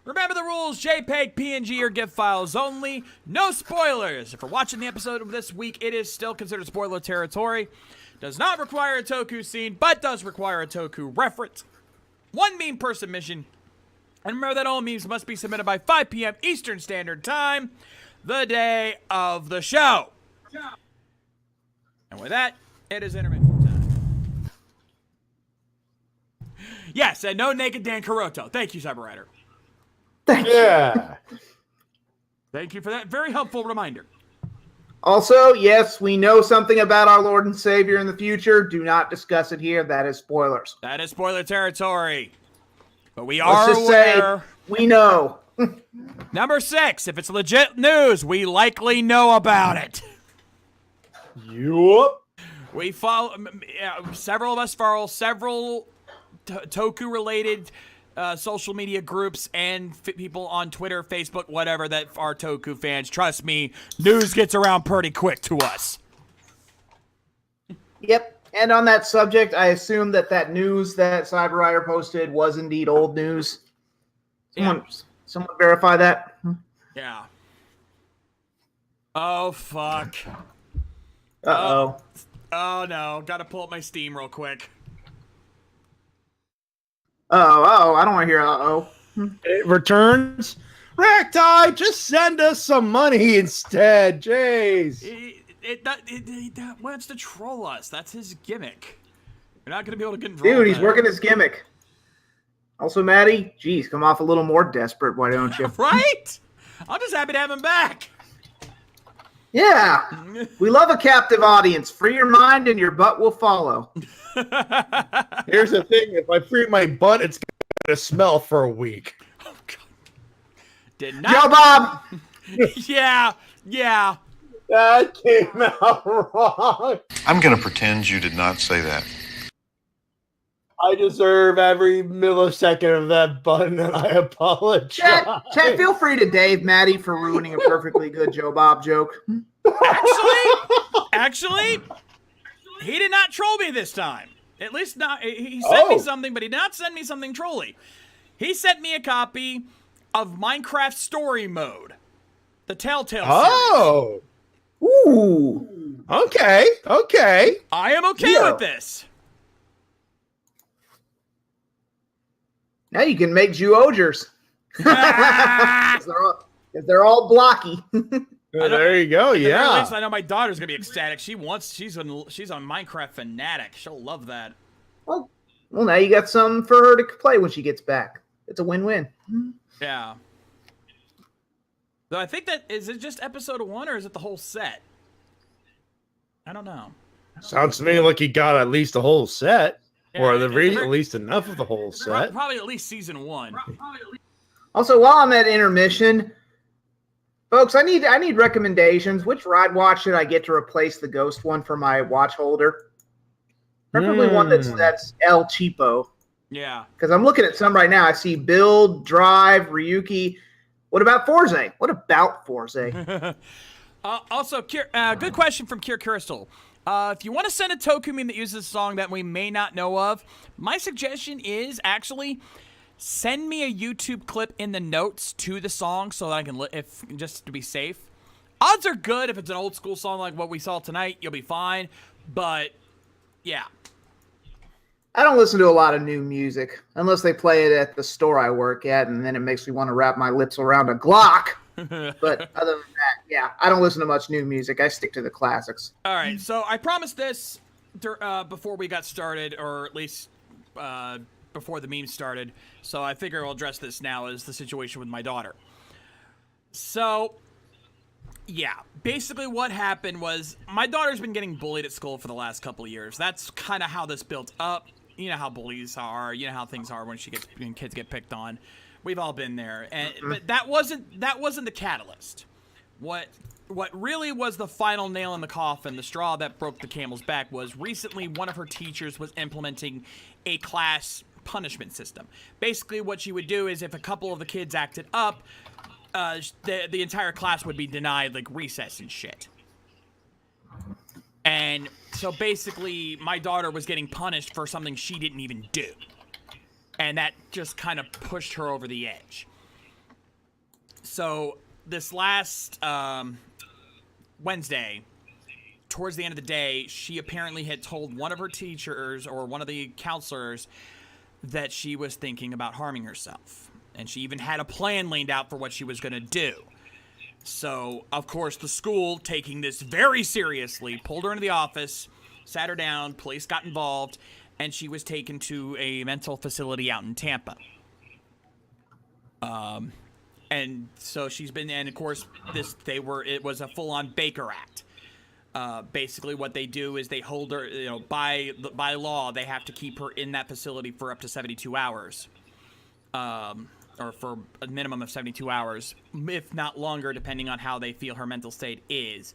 S5: Remember the rules: JPEG, PNG, or GIF files only. No spoilers. If you're watching the episode of this week, it is still considered spoiler territory. Does not require a Toku scene, but does require a Toku reference. 1 meme per submission. And remember that all memes must be submitted by 5 p.m. Eastern Standard Time, the day of the show. And with that, it is intermission time. Yes, and no naked Dan Caroto. Thank you, Cyber Rider.
S1: Yeah.
S5: Thank you for that very helpful reminder.
S8: Also, yes, we know something about our Lord and Savior in the future. Do not discuss it here. That is spoilers.
S5: That is spoiler territory. But we
S8: Let's
S5: are
S8: just
S5: aware.
S8: say we know.
S5: Number 6, if it's legit news, we likely know about it.
S1: Yup.
S5: We follow, several of us follow several Toku-related social media groups and people on Twitter, Facebook, whatever, that are Toku fans. Trust me, news gets around pretty quick to us.
S8: Yep. And on that subject, I assume that news that Cyber Rider posted was indeed old news. Someone verify that?
S5: Yeah. Oh, fuck.
S8: Uh-oh.
S5: Oh, no. Gotta pull up my Steam real quick.
S8: Oh, I don't want to hear uh-oh.
S1: It returns. Recti, just send us some money instead. Jeez.
S5: It wants to troll us. That's his gimmick. You're not going to be able to control
S8: Dude, he's working his gimmick. Also, Maddie, geez, come off a little more desperate, why don't you?
S5: Right? I'm just happy to have him back.
S8: Yeah. We love a captive audience. Free your mind and your butt will follow.
S1: Here's the thing. If I free my butt, it's going to smell for a week.
S5: Oh, God. Did not.
S8: Joe Bob!
S5: Yeah.
S1: That came out wrong.
S7: I'm going to pretend you did not say that.
S1: I deserve every millisecond of that button, and I apologize.
S8: Chat, feel free to Dave Maddie for ruining a perfectly good Joe Bob joke.
S5: Actually, he did not troll me this time. At least not. He sent me something, but he did not send me something trolly. He sent me a copy of Minecraft Story Mode, the Telltale series.
S1: Oh. Ooh. Okay.
S5: I am okay with this.
S8: Now you can make Jew-ogers. Because they're all blocky.
S1: There you go.
S5: At the very
S1: Yeah.
S5: least, I know my daughter's gonna be ecstatic. She's on Minecraft fanatic. She'll love that.
S8: Well, now you got something for her to play when she gets back. It's a win-win.
S5: Yeah. So I think is it just episode 1 or is it the whole set? I don't know.
S1: Sounds to me like you got at least a whole set.
S5: Yeah,
S1: Or at least enough of the whole set.
S5: Probably at least season 1.
S8: Also, while I'm at intermission, folks, I need recommendations. Which ride watch should I get to replace the Ghost one for my watch holder? Preferably one that's El Cheapo.
S5: Yeah.
S8: Because I'm looking at some right now. I see Build, Drive, Ryuki. What about Forze?
S5: Also, good question from Kier Crystal. If you want to send a Toku meme that uses a song that we may not know of, my suggestion is actually send me a YouTube clip in the notes to the song so that I can, just to be safe. Odds are good if it's an old school song like what we saw tonight, you'll be fine. But yeah.
S8: I don't listen to a lot of new music unless they play it at the store I work at, and then it makes me want to wrap my lips around a Glock. But other than that, yeah, I don't listen to much new music. I stick to the classics.
S5: All right, so I promised this before we got started, or at least before the meme started. So I figure I'll address this now as the situation with my daughter. So, yeah, basically what happened was my daughter's been getting bullied at school for the last couple of years. That's kind of how this built up. You know how bullies are. You know how things are when kids get picked on. We've all been there, but that wasn't the catalyst. What really was the final nail in the coffin, the straw that broke the camel's back, was recently one of her teachers was implementing a class punishment system. Basically, what she would do is if a couple of the kids acted up, the entire class would be denied like recess and shit. And so basically, my daughter was getting punished for something she didn't even do. And that just kind of pushed her over the edge. So this last Wednesday, towards the end of the day, she apparently had told one of her teachers or one of the counselors that she was thinking about harming herself. And she even had a plan laid out for what she was going to do. So, of course, the school, taking this very seriously, pulled her into the office, sat her down, police got involved, and she was taken to a mental facility out in Tampa. And so she's been, and of course, it was a full-on Baker Act. Basically, what they do is they hold her, by law, they have to keep her in that facility for up to 72 hours. Or for a minimum of 72 hours, if not longer, depending on how they feel her mental state is,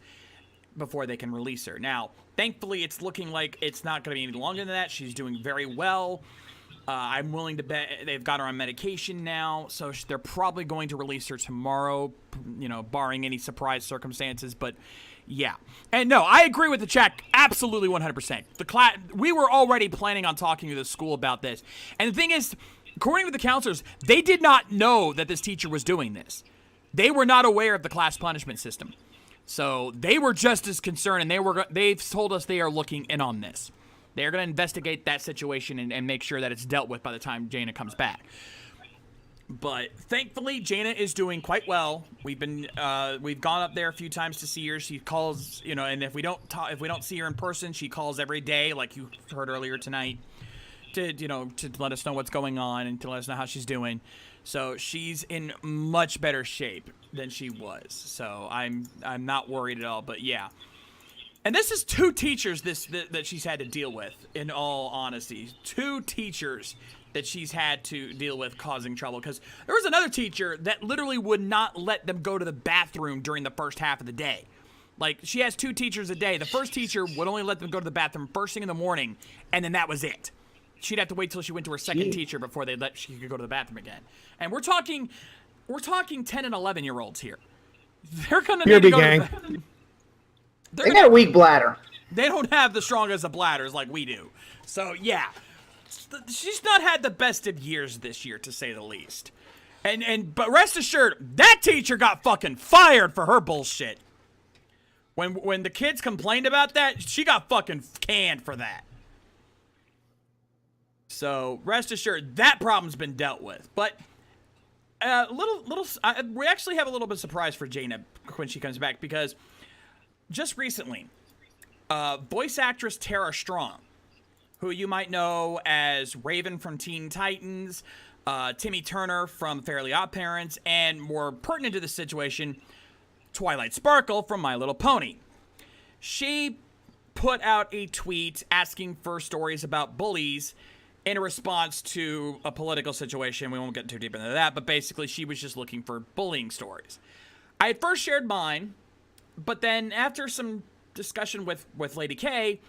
S5: before they can release her. Now, thankfully, it's looking like it's not going to be any longer than that. She's doing very well. I'm willing to bet they've got her on medication now, so they're probably going to release her tomorrow, barring any surprise circumstances, but yeah. And no, I agree with the chat, absolutely 100%. We were already planning on talking to the school about this, and the thing is, according to the counselors, they did not know that this teacher was doing this. They were not aware of the class punishment system, so they were just as concerned, and they've told us they are looking in on this. They're going to investigate that situation and make sure that it's dealt with by the time Jaina comes back. But thankfully, Jaina is doing quite well. We've gone up there a few times to see her. She calls, and if we don't see her in person, she calls every day, like you heard earlier tonight, to let us know what's going on and to let us know how she's doing. So she's in much better shape than she was. So I'm not worried at all. But yeah. And this is 2 teachers that she's had to deal with, in all honesty. 2 teachers that she's had to deal with causing trouble. Because there was another teacher that literally would not let them go to the bathroom during the first half of the day. Like, she has 2 teachers a day. The first teacher would only let them go to the bathroom first thing in the morning, and then that was it. She'd have to wait till she went to her second teacher before she could go to the bathroom again. And we're talking 10 and 11-year-olds here. They're going to need to go to the bathroom.
S8: They got a weak bladder.
S5: They don't have the strongest of bladders like we do. So, yeah. She's not had the best of years this year, to say the least. But rest assured, that teacher got fucking fired for her bullshit. When the kids complained about that, she got fucking canned for that. So, rest assured, that problem's been dealt with. But we actually have a little bit of surprise for Jaina when she comes back, because just recently, voice actress Tara Strong, who you might know as Raven from Teen Titans, Timmy Turner from Fairly Odd Parents, and more pertinent to the situation, Twilight Sparkle from My Little Pony. She put out a tweet asking for stories about bullies in response to a political situation. We won't get too deep into that, but basically she was just looking for bullying stories. I had first shared mine, but then after some discussion with Lady K,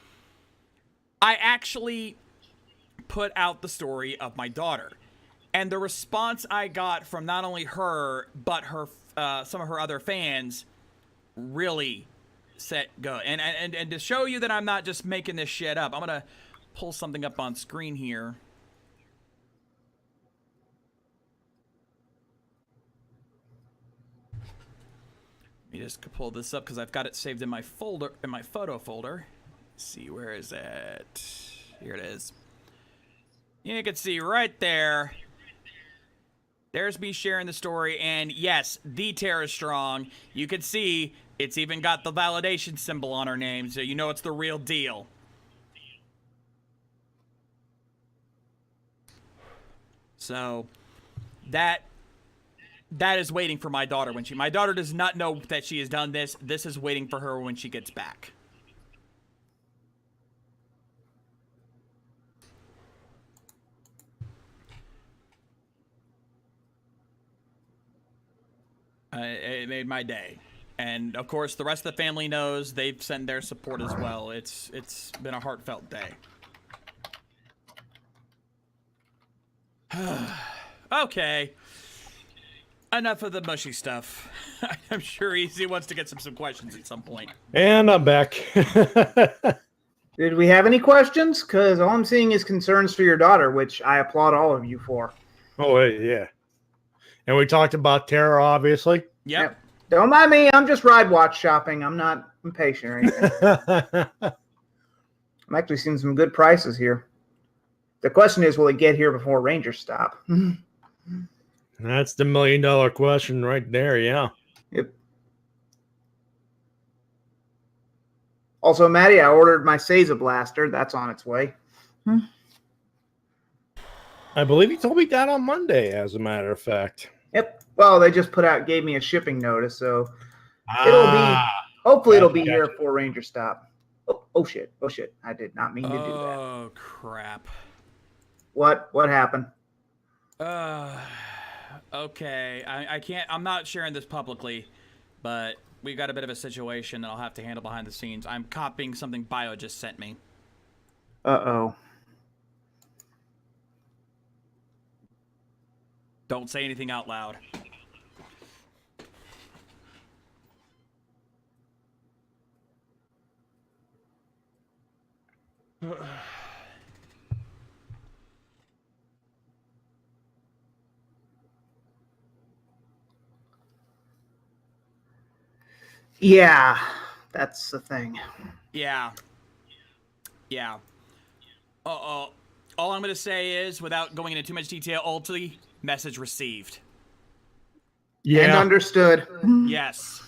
S5: I actually put out the story of my daughter. And the response I got from not only her, but her some of her other fans really set go. And to show you that I'm not just making this shit up, I'm going to pull something up on screen here. Let me just pull this up because I've got it saved in my folder, in my photo folder. Let's see, where is it? Here it is. You can see right there. There's me sharing the story, and yes, the Tara Strong. You can see it's even got the validation symbol on her name, so you know it's the real deal. So that is waiting for my daughter when my daughter does not know that she has done this. This is waiting for her when she gets back. It made my day. And of course the rest of the family knows. They've sent their support as well. It's been a heartfelt day. Okay. Enough of the mushy stuff. I'm sure Easy wants to get some questions at some point.
S1: And I'm back.
S8: Did we have any questions? Because all I'm seeing is concerns for your daughter, which I applaud all of you for.
S1: Oh, yeah. And we talked about Tara, obviously.
S5: Yep.
S8: Don't mind me. I'm just ride watch shopping. I'm not impatient or anything. I'm actually seeing some good prices here. The question is, will it get here before Rangers stop?
S1: That's the $1 million question right there, yeah.
S8: Yep. Also, Maddie, I ordered my Seiza blaster. That's on its way.
S1: I believe he told me that on Monday, as a matter of fact.
S8: Yep. Well, they just gave me a shipping notice, so hopefully it'll be here for Ranger Stop. Oh shit. Oh shit. I did not mean to do that.
S5: Oh crap.
S8: What happened?
S5: Okay. I can't, I'm not sharing this publicly, but we got a bit of a situation that I'll have to handle behind the scenes. I'm copying something Bio just sent me.
S8: Uh-oh.
S5: Don't say anything out loud.
S8: Yeah, that's the thing.
S5: Yeah. All I'm going to say is, without going into too much detail, ultimately, message received.
S8: Yeah. And understood.
S5: Yes.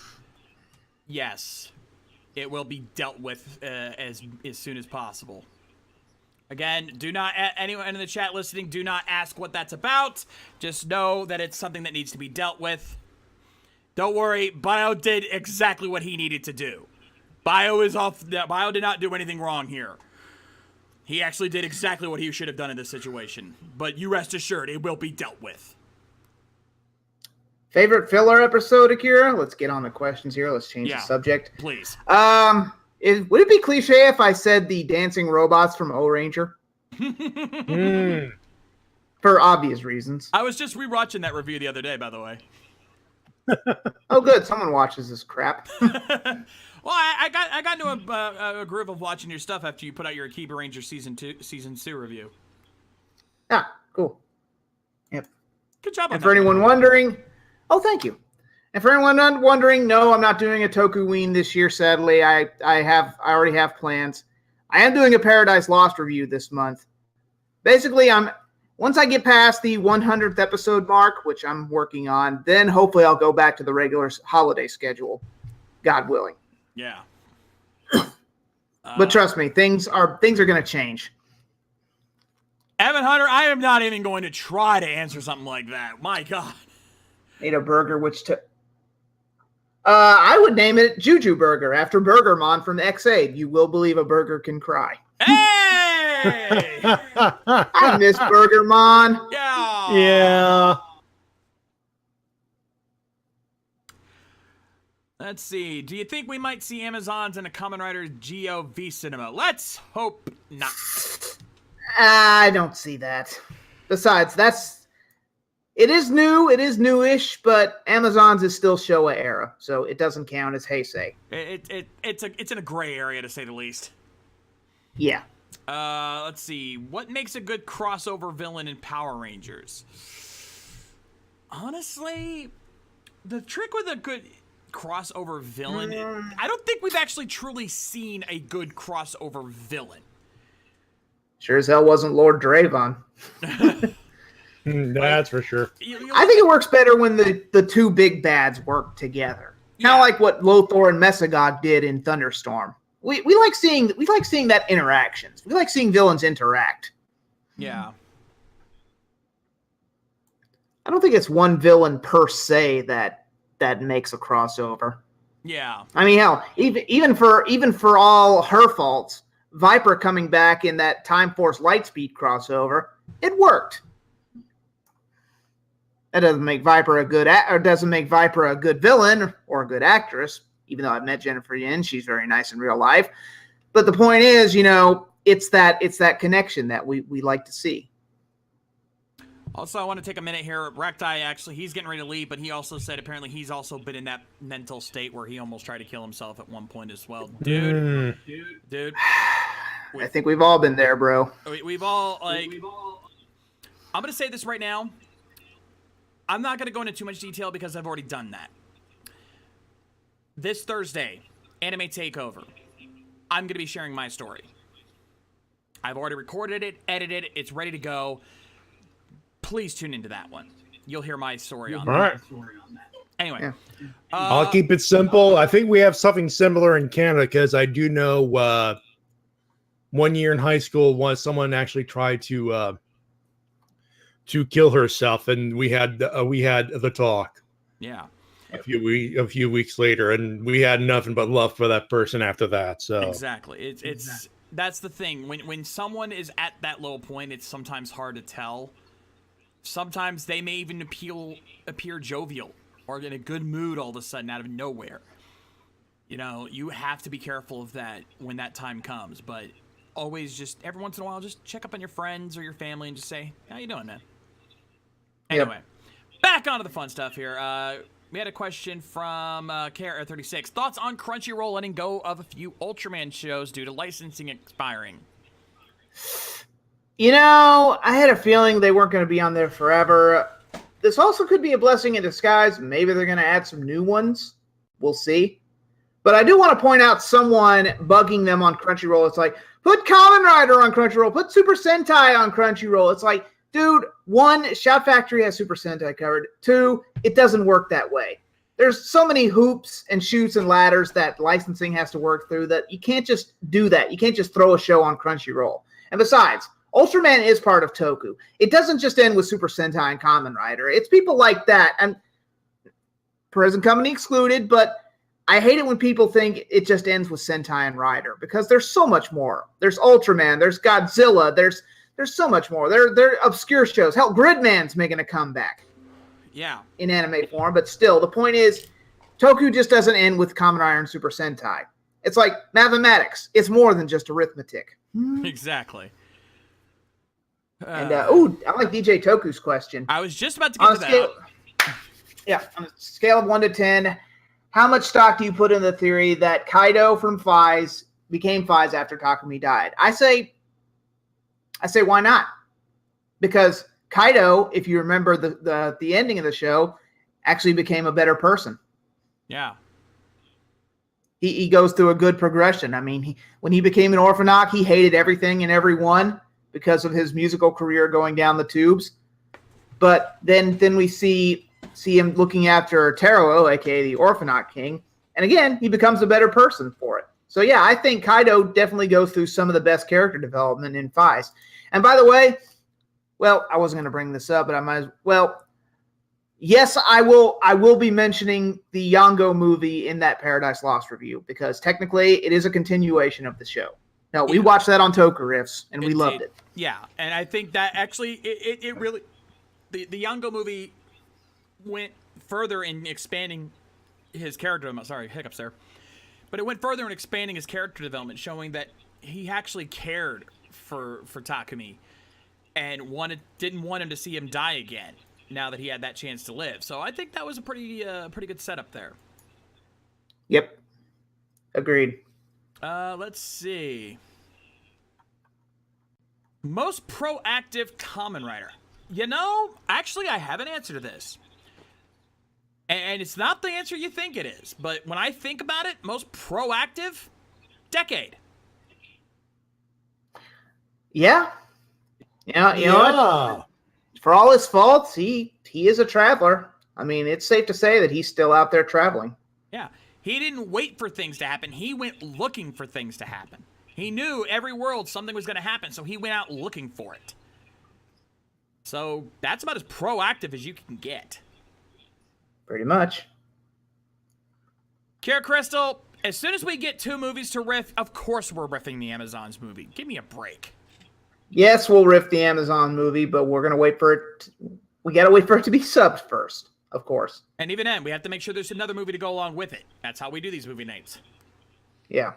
S5: It will be dealt with as soon as possible. Again, do not, anyone in the chat listening, do not ask what that's about. Just know that it's something that needs to be dealt with. Don't worry, Bio did exactly what he needed to do. Bio did not do anything wrong here. He actually did exactly what he should have done in this situation. But you rest assured, it will be dealt with.
S8: Favorite filler episode, Akira? Let's get on the questions here. Let's change the subject.
S5: Please.
S8: Would it be cliche if I said the dancing robots from O-Ranger? For obvious reasons.
S5: I was just rewatching that review the other day, by the way.
S8: Oh, good. Someone watches this crap.
S5: Well, I got into a groove of watching your stuff after you put out your Akiba Ranger season 2 review.
S8: Ah, cool. Yep.
S5: Good job.
S8: And for anyone wondering, thank you. And for anyone wondering, no, I'm not doing a Toku-ween this year. Sadly, I already have plans. I am doing a Paradise Lost review this month. Basically, once I get past the 100th episode mark, which I'm working on, then hopefully I'll go back to the regular holiday schedule, God willing.
S5: Yeah.
S8: But trust me, things are going to change.
S5: Evan Hunter, I am not even going to try to answer something like that. My God.
S8: Ate a burger I would name it Juju Burger after Burgermon from X-Aid. You will believe a burger can cry.
S5: Hey!
S8: I miss Burgermon.
S1: Yeah.
S5: Let's see. Do you think we might see Amazons in a Kamen Rider GOV cinema? Let's hope not.
S8: I don't see that. Besides, it is new. It is newish, but Amazon's is still Showa era, so it doesn't count as Heisei.
S5: It's in a gray area, to say the least.
S8: Yeah.
S5: Let's see. What makes a good crossover villain in Power Rangers? Honestly, the trick with a good crossover villain, I don't think we've actually truly seen a good crossover villain.
S8: Sure as hell wasn't Lord Draven.
S1: That's for sure.
S8: I think it works better when the two big bads work together. Kind of like what Lothar and Mesagog did in Thunderstorm. We like seeing that interactions. We like seeing villains interact.
S5: Yeah.
S8: I don't think it's one villain per se that makes a crossover.
S5: Yeah.
S8: I mean, hell, even for all her faults, Viper coming back in that Time Force Lightspeed crossover, it worked. That doesn't make Viper a good villain or a good actress. Even though I've met Jennifer Yin, she's very nice in real life. But the point is, it's that connection that we like to see.
S5: Also, I want to take a minute here. Recti, actually, he's getting ready to leave, but he also said apparently he's also been in that mental state where he almost tried to kill himself at one point as well. Dude.
S8: I think we've all been there, bro.
S5: We've all, I'm going to say this right now. I'm not going to go into too much detail because I've already done that. This Thursday, Anime Takeover, I'm going to be sharing my story. I've already recorded it, edited it, it's ready to go. Please tune into that one. You'll hear my story on that. Anyway.
S8: Yeah.
S1: I'll keep it simple. I think we have something similar in Canada because I do know 1 year in high school, someone actually tried to to kill herself, and we had the talk.
S5: Yeah.
S1: A few weeks later, and we had nothing but love for that person after that. So
S5: exactly, it's that's the thing. When someone is at that low point, it's sometimes hard to tell. Sometimes they may even appear jovial or in a good mood all of a sudden out of nowhere. You know, you have to be careful of that when that time comes. But always just every once in a while, just check up on your friends or your family and just say, "How you doing, man?" Anyway, back onto the fun stuff here. We had a question from KR36. Thoughts on Crunchyroll letting go of a few Ultraman shows due to licensing expiring?
S8: You know, I had a feeling they weren't going to be on there forever. This also could be a blessing in disguise. Maybe they're going to add some new ones. We'll see. But I do want to point out someone bugging them on Crunchyroll. It's like, put Kamen Rider on Crunchyroll. Put Super Sentai on Crunchyroll. It's like, dude, 1, Shout Factory has Super Sentai covered. 2, it doesn't work that way. There's so many hoops and chutes and ladders that licensing has to work through that you can't just do that. You can't just throw a show on Crunchyroll. And besides, Ultraman is part of Toku. It doesn't just end with Super Sentai and Kamen Rider. It's people like that. And Present Company excluded, but I hate it when people think it just ends with Sentai and Rider because there's so much more. There's Ultraman, there's Godzilla, there's so much more. They're obscure shows. Hell, Gridman's making a comeback.
S5: Yeah.
S8: In anime form, but still, the point is, Toku just doesn't end with Kamen Rider and Super Sentai. It's like mathematics. It's more than just arithmetic.
S5: Exactly.
S8: And I like DJ Toku's question.
S5: I was just about to get to that.
S8: Yeah, on a scale of 1 to 10, how much stock do you put in the theory that Kaido from Faiz became Faiz after Takumi died? I say why not? Because Kaido, if you remember the ending of the show, actually became a better person.
S5: Yeah.
S8: He goes through a good progression. I mean, when he became an Orphanoch, he hated everything and everyone because of his musical career going down the tubes. But then we see him looking after Taro, aka the Orphanoch King, and again, he becomes a better person for it. So yeah, I think Kaido definitely goes through some of the best character development in Faiz. And by the way, well, I wasn't going to bring this up, but I might as well. Yes, I will be mentioning the Yongo movie in that Paradise Lost review because technically it is a continuation of the show. No, we watched that on Toku Riffs and we loved it.
S5: Yeah, and I think that actually it really the Yongo movie went further in expanding his character. Sorry, hiccups there. But it went further in expanding his character development, showing that he actually cared for Takumi and didn't want him to see him die again now that he had that chance to live. So I think that was a pretty good setup there.
S8: Yep. Agreed.
S5: Let's see. Most proactive Kamen Rider. You know, actually, I have an answer to this. And it's not the answer you think it is. But when I think about it, most proactive, Decade.
S8: Yeah. Yeah, you know what? For all his faults, he is a traveler. I mean, it's safe to say that he's still out there traveling.
S5: Yeah. He didn't wait for things to happen. He went looking for things to happen. He knew every world something was going to happen, so he went out looking for it. So that's about as proactive as you can get.
S8: Pretty much.
S5: Kara Crystal, as soon as we get 2 movies to riff, of course we're riffing the Amazons movie. Give me a break.
S8: Yes, we'll riff the Amazon movie, but we're going to wait for it. We got to wait for it to be subbed first, of course.
S5: And even then, we have to make sure there's another movie to go along with it. That's how we do these movie nights.
S8: Yeah.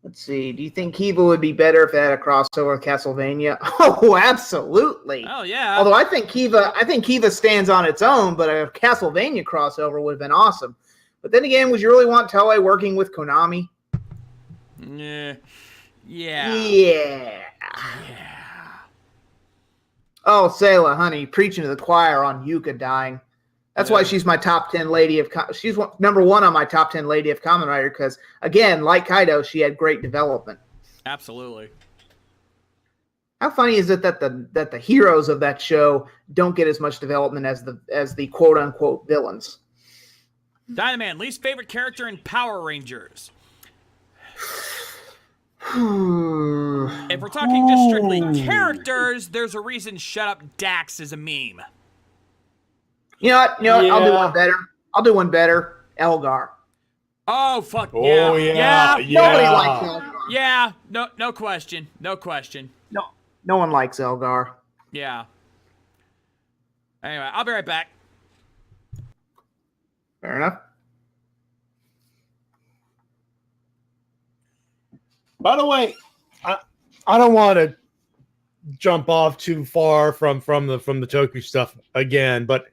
S8: Let's see. Do you think Kiva would be better if it had a crossover with Castlevania? Oh, absolutely.
S5: Oh, yeah.
S8: Although I think Kiva stands on its own, but a Castlevania crossover would have been awesome. But then again, would you really want Toei working with Konami?
S5: Yeah.
S8: Oh, Sayla, honey, preaching to the choir on Yuka dying. That's why she's my top 10 lady of... She's number 1 on my top 10 lady of Kamen Rider because, again, like Kaido, she had great development.
S5: Absolutely.
S8: How funny is it that the heroes of that show don't get as much development as the quote-unquote villains?
S5: Dynaman, least favorite character in Power Rangers. If we're talking just strictly characters, there's a reason Shut Up Dax is a meme.
S8: You know what? I'll do one better. Elgar.
S5: Oh, fuck.
S1: Oh,
S5: Yeah.
S8: Nobody likes Elgar.
S5: Yeah. No question. No question.
S8: No one likes Elgar.
S5: Yeah. Anyway, I'll be right back.
S8: Fair enough.
S1: By the way, I don't want to jump off too far from the Toku stuff again, but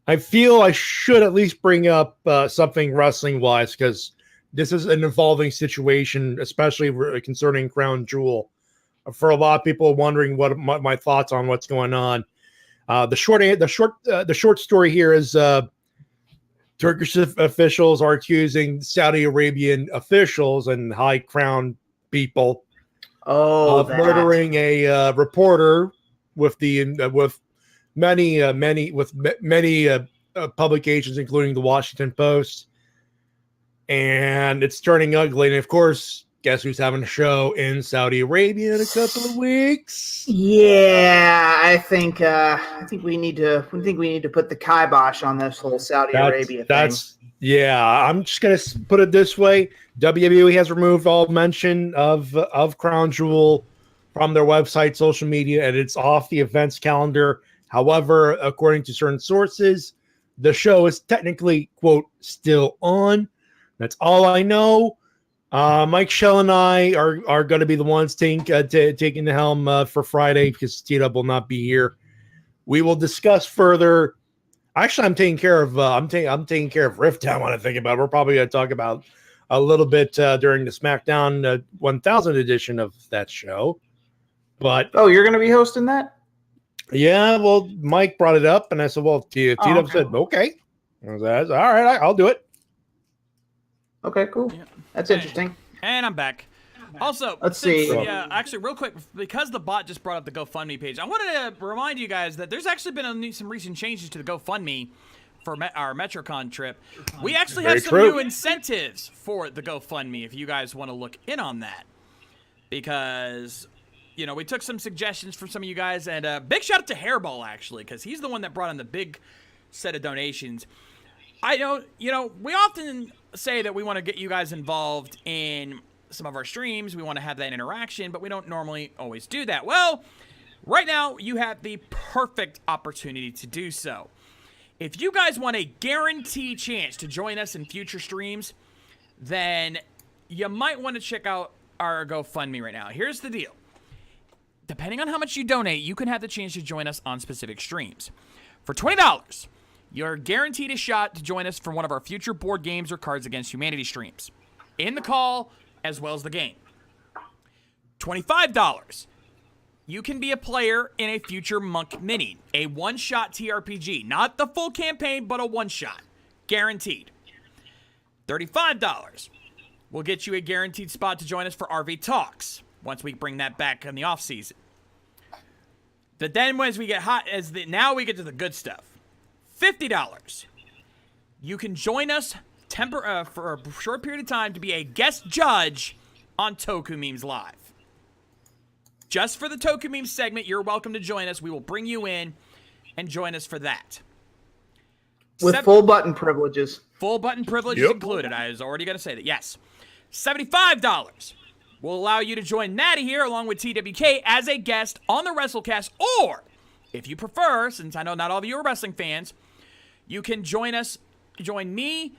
S1: I feel I should at least bring up something wrestling wise, because this is an evolving situation, especially concerning Crown Jewel. For a lot of people wondering what my thoughts on what's going on. The short story here is Turkish officials are accusing Saudi Arabian officials and high crown people of murdering a reporter with many publications, including the Washington Post, and it's turning ugly. And of course, guess who's having a show in Saudi Arabia in a couple of weeks?
S8: Yeah, I think we need to put the kibosh on this whole Saudi Arabia thing.
S1: I'm just gonna put it this way: WWE has removed all mention of Crown Jewel from their website, social media, and it's off the events calendar. However, according to certain sources, the show is technically, quote, still on. That's all I know. Mike Shell and I are going to be the ones taking the helm for Friday, because T-Dub will not be here. We will discuss further. Actually, I'm taking care of Rift Town when I think about it. We're probably going to talk about a little bit during the SmackDown 1000 edition of that show. But
S8: you're going to be hosting that?
S1: Yeah, well, Mike brought it up, and I said, well, T-Dub said, okay. I was like, all right, I'll do it.
S8: Okay, cool. Yeah. That's interesting.
S5: And I'm back. Also,
S8: let's see.
S5: Yeah, actually, real quick, because the bot just brought up the GoFundMe page, I wanted to remind you guys that there's actually been some recent changes to the GoFundMe for our MetroCon trip. We actually have some new incentives for the GoFundMe if you guys want to look in on that. Because, we took some suggestions from some of you guys, and big shout out to Hairball, actually, because he's the one that brought in the big set of donations. I know, we often say that we want to get you guys involved in some of our streams. We want to have that interaction, but we don't normally always do that. Well, right now, you have the perfect opportunity to do so. If you guys want a guaranteed chance to join us in future streams, then you might want to check out our GoFundMe right now. Here's the deal. Depending on how much you donate, you can have the chance to join us on specific streams. For $20, you're guaranteed a shot to join us for one of our future board games or Cards Against Humanity streams, in the call as well as the game. $25, you can be a player in a future Monk Mini, a one-shot TRPG. Not the full campaign, but a one-shot. Guaranteed. $35 will get you a guaranteed spot to join us for RV Talks, once we bring that back in the off-season. But then as we get now we get to the good stuff. $50. You can join us for a short period of time to be a guest judge on Toku Memes Live. Just for the Toku Memes segment, you're welcome to join us. We will bring you in and join us for that.
S8: With full button privileges.
S5: Full button privileges included. I was already going to say that. Yes. $75 will allow you to join Natty here along with TWK as a guest on the WrestleCast, or if you prefer, since I know not all of you are wrestling fans, you can join me,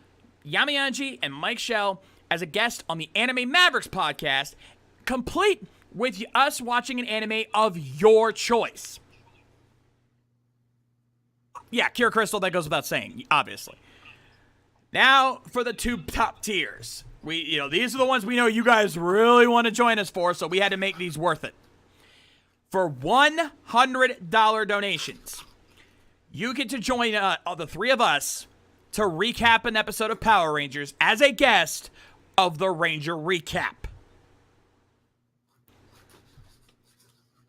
S5: Yamayanji, and Mike Shell as a guest on the Anime Mavericks podcast, complete with us watching an anime of your choice. Yeah, Kira Crystal, that goes without saying, obviously. Now for the two top tiers. These are the ones we know you guys really want to join us for, so we had to make these worth it. For $100 donations, you get to join the three of us to recap an episode of Power Rangers as a guest of the Ranger Recap.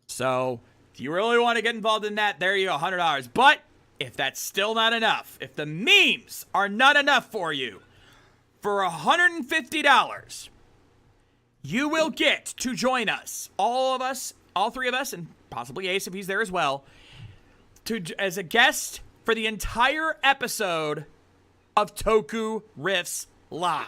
S5: So, if you really want to get involved in that, there you go, $100. But if that's still not enough, if the memes are not enough for you, for $150, you will get to join us, all of us, all three of us, and possibly Ace if he's there as well, as a guest for the entire episode of Toku Riffs Live.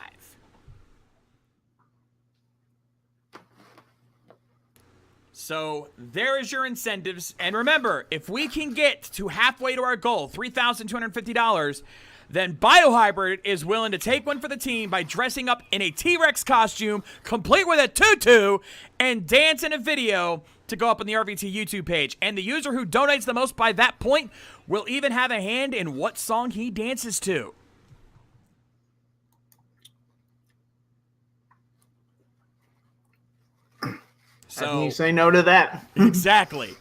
S5: So there is your incentives. And remember, if we can get to halfway to our goal, $3,250, then Biohybrid is willing to take one for the team by dressing up in a T-Rex costume, complete with a tutu, and dance in a video to go up on the RVT YouTube page. And the user who donates the most by that point will even have a hand in what song he dances to.
S8: So how can you say no to that?
S5: Exactly.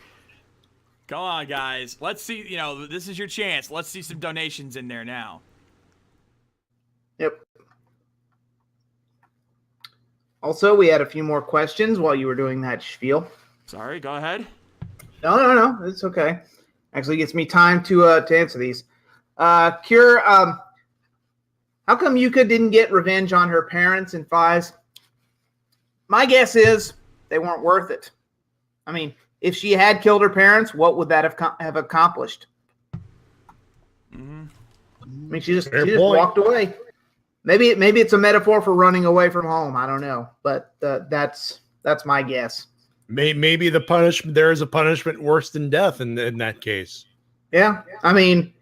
S5: Come on, guys. Let's see. This is your chance. Let's see some donations in there now.
S8: Yep. Also, we had a few more questions while you were doing that spiel.
S5: Sorry, go ahead.
S8: No. It's okay. Actually gives me time to answer these. Cure, how come Yuka didn't get revenge on her parents and Fies? My guess is they weren't worth it. I mean, if she had killed her parents, what would that have accomplished?
S5: Mm-hmm.
S8: I mean, she just walked away. Maybe it's a metaphor for running away from home. I don't know, but that's my guess.
S1: Maybe there is a punishment worse than death in that case.
S8: Yeah, I mean,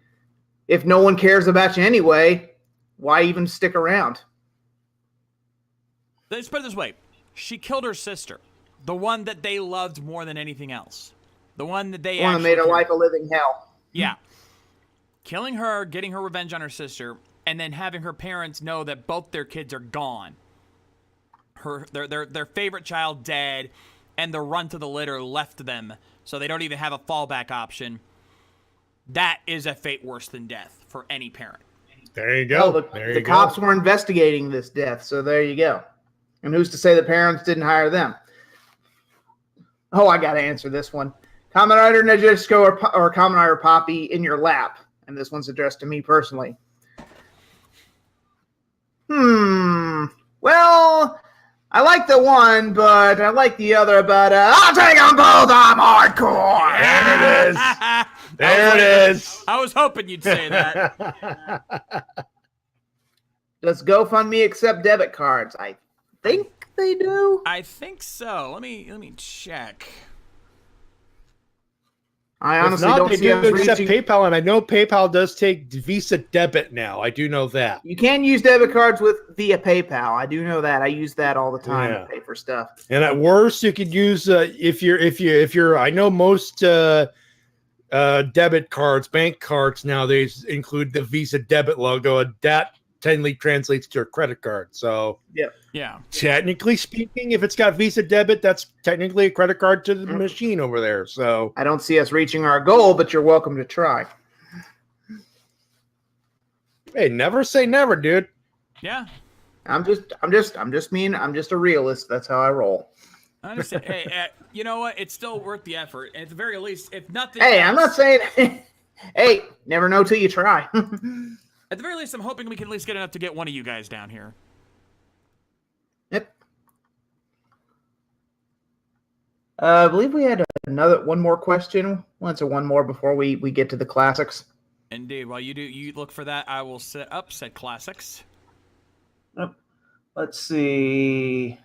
S8: if no one cares about you anyway, why even stick around?
S5: Let's put it this way: she killed her sister. The one that they loved more than anything else. The one that they
S8: made her life a living hell.
S5: Yeah. Killing her, getting her revenge on her sister, and then having her parents know that both their kids are gone. Their favorite child dead, and the runt of the litter left them, so they don't even have a fallback option. That is a fate worse than death for any parent.
S1: There you go.
S8: Well, the cops were investigating this death, so there you go. And who's to say the parents didn't hire them? Oh, I got to answer this one. Kamen Rider Nejisco or Kamen Rider Poppy in your lap. And this one's addressed to me personally. Well, I like the one, but I like the other, but I'll take them both. I'm hardcore.
S1: There it is. There it is.
S5: I was hoping you'd say that.
S8: Does GoFundMe accept debit cards? I think they do.
S5: I think so. Let me check.
S8: I honestly don't see us
S1: accept
S8: reaching...
S1: PayPal, and I know PayPal does take Visa debit now. I do know that.
S8: You can use debit cards via PayPal. I do know that. I use that all the time to pay for stuff.
S1: And at worst, you could use if you're. I know most debit cards, bank cards nowadays include the Visa debit logo, and that technically translates to a credit card. So
S5: yeah.
S1: Technically speaking, if it's got Visa debit, that's technically a credit card to the machine over there. So
S8: I don't see us reaching our goal, but you're welcome to try.
S1: Hey, never say never, dude.
S5: Yeah.
S8: I'm just a realist. That's how I roll.
S5: I understand. Hey, you know what? It's still worth the effort. At the very least, if nothing
S8: Hey,
S5: else,
S8: I'm not saying hey, never know till you try.
S5: at the very least, I'm hoping we can at least get enough to get one of you guys down here.
S8: Yep. I believe we had one more question. We'll answer one more before we get to the classics.
S5: Indeed. While you look for that, I will set up said classics.
S8: Yep. Let's see.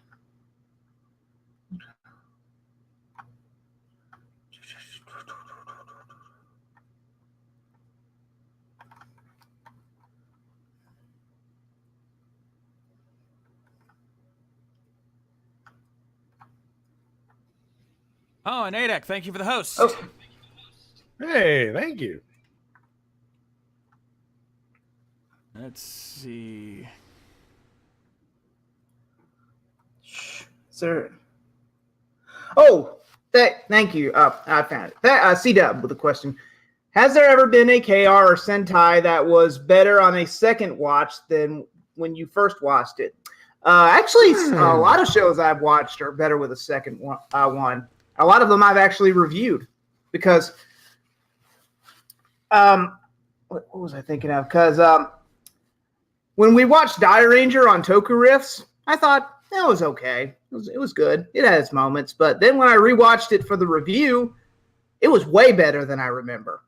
S5: Oh, and Adek, thank you for the host.
S8: Oh.
S1: Hey, thank you.
S5: Let's see.
S8: Sir. Oh, thank you. I found it. C-Dub with a question. Has there ever been a KR or Sentai that was better on a second watch than when you first watched it? Actually, a lot of shows I've watched are better with a second one. A lot of them I've actually reviewed because, what was I thinking of? Because when we watched Die Ranger on Toku Riffs, I thought that was okay. It It was good. It had its moments, but then when I rewatched it for the review, it was way better than I remember.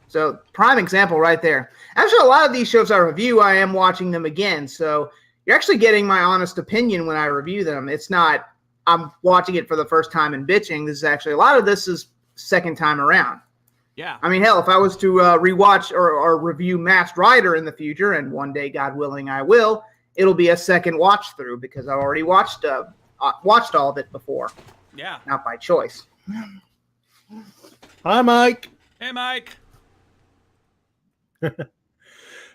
S8: So prime example right there. Actually, a lot of these shows I review, I am watching them again. So you're actually getting my honest opinion when I review them. It's not I'm watching it for the first time and bitching. This is actually a lot of this is second time around.
S5: Yeah.
S8: I mean, hell, if I was to rewatch or review Masked Rider in the future, and one day, God willing, I will, it'll be a second watch through because I already watched all of it before.
S5: Yeah.
S8: Not by choice.
S1: Hi, Mike.
S5: Hey, Mike.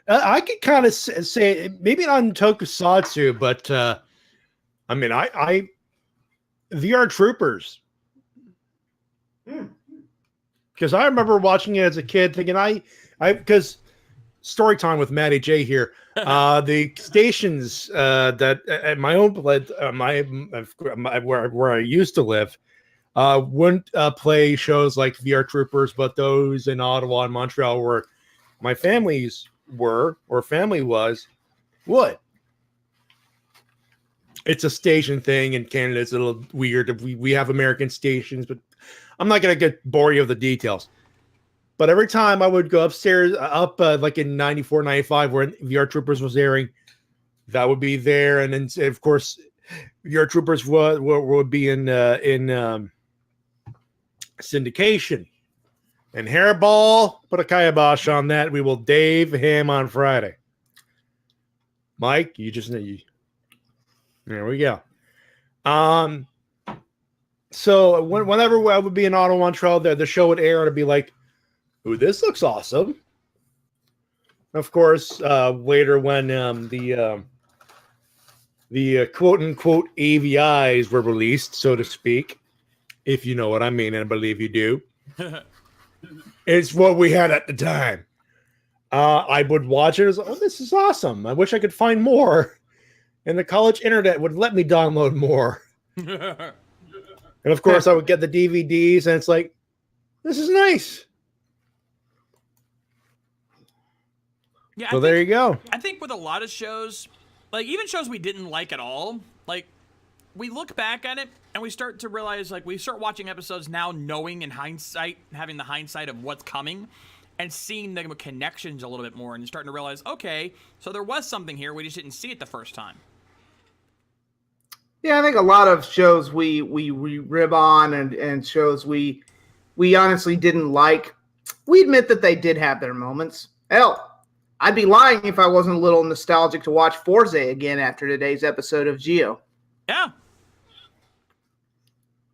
S1: I could kind of say maybe not in Tokusatsu, but I mean, I VR Troopers, because I remember watching it as a kid, thinking because story time with Matty J here. The stations that at my own where I used to live wouldn't play shows like VR Troopers, but those in Ottawa and Montreal where my family was would. It's a station thing in Canada. It's a little weird. We have American stations, but I'm not going to bore you with the details. But every time I would go upstairs, like in 94, 95, where VR Troopers was airing, that would be there. And then, of course, VR Troopers would be in syndication. And Hairball, put a kibosh on that. We will Dave him on Friday. Mike, there we go. So whenever I would be in Ottawa, Montreal, the show would air, and it'd be like, "Ooh, this looks awesome." Of course, later when the quote unquote AVIs were released, so to speak, if you know what I mean, and I believe you do. It's what we had at the time. I would watch it as, oh, this is awesome. I wish I could find more. And the college internet would let me download more. And of course, I would get the DVDs, and it's like, this is nice.
S5: Yeah.
S1: So there you go.
S5: I think with a lot of shows, like even shows we didn't like at all, like we look back at it and we start to realize, like we start watching episodes now knowing in hindsight, having the hindsight of what's coming and seeing the connections a little bit more and starting to realize, okay, so there was something here. We just didn't see it the first time.
S8: Yeah, I think a lot of shows we rib on and shows we honestly didn't like, we admit that they did have their moments. Hell, I'd be lying if I wasn't a little nostalgic to watch Forza again after today's episode of Geo.
S5: Yeah.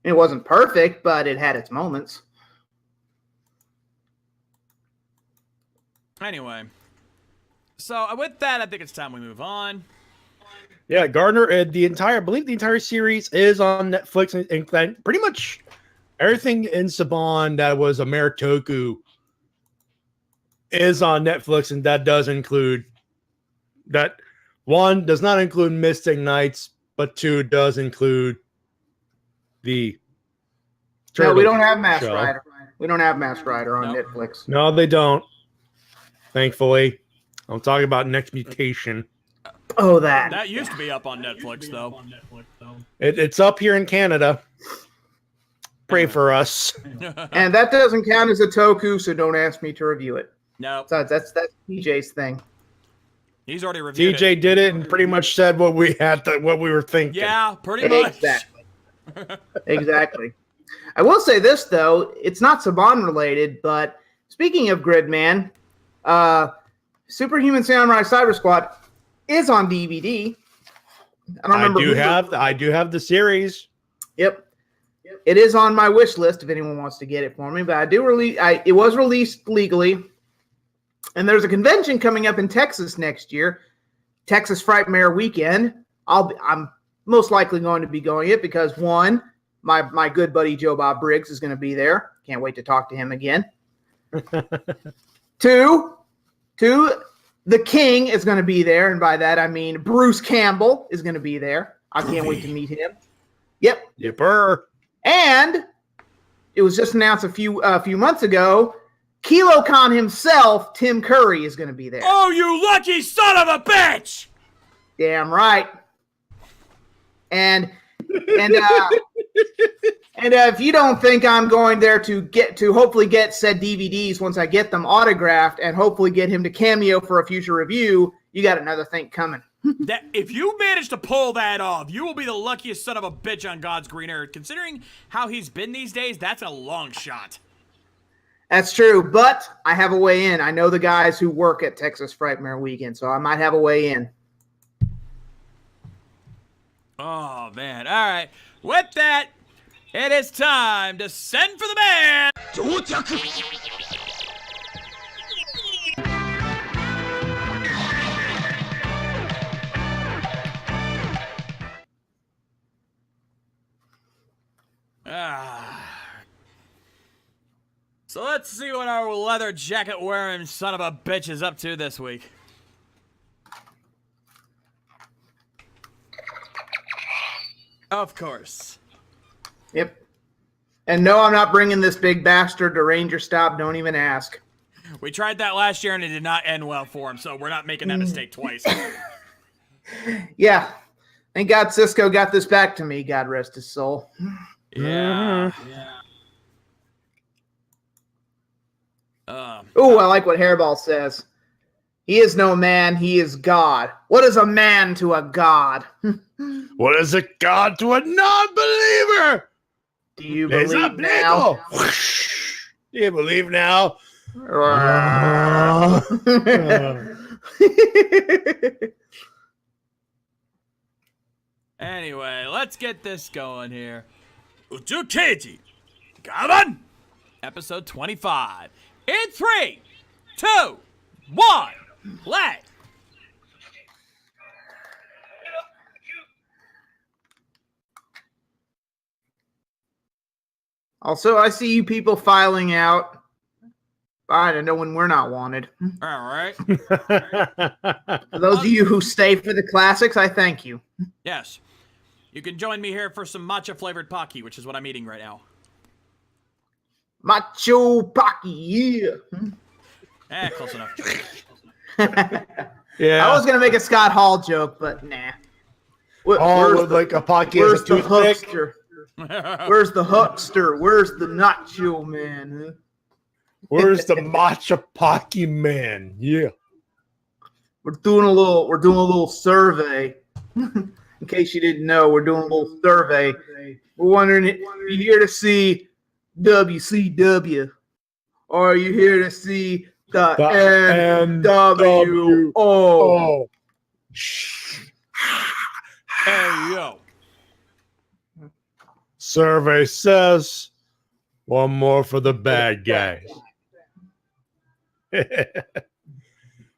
S8: It wasn't perfect, but it had its moments.
S5: Anyway, so with that, I think it's time we move on.
S1: Yeah, Gardner, I believe the entire series is on Netflix, and pretty much everything in Saban that was a Toku is on Netflix, and that does include that. One does not include Mystic Knights, but two does include the.
S8: No, we don't have Masked Rider. We don't have Masked Rider on Netflix.
S1: No, they don't. Thankfully, I'm talking about Next Mutation.
S8: Oh, that.
S5: That used to be up on Netflix, though.
S1: It's up here in Canada. Pray for us.
S8: And that doesn't count as a Toku, so don't ask me to review it.
S5: No.
S8: So that's TJ's thing.
S5: He's already reviewed
S1: TJ did it and pretty much said what we were thinking.
S5: Yeah, pretty much.
S8: Exactly. Exactly. I will say this, though. It's not Saban related, but speaking of Gridman, Superhuman Samurai Cyber Squad is on DVD.
S1: I do have the series.
S8: Yep. It is on my wish list if anyone wants to get it for me, but it was released legally. And there's a convention coming up in Texas next year, Texas Frightmare Weekend. I'm most likely going to be going it because one, my good buddy Joe Bob Briggs is going to be there. Can't wait to talk to him again. Two, the King is going to be there, and by that I mean Bruce Campbell is going to be there. I can't wait to meet him. Yep.
S1: Yipper.
S8: And it was just announced a few months ago, KiloCon himself, Tim Curry, is going to be there.
S10: Oh, you lucky son of a bitch!
S8: Damn right. And And if you don't think I'm going there to hopefully get said DVDs once I get them autographed and hopefully get him to cameo for a future review, you got another thing coming.
S5: That if you manage to pull that off, you will be the luckiest son of a bitch on God's green earth. Considering how he's been these days, that's a long shot.
S8: That's true, but I have a way in. I know the guys who work at Texas Frightmare Weekend, so I might have a way in.
S5: Oh, man. All right. With that, it is time to send for the man. So let's see what our leather jacket wearing son of a bitch is up to this week. Of course.
S8: Yep. And no, I'm not bringing this big bastard to Ranger Stop. Don't even ask.
S5: We tried that last year and it did not end well for him, so we're not making that mistake twice.
S8: Yeah. Thank God Cisco got this back to me. God rest his soul.
S5: Yeah.
S8: Ooh, I like what Hairball says. He is no man, he is God. What is a man to a god?
S1: What is a god to a non-believer?
S8: Do you believe now?
S1: Do you believe now?
S5: Anyway, let's get this going here. Uchukeji, Gavan! Episode 25. In 3, 2, 1, play!
S8: Also, I see you people filing out. Fine, I know when we're not wanted.
S5: All right.
S8: For those of you who stay for the classics, I thank you.
S5: Yes. You can join me here for some matcha-flavored Pocky, which is what I'm eating right now.
S8: Macho Pocky, yeah.
S5: Close enough.
S1: Yeah.
S8: I was going to make a Scott Hall joke, but nah.
S1: With like a Pocky as a
S8: the
S1: toothpick?
S8: huckster? Where's the huckster? Where's the nacho man? Huh?
S1: Where's the matcha Pocky man? Yeah.
S8: We're doing a little survey. In case you didn't know, we're doing a little survey. We're wondering if you're here to see WCW, or are you here to see the NWO?
S5: Hey, yo.
S1: Survey says one more for the bad guys.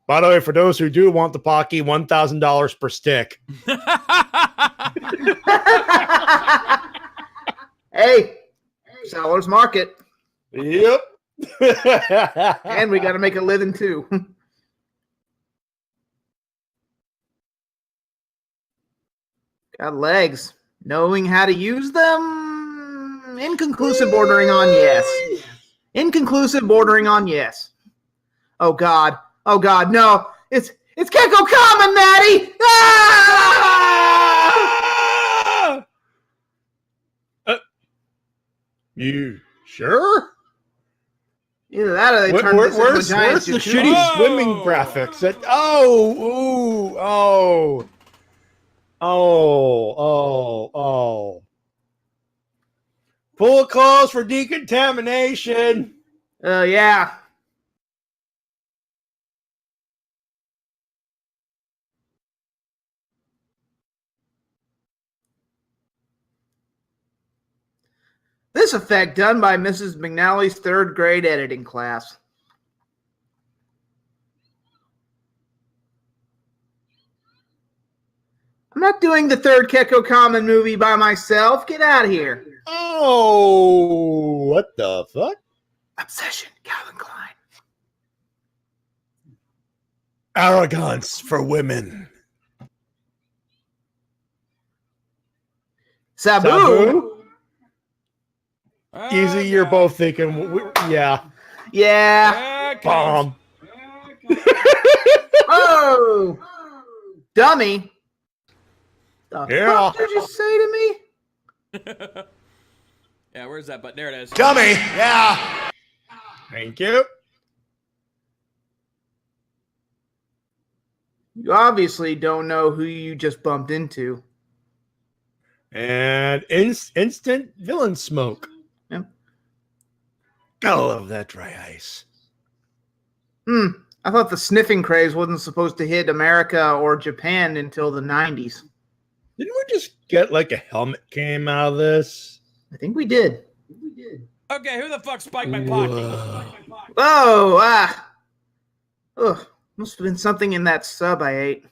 S1: By the way, for those who do want the Pocky, $1,000 per stick.
S8: Hey, seller's market.
S1: Yep.
S8: And we got to make a living too. Got legs. Knowing how to use them? Inconclusive, bordering on yes. Inconclusive, bordering on yes. Oh God. Oh God, no. It's Keko Common, Maddie! Ah!
S1: You sure?
S8: Either that or they turn this into a giant
S1: where's the
S8: jacuzzi.
S1: shitty swimming graphics? Full calls for decontamination.
S8: Yeah. This effect done by Mrs. McNally's third grade editing class. I'm not doing the third Keko Common movie by myself. Get out of here.
S1: Oh, what the fuck?
S8: Obsession, Calvin Klein.
S1: Arrogance for women.
S8: Sabu.
S1: Easy, you're both thinking, yeah.
S8: Yeah.
S1: Bomb.
S8: Oh, dummy. The
S1: Yeah.
S8: fuck did you say to me?
S5: Yeah, where's that button? There it is.
S6: Dummy! Yeah!
S1: Thank you.
S8: You obviously don't know who you just bumped into.
S1: And instant villain smoke.
S8: Yep.
S1: Gotta love that dry ice.
S8: I thought the sniffing craze wasn't supposed to hit America or Japan until the 90s.
S1: Didn't we just get like a helmet came out of this?
S8: I think we did.
S5: Okay, who the fuck spiked my pocket?
S8: Oh, ugh. Must have been something in that sub I ate.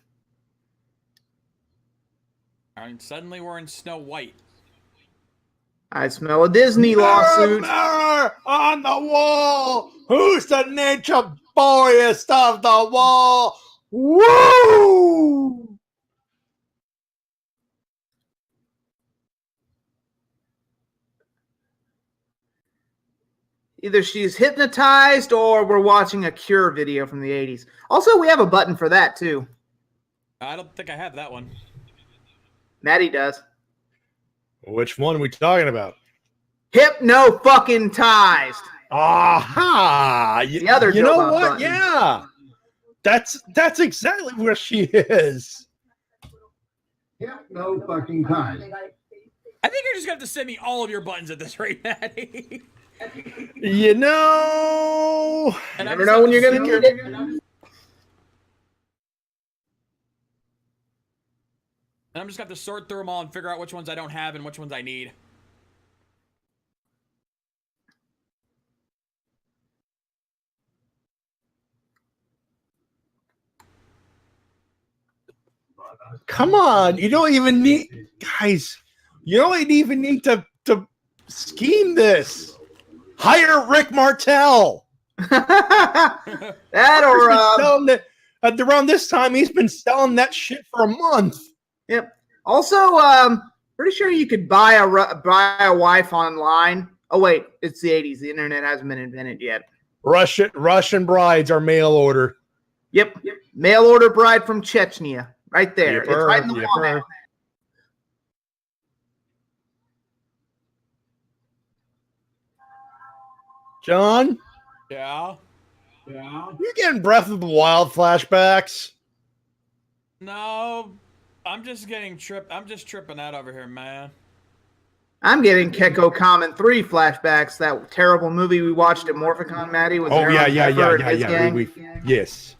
S5: And suddenly we're in Snow White.
S8: I smell a Disney lawsuit.
S1: Mirror on the wall. Who's the ninja boyest of the wall? Woo!
S8: Either she's hypnotized or we're watching a Cure video from the 80s. Also, we have a button for that, too.
S5: I don't think I have that one.
S8: Maddie does.
S1: Which one are we talking about?
S8: Hypno-fucking-tized.
S1: Aha!
S8: The other
S1: you know
S8: Joe
S1: what?
S8: button.
S1: Yeah. That's exactly where she is.
S11: No fucking time.
S5: I think you're just going to have to send me all of your buttons at this rate, Maddie.
S1: You know.
S8: You never know when you're going to need it.
S5: And I'm just going to have to sort through them all and figure out which ones I don't have and which ones I need.
S1: Come on. You don't even need, guys, you don't even need to scheme this. Hire Rick Martel.
S8: That or
S1: around this time, he's been selling that shit for a month.
S8: Yep. Also, pretty sure you could buy a wife online. Oh wait, it's the 80s. The internet hasn't been invented yet.
S1: Russian brides are mail order.
S8: Yep. Mail order bride from Chechnya. Right there.
S1: Yipper,
S8: it's right in the
S1: yipper.
S8: format.
S1: John?
S5: Yeah?
S1: You getting Breath of the Wild flashbacks?
S5: No, I'm just tripping out over here, man.
S8: I'm getting Kekko Common 3 flashbacks. That terrible movie we watched at Morphicon, Maddie. With Aaron Pepper and his gang.
S1: Yes.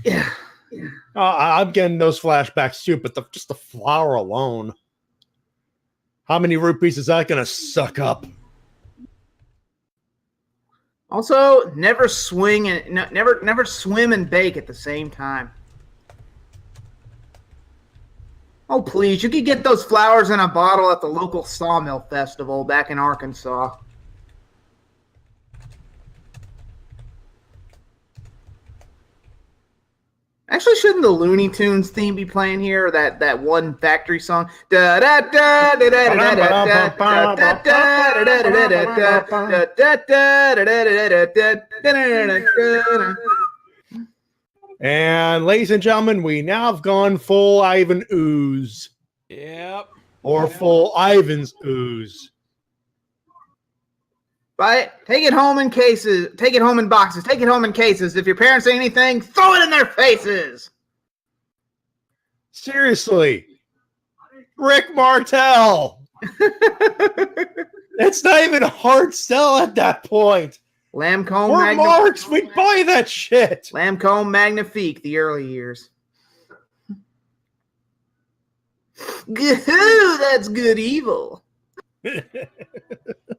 S8: Yeah.
S1: I'm getting those flashbacks too, but just the flower alone. How many rupees is that going to suck up?
S8: Also, never swim and bake at the same time. Oh, please. You could get those flowers in a bottle at the local sawmill festival back in Arkansas. Actually, shouldn't the Looney Tunes theme be playing here? Or that one factory song?
S1: And ladies and gentlemen, we now have gone full Ivan Ooze.
S5: Yep.
S1: Or full Ivan's Ooze.
S8: Right? Take it home in cases. Take it home in boxes. Take it home in cases. If your parents say anything, throw it in their faces.
S1: Seriously. Rick Martel. It's not even a hard sell at that point.
S8: Lambcomb
S1: We're marks. We'd buy that shit.
S8: Lambcomb Magnifique, the early years. That's good evil.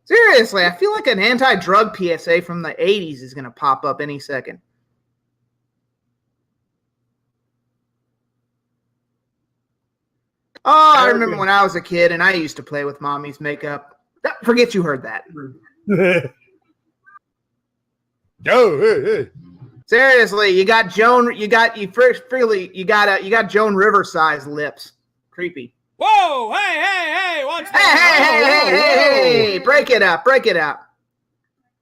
S8: Seriously, I feel like an anti-drug PSA from the 80s is going to pop up any second. Oh, I remember when I was a kid and I used to play with mommy's makeup. Forget you heard that. Seriously, you got Joan River sized lips. Creepy.
S5: Whoa! Hey! What's
S8: Hey! Break it up!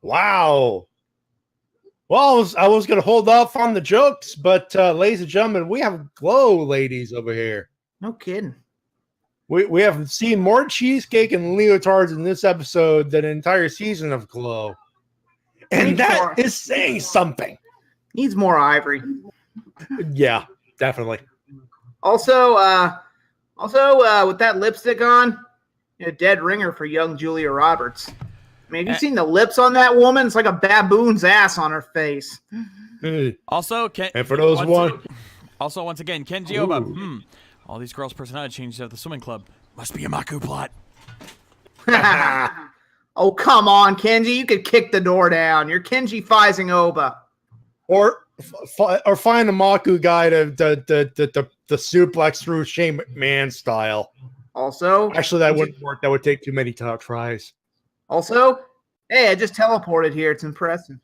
S1: Wow. Well, I was going to hold off on the jokes, but ladies and gentlemen, we have glow ladies over here.
S8: No kidding.
S1: We have seen more cheesecake and leotards in this episode than an entire season of Glow. And that is saying something.
S8: Needs more ivory.
S1: Yeah, definitely.
S8: Also, with that lipstick on, a dead ringer for young Julia Roberts. I mean, have you seen the lips on that woman? It's like a baboon's ass on her face.
S5: Also,
S1: and for those
S5: once again, Kenji Oba. All these girls' personality changes at the swimming club. Must be a Maku plot.
S8: Oh, come on, Kenji. You could kick the door down. You're Kenji Fizing Oba.
S1: Or find a Maku guy to suplex through Shane McMahon style.
S8: Also,
S1: actually, that wouldn't work. That would take too many tries.
S8: Also, hey, I just teleported here. It's impressive.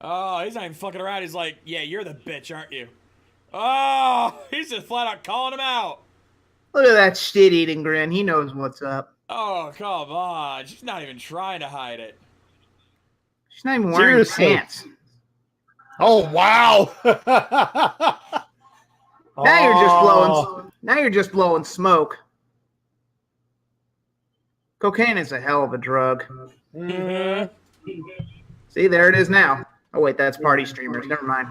S5: Oh, he's not even fucking around. He's like, yeah, you're the bitch, aren't you? Oh, he's just flat out calling him out.
S8: Look at that shit-eating grin. He knows what's up.
S5: Oh, come on. She's not even trying to hide it.
S8: She's not even wearing pants.
S1: Oh, wow.
S8: Now you're just blowing smoke. Cocaine is a hell of a drug.
S5: Mm-hmm.
S8: See, there it is now. Oh, wait, that's party streamers. Never mind.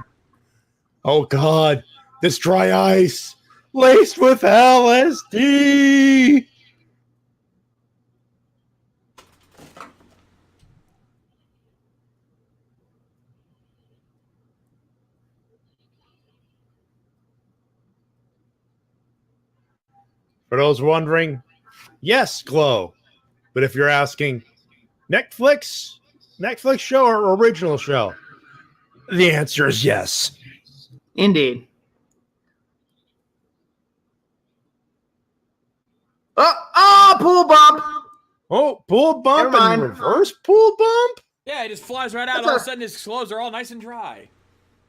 S1: Oh, God. This dry ice laced with LSD. For those wondering, yes, Glow. But if you're asking, Netflix show or original show? The answer is yes.
S8: Indeed. Pool bump.
S1: Oh, pool bump and reverse pool bump?
S5: Yeah, he just flies right out. And all of a sudden, his clothes are all nice and dry.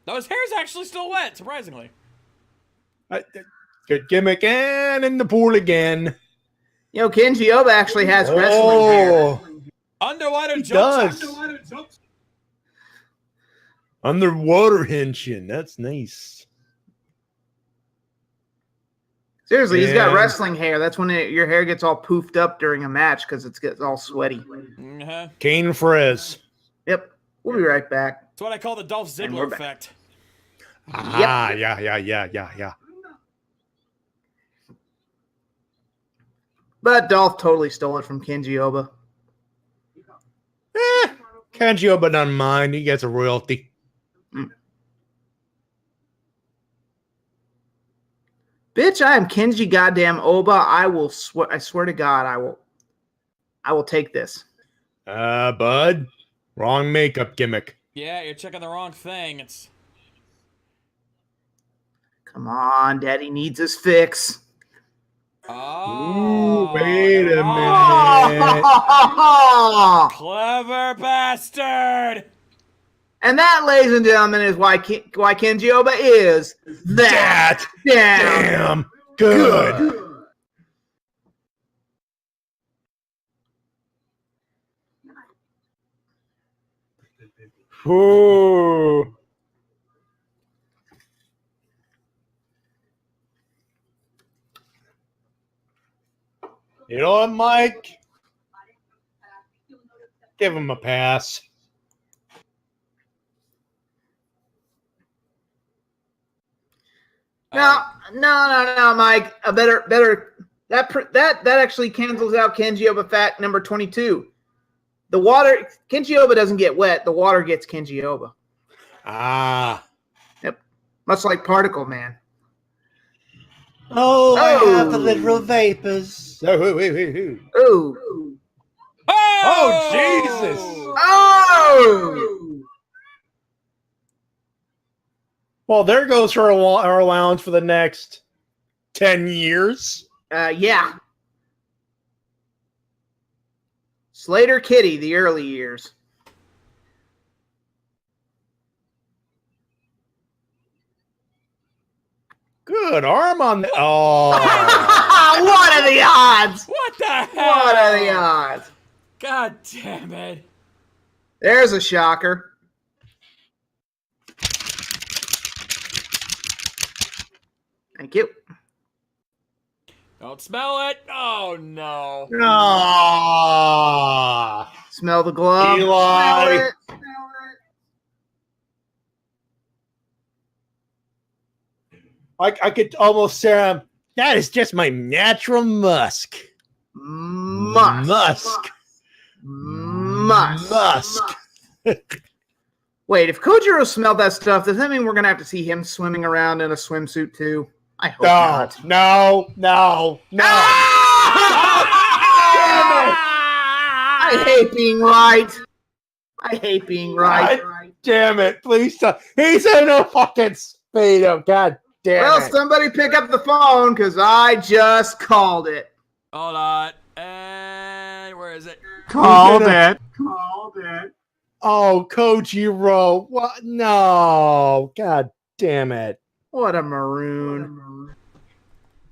S5: Though his hair's actually still wet, surprisingly.
S1: Good gimmick, and in the pool again.
S8: You know, Kenji Oba actually has wrestling hair.
S5: Underwater jumps.
S1: Underwater henshin. That's nice.
S8: Seriously, he's got wrestling hair. That's when your hair gets all poofed up during a match because it gets all sweaty.
S5: Mm-hmm.
S1: Kane Frez.
S8: Yep. We'll be right back.
S5: That's what I call the Dolph Ziggler effect.
S1: Ah, yeah.
S8: But Dolph totally stole it from Kenji Oba.
S1: Kenji Oba doesn't mind. He gets a royalty.
S8: Bitch, I am Kenji goddamn Oba. I swear to God, I will take this.
S1: Bud. Wrong makeup gimmick.
S5: Yeah, you're checking the wrong thing.
S8: Come on, Daddy needs his fix.
S5: Oh,
S1: ooh, wait a minute.
S5: Clever bastard.
S8: And that, ladies and gentlemen, is why Kenji Oba is that damn good.
S1: Ooh. You know what, Mike? Give him a pass.
S8: No, Mike. A better. That actually cancels out Kenji Oba fact number 22. The water, Kenji Oba doesn't get wet. The water gets Kenji Oba.
S1: Ah.
S8: Yep. Much like Particle Man.
S1: Oh, I have the literal vapors. Oh, wait.
S8: Ooh.
S1: Oh, Jesus.
S8: Oh.
S1: Well, there goes her allowance for the next 10 years.
S8: Yeah. Slater Kitty, the early years.
S1: Good arm on the. Oh.
S8: What are the odds?
S5: What the hell?
S8: What are the odds?
S5: God damn it.
S8: There's a shocker. Thank you.
S5: Don't smell it. Oh, no.
S1: Ah,
S8: Smell the glove.
S1: Eli.
S8: Smell it.
S1: I could almost say that is just my natural musk.
S8: Musk. Wait, if Kojiro smelled that stuff, does that mean we're going to have to see him swimming around in a swimsuit too? I hope not.
S1: No.
S8: I hate being right.
S1: God damn it. Please stop. He's in a fucking speedo. God damn
S8: Well,
S1: it.
S8: somebody pick up the phone because I just called it.
S5: Hold on. And where is it?
S8: Called it.
S1: Oh, Kojiro. What? No. God damn it.
S8: What a maroon.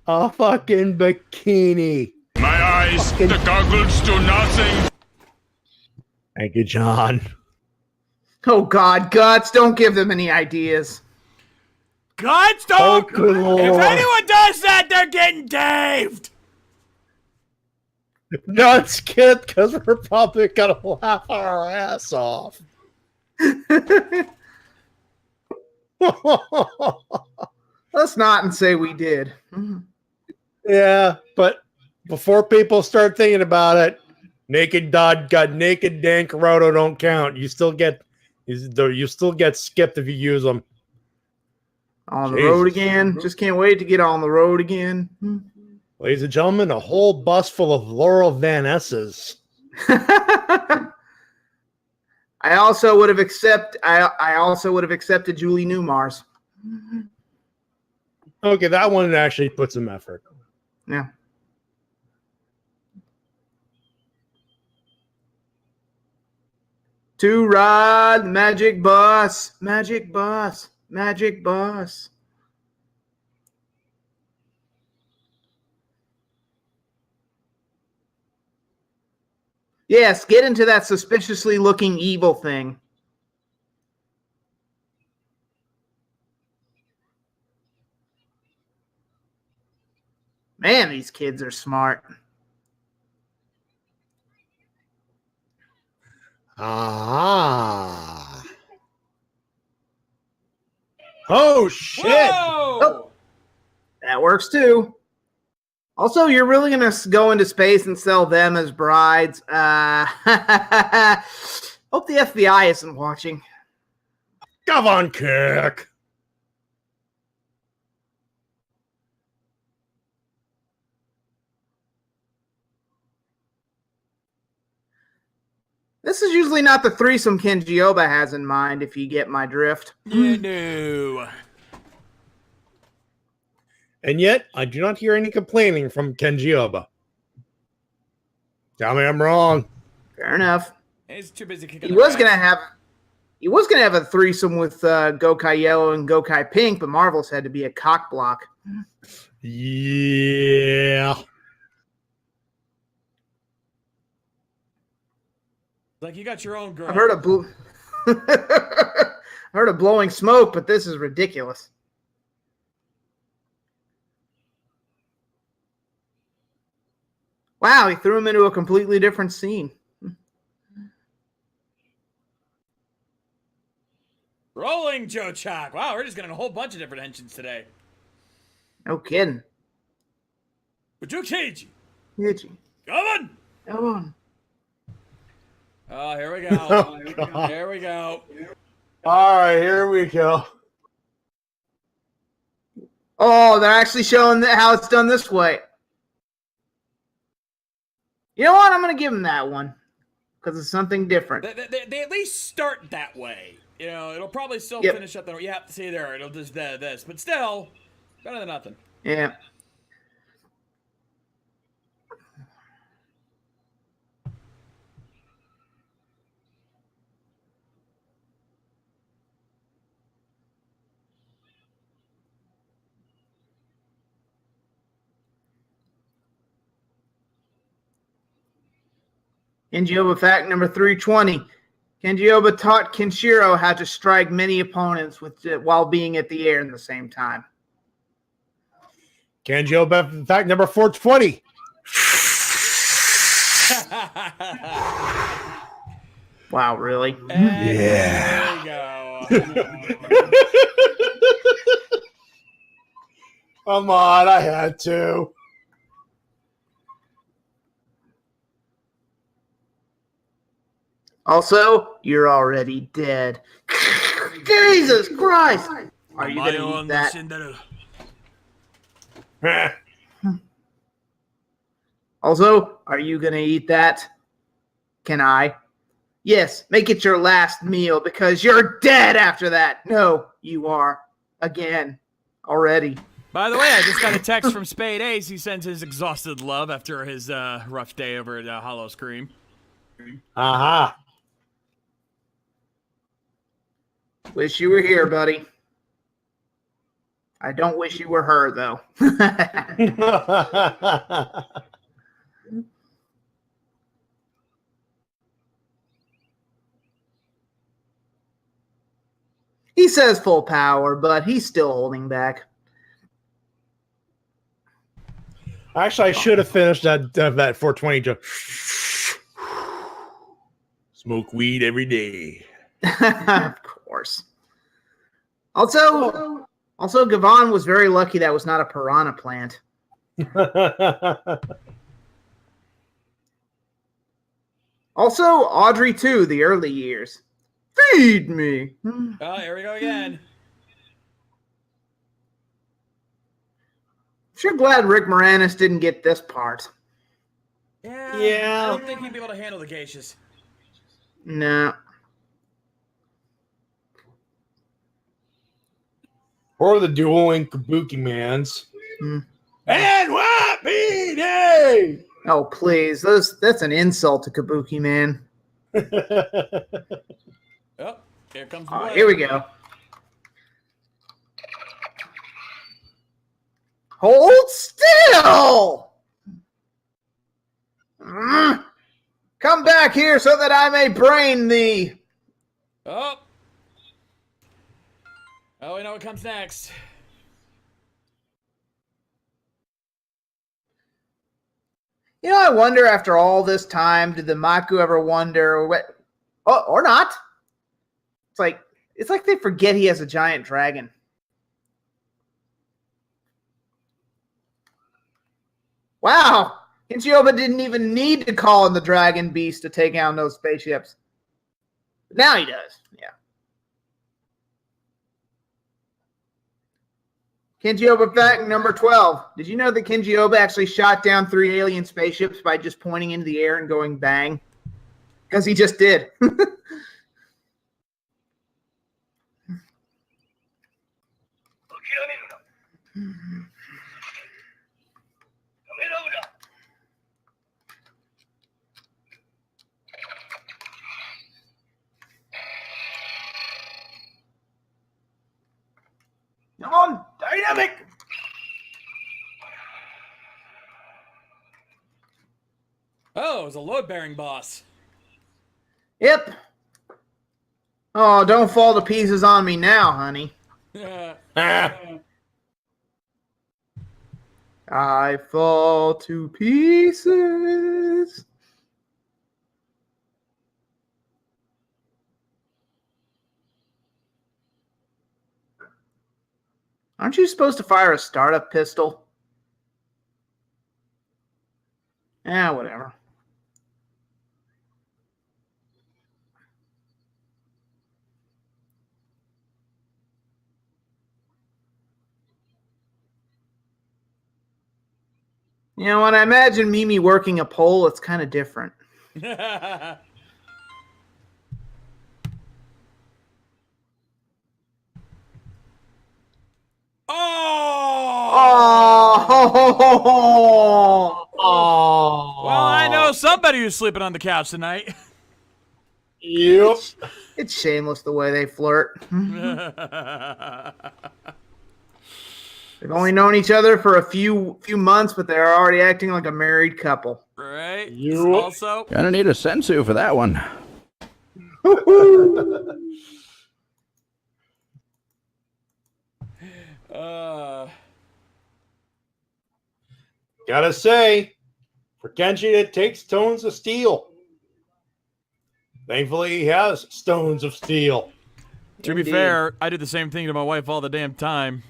S1: A fucking bikini.
S6: My eyes, the goggles do nothing.
S1: Thank you, John.
S8: Oh, God, Guts, don't give them any ideas.
S5: Guts, don't.
S1: Oh, good Lord.
S5: If anyone does that, they're getting daved.
S1: Not skip because we're probably going to laugh our ass off.
S8: Let's not and say we did.
S1: Yeah, but before people start thinking about it, Naked Dodd got Naked Dan Caroto don't count. You still get skipped if you use them.
S8: On the road again. Just can't wait to get on the road again.
S1: Ladies and gentlemen, a whole bus full of Laurel Van S's.
S8: I also would have accepted Julie Newmars.
S1: Okay, that one actually put some effort.
S8: Yeah. To ride magic bus. Yes, get into that suspiciously looking evil thing. Man, these kids are smart.
S1: Ah. Oh, shit.
S8: Oh, that works too. Also, you're really going to go into space and sell them as brides. Hope the FBI isn't watching.
S1: Come on, Kirk.
S8: This is usually not the threesome Kenji Oba has in mind, if you get my drift.
S5: No.
S1: And yet, I do not hear any complaining from Kenji Oba. Tell me I'm wrong.
S8: Fair enough.
S5: He's too busy kicking
S8: He was gonna have a threesome with Gokai Yellow and Gokai Pink, but Marvel said to be a cock block.
S1: Yeah.
S5: Like you got your own girl.
S8: I've heard of blowing smoke, but this is ridiculous. Wow, he threw him into a completely different scene.
S5: Rolling Joe Chock. Wow, we're just getting a whole bunch of different engines today.
S8: No kidding.
S5: But you Keiji.
S8: Keiji.
S5: Come
S8: on.
S5: Oh, here we go. Here we go.
S1: All right, here we go.
S8: Oh, they're actually showing how it's done this way. You know what? I'm going to give him that one because it's something different.
S5: They at least start that way. You know, it'll probably still finish up there. You have to see there. It'll just this. But still, better than nothing.
S8: Yeah. Kenji Oba fact number 320. Kenji Oba taught Kenshiro how to strike many opponents while being at the air at the same time.
S1: Kenji Oba, fact number 420.
S8: Wow, really?
S5: There you go.
S1: Come on, I had to.
S8: Also, you're already dead. Jesus Christ! Are you gonna eat that? Also, are you gonna eat that? Can I? Yes, make it your last meal because you're dead after that. No, you are. Again. Already.
S5: By the way, I just got a text from Spade Ace. He sends his exhausted love after his rough day over at Hollow Scream.
S1: Aha.
S8: Wish you were here, buddy. I don't wish you were her, though. He says full power, but he's still holding back.
S1: Actually, I should have finished that 420 joke. Smoke weed every day.
S8: Of course. Also, Gavon was very lucky that was not a piranha plant. Also, Audrey too, the early years. Feed me.
S5: Oh, here we go again.
S8: Sure glad Rick Moranis didn't get this part.
S5: Yeah. I don't think he'd be able to handle the geishas.
S8: No.
S1: Or the dueling Kabuki Mans. And what, PD?
S8: Oh, please. That's an insult to Kabuki, man.
S5: Oh, here comes the blood.
S8: Here we go. Hold still! Come back here so that I may brain thee.
S5: Oh, we know what comes next.
S8: You know, I wonder after all this time, did the Maku ever wonder what? Oh, or not? It's like they forget he has a giant dragon. Wow, Kenshioba didn't even need to call in the Dragon Beast to take down those spaceships. But now he does. Yeah. Kenshioba fact number 12. Did you know that Kenshioba actually shot down 3 alien spaceships by just pointing into the air and going bang? Because he just did. Come on, dynamic!
S5: Oh, it was a load-bearing boss.
S8: Yep. Oh, don't fall to pieces on me now, honey. I fall to pieces. Aren't you supposed to fire a startup pistol? Whatever. You know, when I imagine Mimi working a pole, it's kind of different.
S1: Oh!
S5: Well, I know somebody who's sleeping on the couch tonight.
S1: Yep.
S8: It's shameless the way they flirt. They've only known each other for a few months, but they're already acting like a married couple.
S5: Right.
S1: Yep.
S5: Also,
S11: Gonna need a sensu for that one.
S1: Gotta say, for Kenshi, it takes stones of steel. Thankfully, he has stones of steel.
S5: To be fair, I do the same thing to my wife all the damn time.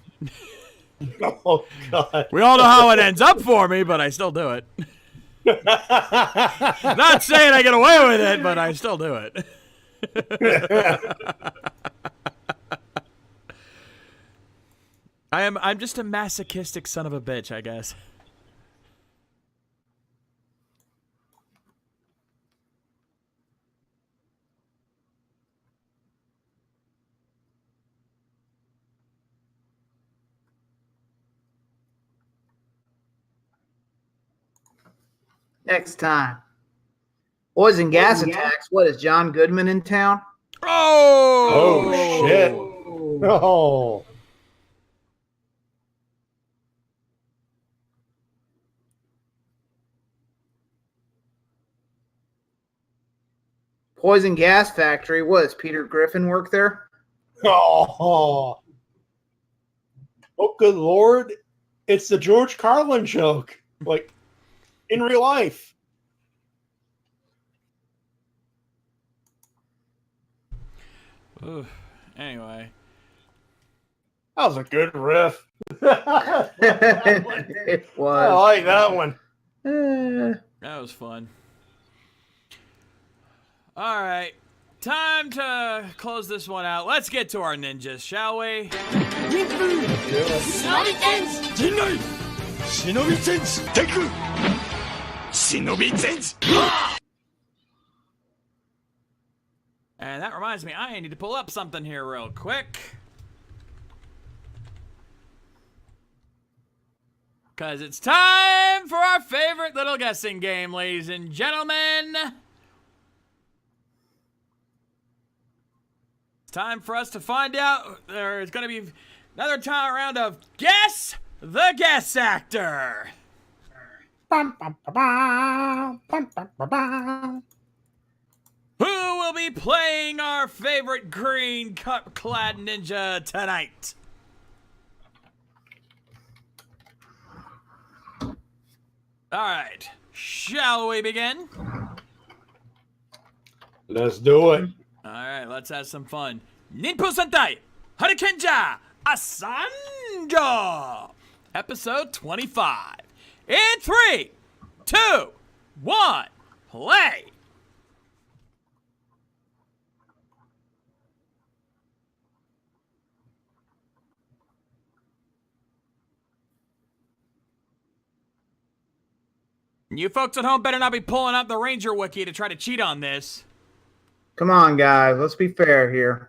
S1: Oh, God.
S5: We all know how it ends up for me, but I still do it. Not saying I get away with it, but I still do it. I'm just a masochistic son of a bitch, I guess.
S8: Next time. Poison gas attacks. What, is John Goodman in town?
S1: Oh, shit. Oh.
S8: Poison gas factory. What, does Peter Griffin work there?
S1: Oh. Oh, good Lord. It's the George Carlin joke. Like, in real life.
S5: Ugh. Anyway.
S1: That was a good riff.
S8: It was.
S1: I like that one.
S5: That was fun. All right. Time to close this one out. Let's get to our ninjas, shall we? And that reminds me, I need to pull up something here real quick. Because it's time for our favorite little guessing game, ladies and gentlemen. It's time for us to find out. There's going to be another time round of Guess the Guess Actor. Who will be playing our favorite green cup-clad ninja tonight? All right, shall we begin?
S1: Let's do it.
S5: All right, let's have some fun. Ninpo Sentai Hurricanja Asanjo, episode 25. In 3, 2, 1, play. You folks at home better not be pulling up the Ranger Wiki to try to cheat on this.
S8: Come on, guys. Let's be fair here.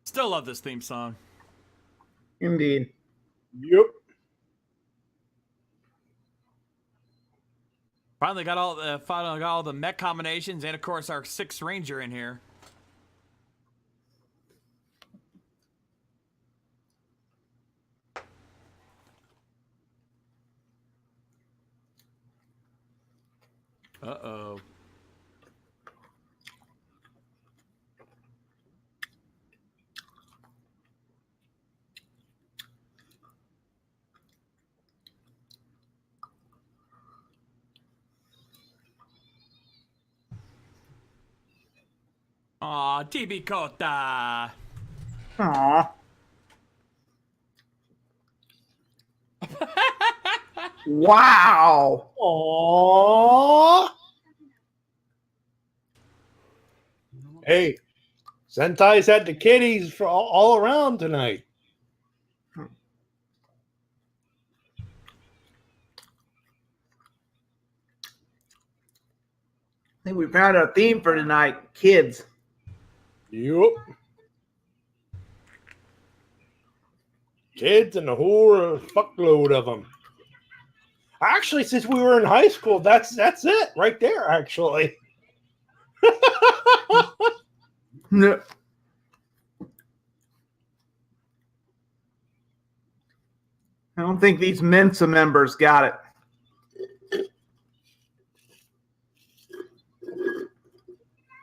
S5: Still love this theme song.
S8: Indeed.
S1: Yep.
S5: Finally got all the mech combinations and of course our 6th Ranger in here. Uh-oh. Aw, TB Kota.
S8: Aw. Wow.
S1: Aww. Hey, Sentai's had the kitties for all around tonight.
S8: think we found our theme for tonight, kids.
S1: Yup. Kids and a whole fuckload of them. Actually, since we were in high school, that's it right there, actually.
S8: No. I don't think these Mensa members got it.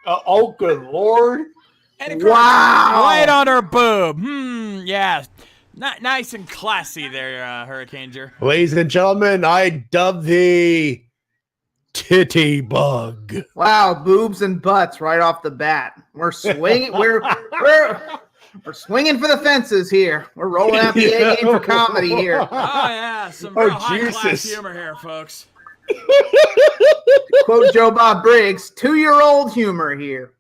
S1: Oh, good Lord.
S5: And
S8: Wow.
S5: right on her boob. Yeah. Nice and classy there, Hurricaneer.
S1: Ladies and gentlemen, I dub the titty bug.
S8: Wow, boobs and butts right off the bat. We're swinging. We're swinging for the fences here. We're rolling out the A game for comedy here.
S5: Oh, yeah. Some real high-class humor here, folks.
S8: To quote Joe Bob Briggs, 2-year-old humor here.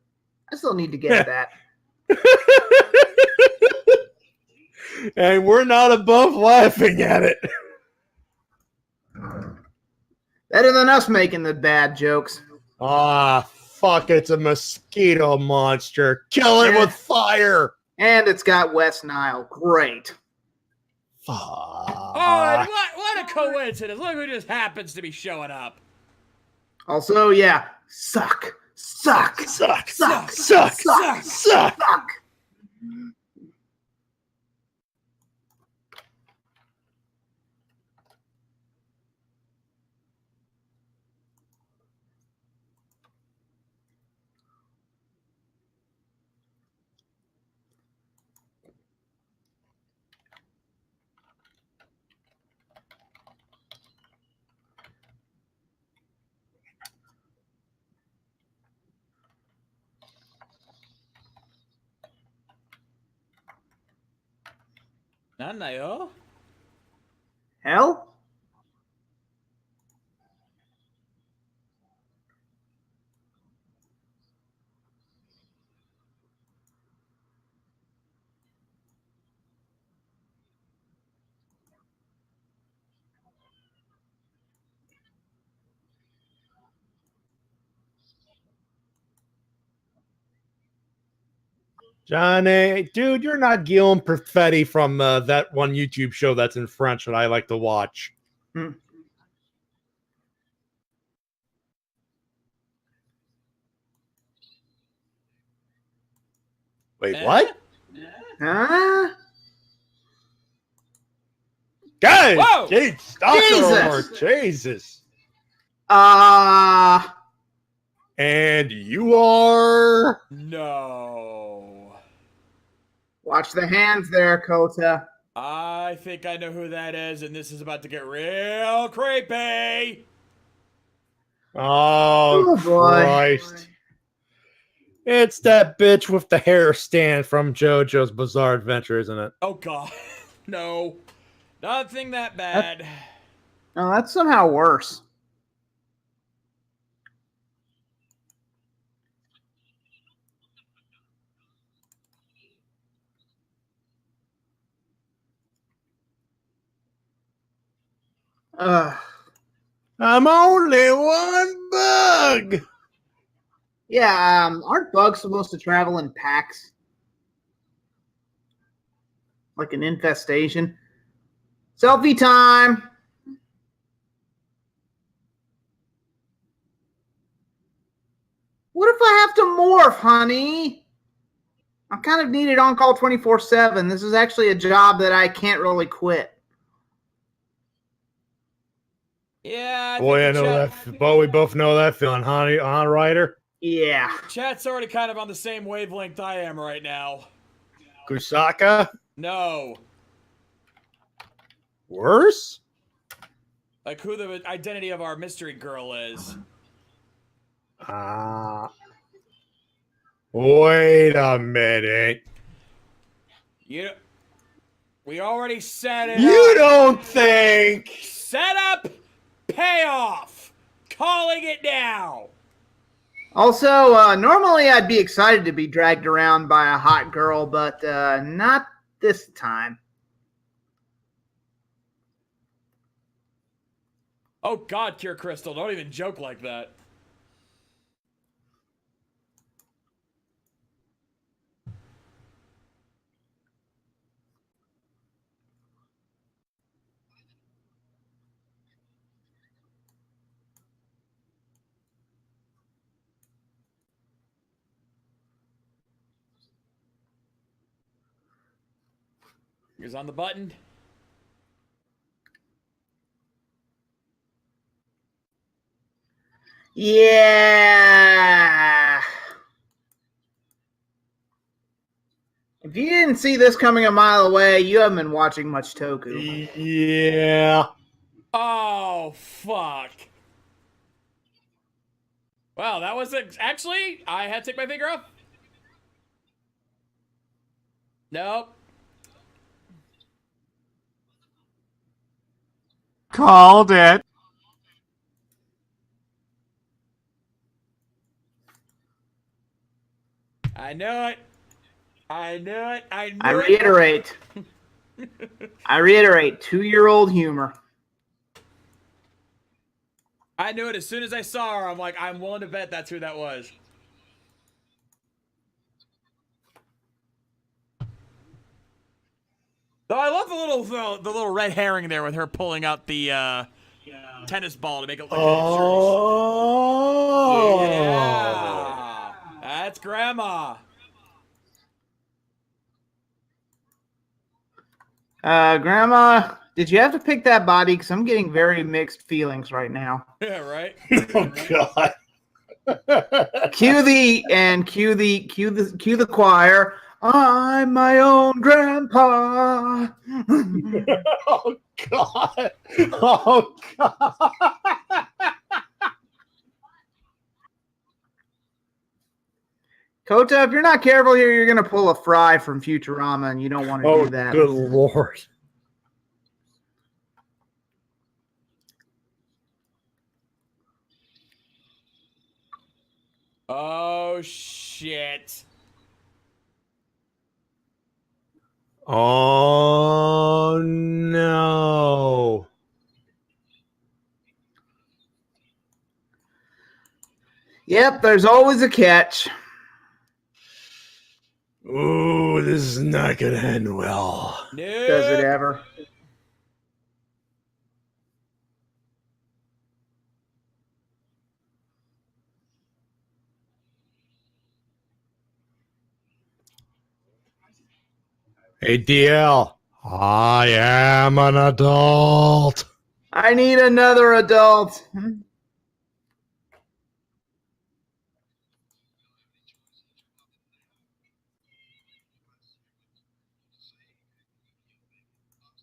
S8: I still need to get that.
S1: And we're not above laughing at it.
S8: Better than us making the bad jokes.
S1: Ah, fuck, it's a mosquito monster. Kill it with fire.
S8: And it's got West Nile. Great.
S5: Oh, and what a coincidence. Look who just happens to be showing up.
S8: Also, yeah, suck.
S5: Nanayo?
S8: Hell?
S1: Johnny, dude, you're not Guillaume Perfetti from that one YouTube show that's in French that I like to watch. Wait, what?
S8: Huh?
S1: Guys,
S5: Whoa!
S1: Jade, stop
S8: Jesus!
S1: it over. Jesus. And you are...
S5: No.
S8: Watch the hands there, Kota.
S5: I think I know who that is, and this is about to get real creepy.
S1: Oh,
S8: boy.
S1: Christ. It's that bitch with the hair stand from JoJo's Bizarre Adventure, isn't it?
S5: Oh, God. No. Nothing that bad.
S8: No, that's somehow worse.
S1: I'm only one bug.
S8: Yeah, aren't bugs supposed to travel in packs? Like an infestation? Selfie time! What if I have to morph, honey? I'm kind of needed on call 24/7. This is actually a job that I can't really quit.
S5: Yeah.
S1: Boy, I know that. But we both know that feeling, honey, huh, Ryder?
S8: Yeah.
S5: Chat's already kind of on the same wavelength I am right now.
S1: Kusaka?
S5: No.
S1: Worse?
S5: Like who the identity of our mystery girl is.
S1: Wait a minute.
S5: We already set it
S1: You
S5: up.
S1: don't think?
S5: Set up, payoff. Calling it now.
S8: Also, normally I'd be excited to be dragged around by a hot girl, but not this time.
S5: Oh, God, Cure Crystal, don't even joke like that. Fingers on the button.
S8: Yeah. If you didn't see this coming a mile away, you haven't been watching much Toku.
S1: Yeah.
S5: Oh, fuck. Wow, that was actually, I had to take my finger off. Nope.
S1: Called it.
S5: I knew it. I knew it. I knew
S8: I
S5: it.
S8: reiterate. I reiterate, 2-year-old humor.
S5: I knew it as soon as I saw her. I'm like, I'm willing to bet that's who that was. Though I love the little red herring there with her pulling out the tennis ball to make it look
S1: Oh.
S5: Yeah. That's Grandma.
S8: Grandma, did you have to pick that body? Because I'm getting very mixed feelings right now.
S5: Yeah, right.
S1: Oh God.
S8: Cue the choir. I'm my own grandpa.
S1: Oh God. Oh God.
S8: Kota, if you're not careful here, you're gonna pull a Fry from Futurama, and you don't want to
S1: Oh,
S8: do that.
S1: good Lord.
S5: Oh, shit.
S1: Oh no.
S8: Yep, there's always a catch.
S1: Ooh, this is not gonna end well.
S5: Nope.
S8: Does it ever?
S1: Hey, DL. I am an adult.
S8: I need another adult.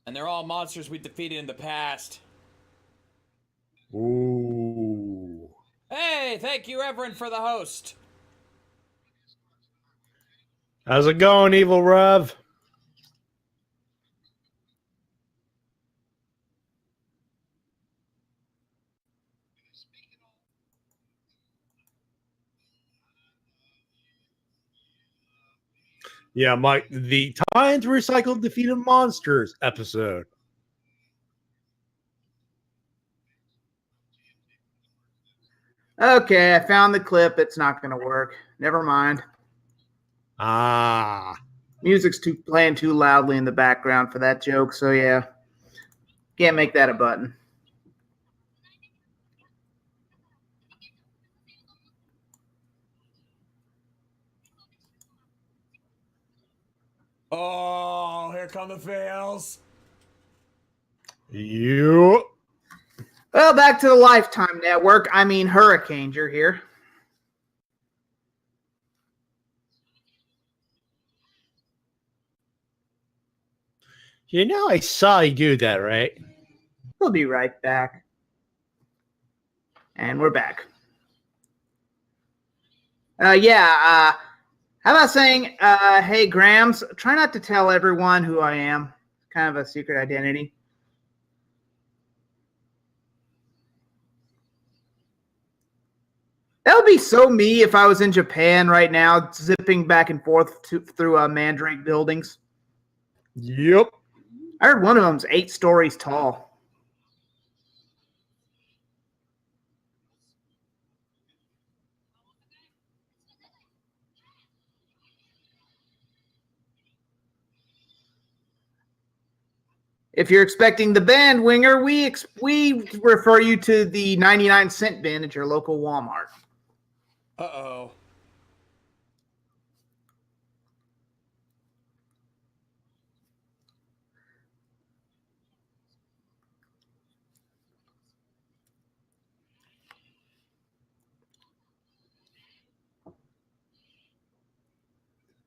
S5: And they're all monsters we defeated in the past.
S1: Ooh.
S5: Hey, thank you, Reverend, for the host.
S1: How's it going, Evil Rev? Yeah, Mike, the Time to Recycle Defeated Monsters episode.
S8: Okay, I found the clip. It's not going to work. Never mind.
S1: Ah.
S8: Music's playing too loudly in the background for that joke, so yeah. Can't make that a button.
S5: Oh, here come the fails.
S1: You.
S8: Well, back to the Lifetime Network. I mean, Hurricane's here.
S1: You know, I saw you do that, right?
S8: We'll be right back. And we're back. How about saying, hey, Grams, try not to tell everyone who I am. Kind of a secret identity. That would be so me if I was in Japan right now, zipping back and forth through Mandrake buildings.
S1: Yep.
S8: I heard one of them's 8 stories tall. If you're expecting the band winger, we refer you to the 99-cent bin at your local Walmart.
S5: Uh-oh.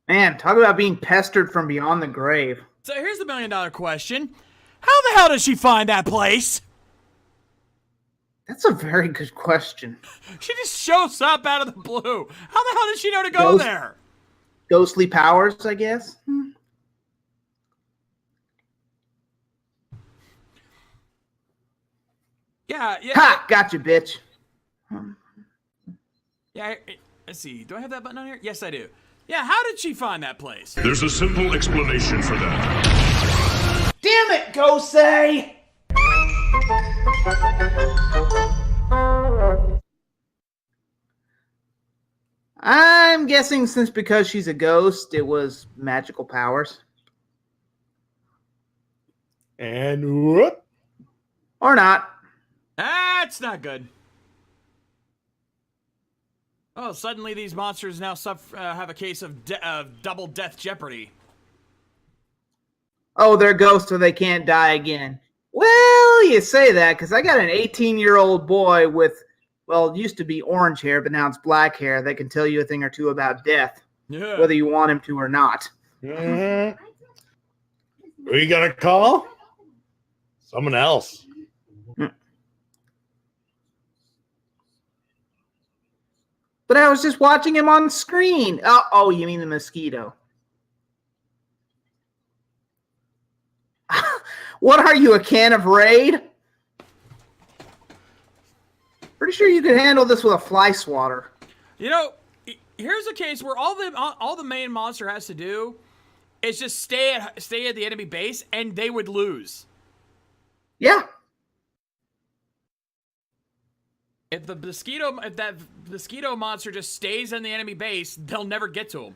S8: Man, talk about being pestered from beyond the grave.
S5: So here's the $1 million question. How the hell did she find that place?
S8: That's a very good question.
S5: She just shows up out of the blue. How the hell did she know to go there?
S8: Ghostly powers, I guess.
S5: Yeah.
S8: Ha! Gotcha, bitch.
S5: Yeah, let's see. Do I have that button on here? Yes, I do. Yeah, how did she find that place?
S6: There's a simple explanation for that.
S8: Damn it, Gosei! I'm guessing because she's a ghost, it was magical powers.
S1: And whoop.
S8: Or not.
S5: That's not good. Oh, suddenly these monsters now have a case of double death jeopardy.
S8: Oh, they're ghosts so they can't die again. Well, you say that because I got an 18-year-old boy with, well, it used to be orange hair, but now it's black hair that can tell you a thing or two about death, whether you want him to or not.
S1: Mm-hmm. Who are you going to call? Someone else.
S8: But I was just watching him on screen. Oh, you mean the mosquito. What are you, a can of Raid? Pretty sure you could handle this with a fly swatter.
S5: You know, here's a case where all the main monster has to do is just stay at the enemy base, and they would lose.
S8: Yeah.
S5: If that mosquito monster just stays in the enemy base, they'll never get to him.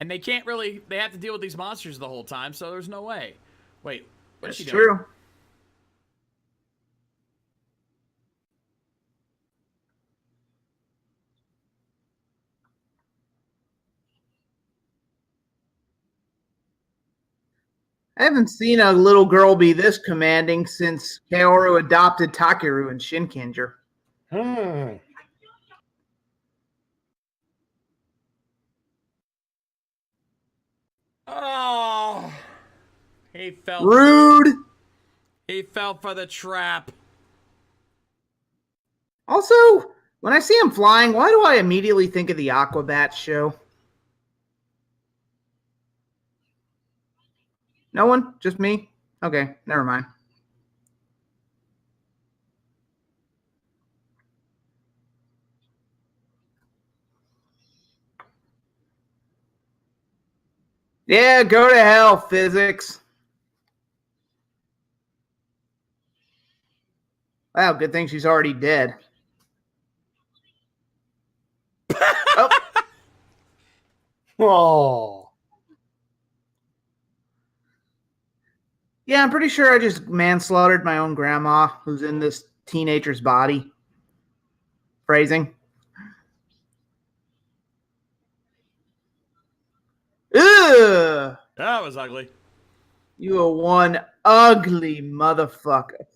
S5: And they have to deal with these monsters the whole time, so there's no way. Wait, what is she doing?
S8: That's true. I haven't seen a little girl be this commanding since Kaoru adopted Takeru and Shinkenger.
S5: Oh, he fell.
S8: Rude.
S5: He fell for the trap.
S8: Also, when I see him flying, why do I immediately think of the Aquabat show? No one? Just me? Okay, never mind. Yeah, go to hell, physics. Wow, good thing she's already dead.
S1: Oh.
S8: Yeah, I'm pretty sure I just manslaughtered my own grandma who's in this teenager's body. Phrasing. Ugh!
S5: That was ugly.
S8: You are one ugly motherfucker.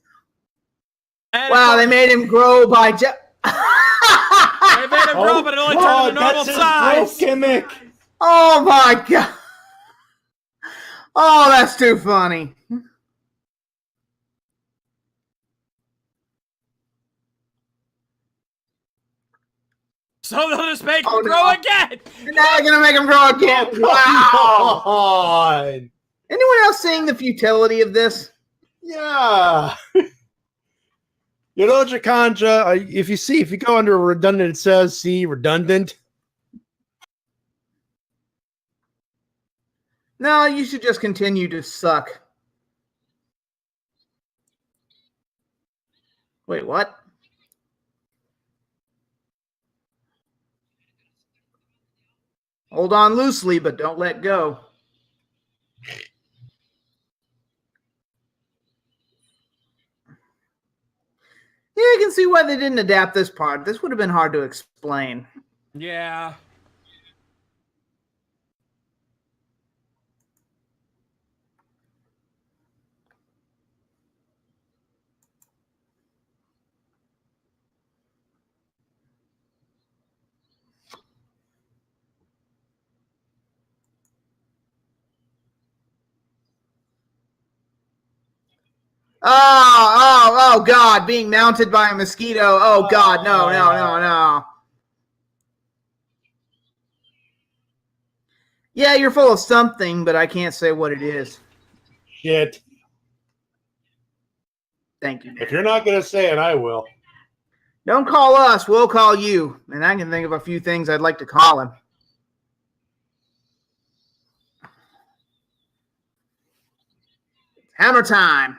S5: And
S8: wow, they made him grow by
S5: they made him grow, but it only turned to normal size.
S1: Gimmick.
S8: Oh my god. Oh, that's too funny.
S5: So they'll just make him grow again.
S8: Now they're gonna make him grow again. Wow.
S1: On.
S8: Anyone else seeing the futility of this?
S1: Yeah. You know, Jakanja, if you go under redundant, it says see redundant.
S8: No, you should just continue to suck. Wait, what? Hold on loosely, but don't let go. Yeah, I can see why they didn't adapt this part. This would have been hard to explain.
S5: Yeah.
S8: Oh, God, being mounted by a mosquito. Oh, God, no. Yeah, you're full of something, but I can't say what it is.
S1: Shit.
S8: Thank you.
S1: If you're not going to say it, I will.
S8: Don't call us, we'll call you. And I can think of a few things I'd like to call him. Hammer time.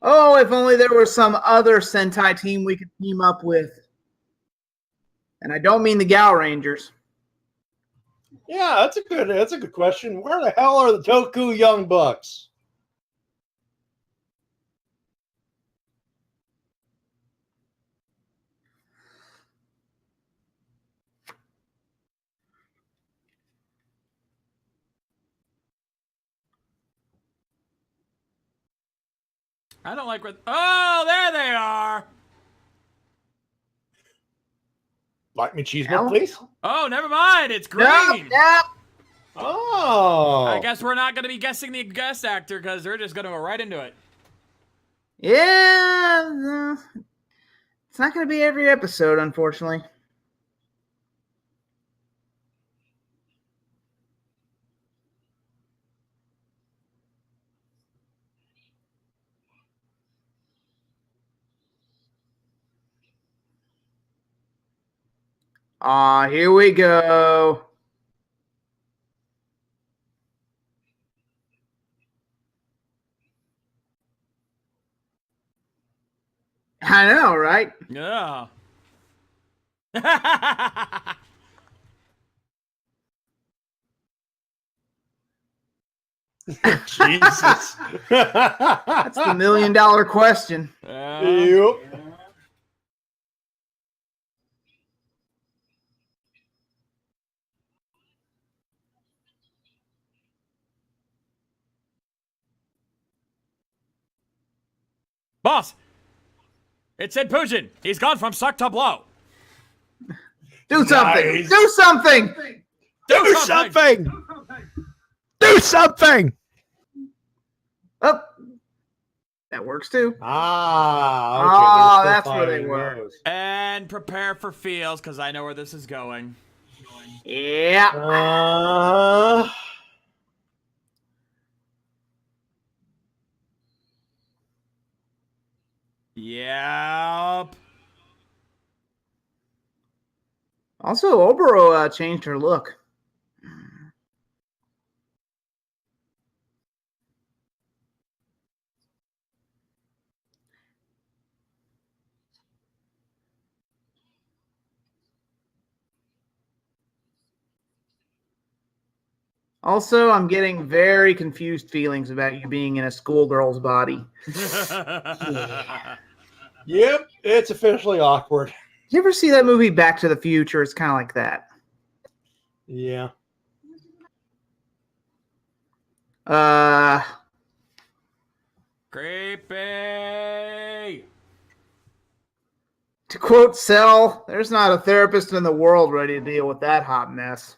S8: Oh, if only there was some other Sentai team we could team up with. And I don't mean the Gal Rangers.
S1: Yeah, that's a good question. Where the hell are the Toku Young Bucks?
S5: I don't like what. Oh, there they are.
S1: Like me cheeseburger, please.
S5: Oh, never mind. It's green.
S8: Nope.
S1: Oh.
S5: I guess we're not going to be guessing the guest actor because they're just going to go right into it.
S8: Yeah. It's not going to be every episode, unfortunately. Aw, here we go. I know, right?
S5: Yeah.
S1: Jesus.
S8: That's the $1 million question.
S1: Yep.
S5: Boss, it said Pujin. He's gone from suck to blow.
S8: Do something.
S1: Nice.
S8: Do something.
S1: Do something. Do something.
S8: Oh, that works too.
S1: Ah, okay.
S8: That's where they were.
S5: And prepare for feels because I know where this is going.
S8: Yeah.
S5: Yep.
S8: Also, Obero changed her look. Also, I'm getting very confused feelings about you being in a schoolgirl's body.
S1: Yep, it's officially awkward.
S8: You ever see that movie Back to the Future? It's kind of like that.
S1: Yeah.
S5: Creepy.
S8: To quote Cell, there's not a therapist in the world ready to deal with that hot mess.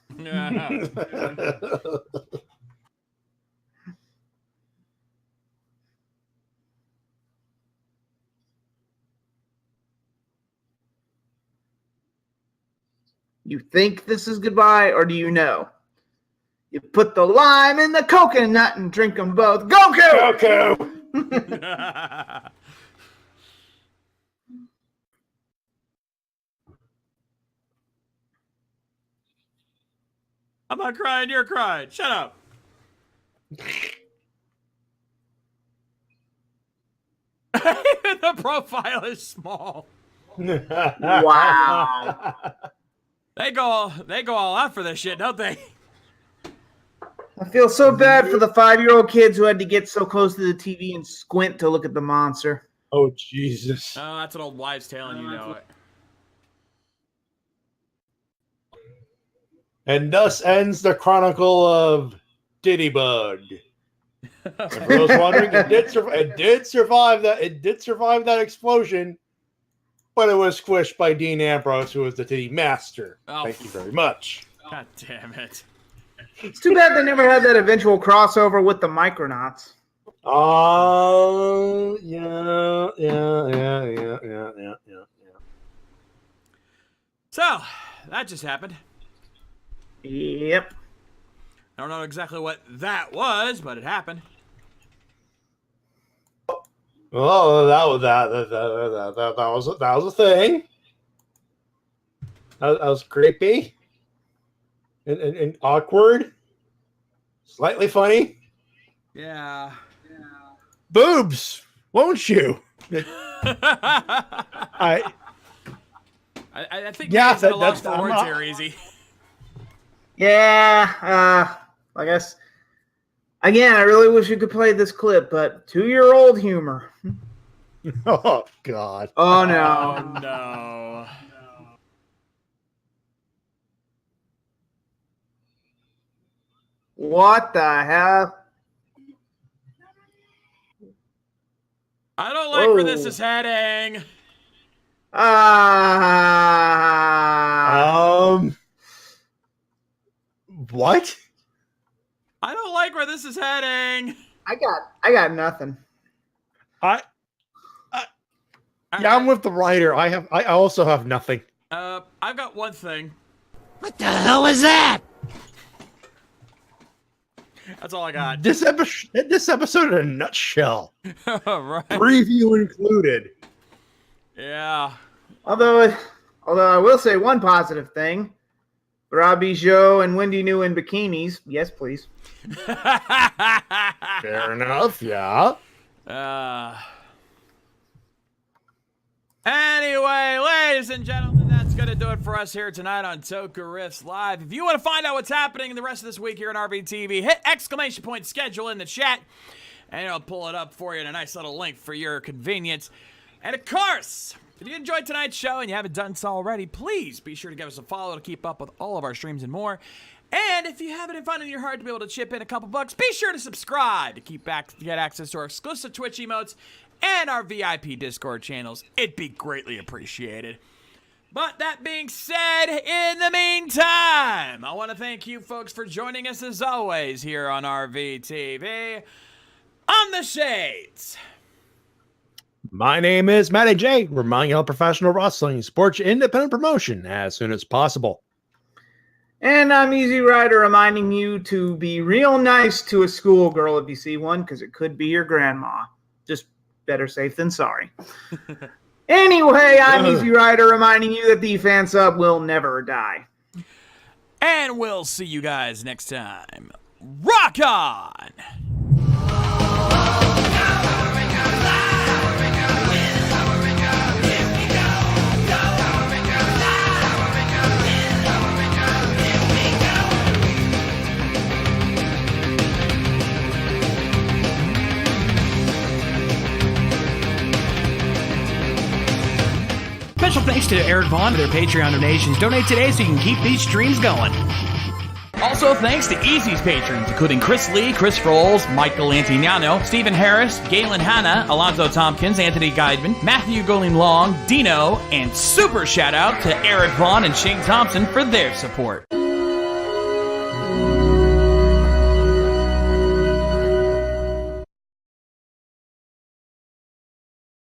S8: You think this is goodbye, or do you know? You put the lime in the coconut and drink them both. Goku!
S1: Goku!
S5: I'm not crying, you're crying. Shut up. The profile is small.
S8: Wow.
S5: They go all out for this shit, don't they?
S8: I feel so bad for the 5-year-old kids who had to get so close to the TV and squint to look at the monster.
S1: Oh, Jesus.
S5: Oh, that's an old wives' tale, and you know it.
S1: And thus ends the chronicle of Diddybud. And for those wondering, it did survive that explosion. but it was squished by Dean Ambrose, who was the titty master.
S5: Oh.
S1: Thank you very much.
S5: God damn it.
S8: It's too bad they never had that eventual crossover with the Micronauts.
S1: Oh, yeah.
S5: So, that just happened.
S8: Yep.
S5: I don't know exactly what that was, but it happened.
S1: Oh, that was a thing. That was creepy and awkward, slightly funny.
S5: Yeah.
S1: Boobs, won't you?
S5: I think
S1: yeah,
S5: that's a loss for words here, Easy.
S8: Yeah, I guess. Again, I really wish you could play this clip, but 2-year-old humor.
S1: Oh, God.
S8: Oh, no.
S5: Oh, no.
S8: What the hell?
S5: I don't like where this is heading.
S1: What?
S5: I don't like where this is heading.
S8: I got nothing.
S1: Yeah, I'm with the writer. I also have nothing.
S5: I've got one thing.
S10: What the hell is that?
S5: That's all I got.
S1: This episode in a nutshell.
S5: Right.
S1: Preview included.
S5: Yeah.
S8: Although I will say one positive thing. Robbie Joe and Wendy New in bikinis. Yes, please.
S1: Fair enough, yeah.
S5: Anyway, ladies and gentlemen, that's going to do it for us here tonight on Toku Riffs Live. If you want to find out what's happening the rest of this week here on RVTV, hit ! schedule in the chat, and it'll pull it up for you in a nice little link for your convenience. And of course, if you enjoyed tonight's show and you haven't done so already, please be sure to give us a follow to keep up with all of our streams and more. And if you have it in fun in your heart to be able to chip in a couple bucks, be sure to subscribe to get access to our exclusive Twitch emotes and our VIP Discord channels. It'd be greatly appreciated. But that being said, in the meantime, I want to thank you folks for joining us as always here on RVTV on the Shades.
S1: My name is Matty J, reminding you of professional wrestling, sports independent promotion as soon as possible.
S8: And I'm Easy Rider, reminding you to be real nice to a schoolgirl if you see one, because it could be your grandma. Just better safe than sorry. Anyway, I'm Easy Rider, reminding you that the fan sub will never die.
S5: And we'll see you guys next time. Rock on!
S2: Special thanks to Eric Vaughn for their Patreon donations. Donate today so you can keep these streams going. Also, thanks to Easy's patrons, including Chris Lee, Chris Frolls, Michael Antignano, Stephen Harris, Galen Hanna, Alonzo Tompkins, Anthony Guidman, Matthew Goling Long, Dino, and super shout out to Eric Vaughn and Shane Thompson for their support.